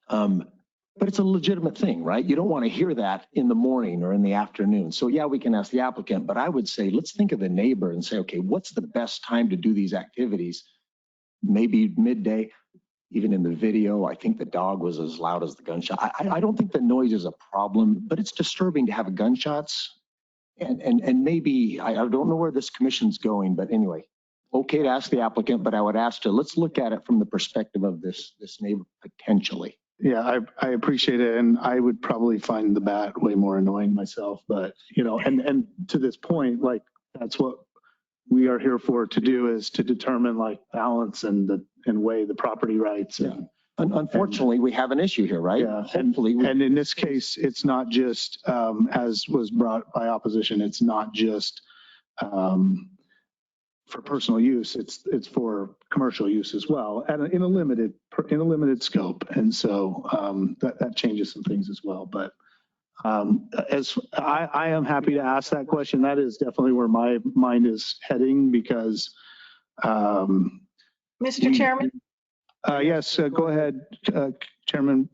But it's a legitimate thing, right? You don't want to hear that in the morning or in the afternoon. So yeah, we can ask the applicant, but I would say, let's think of the neighbor and say, okay, what's the best time to do these activities? Maybe midday. Even in the video, I think the dog was as loud as the gunshot. I don't think the noise is a problem, but it's disturbing to have gunshots. And maybe, I don't know where this commission's going, but anyway, okay to ask the applicant, but I would ask let's look at it from the perspective of this neighbor potentially. Yeah, I appreciate it. And I would probably find the bat way more annoying myself, but and to this point, like that's what we are here for to do, is to determine like balance and weigh the property rights. And, Unfortunately, we have an issue here, right? yeah, Hopefully, and in this case, it's not just, as was brought by opposition, it's not just for personal use, it's for commercial use as well, and in a limited scope. And so that changes some things as well. But as I am happy to ask that question. That is definitely where my mind is heading, because Mr. Chairman? Yes, go ahead, Chairman.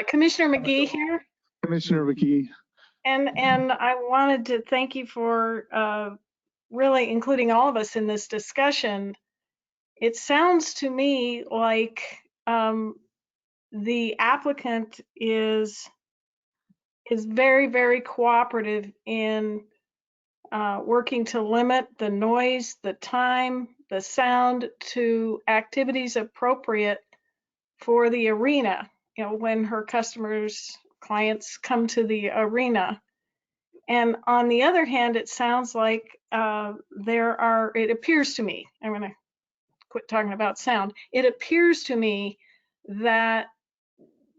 Commissioner McGee here. Commissioner McGee. And I wanted to thank you for really including all of us in this discussion. It sounds to me like the applicant is very, very cooperative in working to limit the noise, the time, the sound to activities appropriate for the arena, you know, when her clients come to the arena. And on the other hand, it sounds like it appears to me, I'm going to quit talking about sound. It appears to me that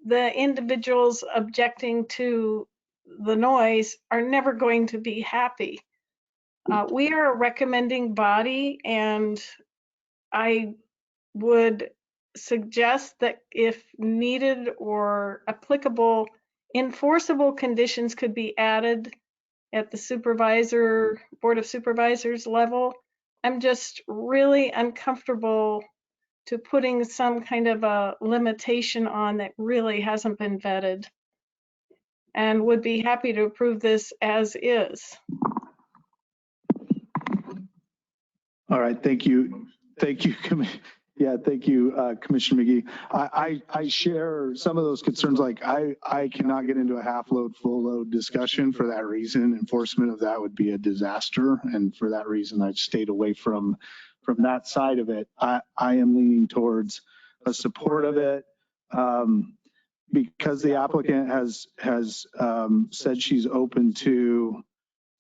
the individuals objecting to the noise are never going to be happy. We are a recommending body, and I would suggest that if needed or applicable, enforceable conditions could be added at the Board of Supervisors level. I'm just really uncomfortable to putting some kind of a limitation on that really hasn't been vetted, and would be happy to approve this as is. All right, thank you. Thank you. Yeah, thank you, Commissioner McGee. I share some of those concerns. Like I cannot get into a half load, full load discussion for that reason. Enforcement of that would be a disaster. And for that reason, I've stayed away from that side of it. I am leaning towards a support of it because the applicant has said she's open to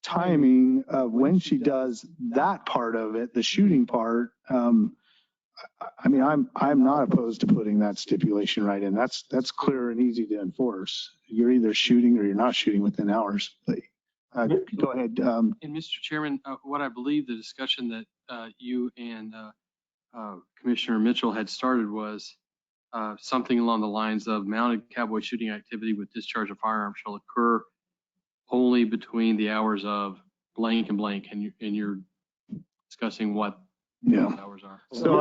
timing of when she does that part of it, the shooting part. I mean, I'm not opposed to putting that stipulation right in. That's clear and easy to enforce. You're either shooting or you're not shooting within hours. But, go ahead. And Mr. Chairman, what I believe the discussion that you and Commissioner Mitchell had started was something along the lines of mounted cowboy shooting activity with discharge of firearms shall occur only between the hours of blank and blank, and you're discussing what those hours are. So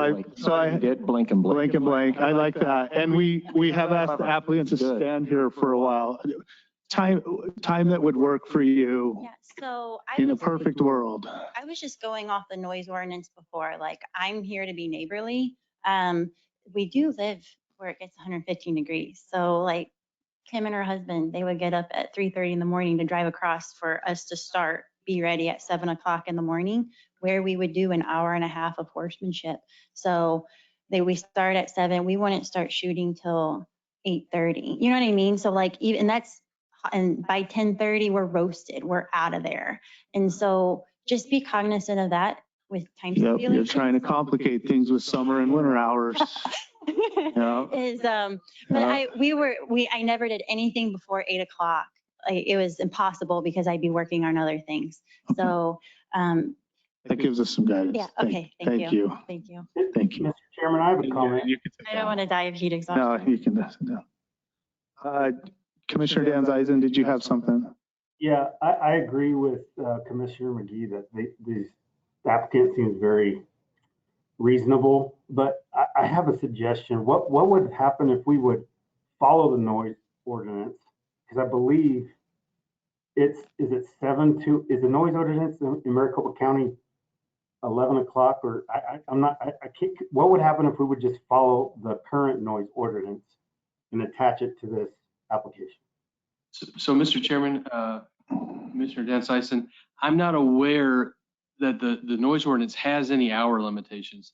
I did blank and blank. Blank and blank. I like that. And we have asked the applicant to stand here for a while. Time that would work for you. Yeah, so in a perfect world. I was just going off the noise ordinance before. Like, I'm here to be neighborly. We do live where it gets 115 degrees. So like Kim and her husband, they would get up at 3:30 in the morning to drive across for us to be ready at 7 o'clock in the morning, where we would do an hour and a half of horsemanship. So we start at 7. We wouldn't start shooting till 8:30. You know what I mean? So like and by 10:30 we're roasted. We're out of there. And so just be cognizant of that with time. Yep, you're trying to complicate things with summer and winter hours. But I never did anything before 8 o'clock. Like, it was impossible because I'd be working on other things. So that gives us some guidance. yeah, okay, thank you. Thank you. Thank you. Mr. Chairman, I have a comment. I don't want to die of heat exhaustion. No, you can sit down. Commissioner Dan Zeisen, did you have something? Yeah, I agree with Commissioner McGee that the applicant seems very reasonable, but I have a suggestion. What would happen if we would follow the noise ordinance? Because I believe is it the noise ordinance in Maricopa County 11 o'clock, or I can't. What would happen if we would just follow the current noise ordinance and attach it to this application? So Mr. Chairman, Commissioner Dan Zeisen, I'm not aware that the noise ordinance has any hour limitations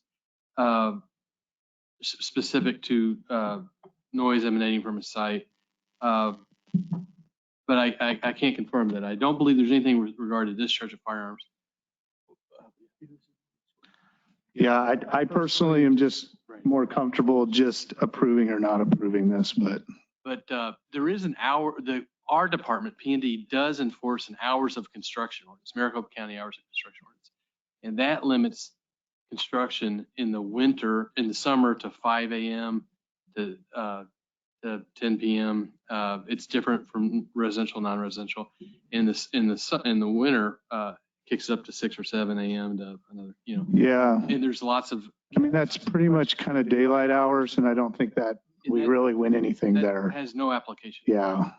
specific to noise emanating from a site. but I can't confirm that. I don't believe there's anything with regard to discharge of firearms. Yeah, I personally am just more comfortable just approving or not approving this, but. But there is an hour, our department, P&D, does enforce an hours of construction ordinance, Maricopa County hours of construction ordinance. And that limits construction in the winter, in the summer to 5 a.m. to 10 p.m. It's different from residential, non-residential. In the winter, kicks up to 6 or 7 a.m. to another, Yeah. And there's lots of. I mean, that's pretty much kind of daylight hours, and I don't think that we really win anything there. Has no application. Yeah,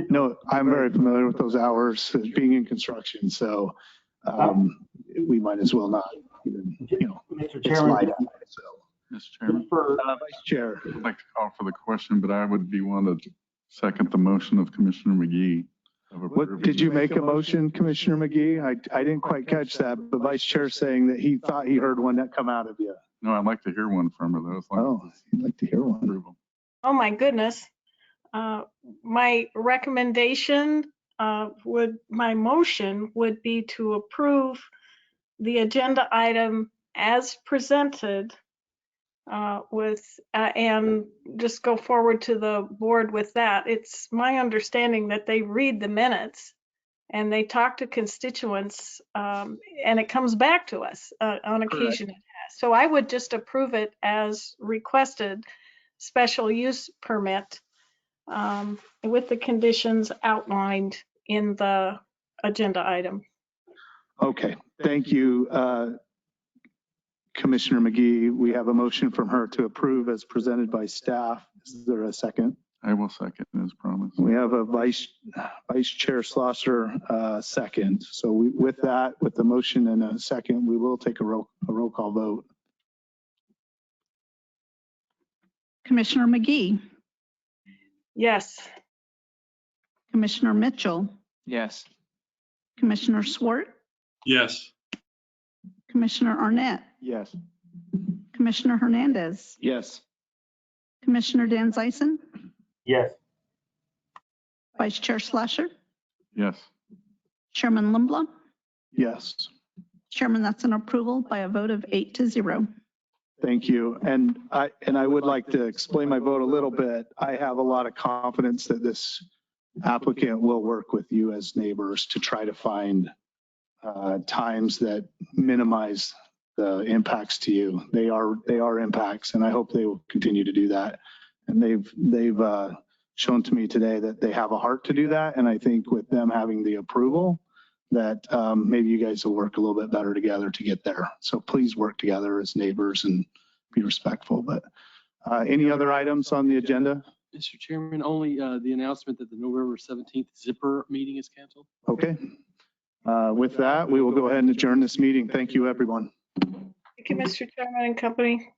no, I'm very familiar with those hours being in construction, so we might as well not even, Mr. Chairman. So. Mr. Chairman, Vice Chair. I'd like to call for the question, but I would be one to second the motion of Commissioner McGee. What, did you make a motion, Commissioner McGee? I didn't quite catch that, but Vice Chair saying that he thought he heard one that come out of you. No, I'd like to hear one from her though. Oh, you'd like to hear one. Oh, my goodness. My recommendation my motion would be to approve the agenda item as presented and just go forward to the board with that. It's my understanding that they read the minutes and they talk to constituents and it comes back to us on occasion. Correct. So I would just approve it as requested, special use permit with the conditions outlined in the agenda item. Okay, thank you, Commissioner McGee. We have a motion from her to approve as presented by staff. Is there a second? I will second as promised. We have a Vice Chair Schlosser second. So with the motion and a second, we will take a roll call vote. Commissioner McGee. Yes. Commissioner Mitchell. Yes. Commissioner Swart. Yes. Commissioner Arnett. Yes. Commissioner Hernandez. Yes. Commissioner Dan Zeisen. Yes. Vice Chair Schlosser. Yes. Chairman Limblom. Yes. Chairman, that's an approval by a vote of 8-0. Thank you. And I would like to explain my vote a little bit. I have a lot of confidence that this applicant will work with you as neighbors to try to find times that minimize the impacts to you. They are impacts, and I hope they will continue to do that. And they've shown to me today that they have a heart to do that. And I think with them having the approval, that maybe you guys will work a little bit better together to get there. So please work together as neighbors and be respectful. But any other items on the agenda? Mr. Chairman, only the announcement that the November 17th Zipper meeting is canceled. Okay. With that, we will go ahead and adjourn this meeting. Thank you, everyone. Thank you, Mr. Chairman and company.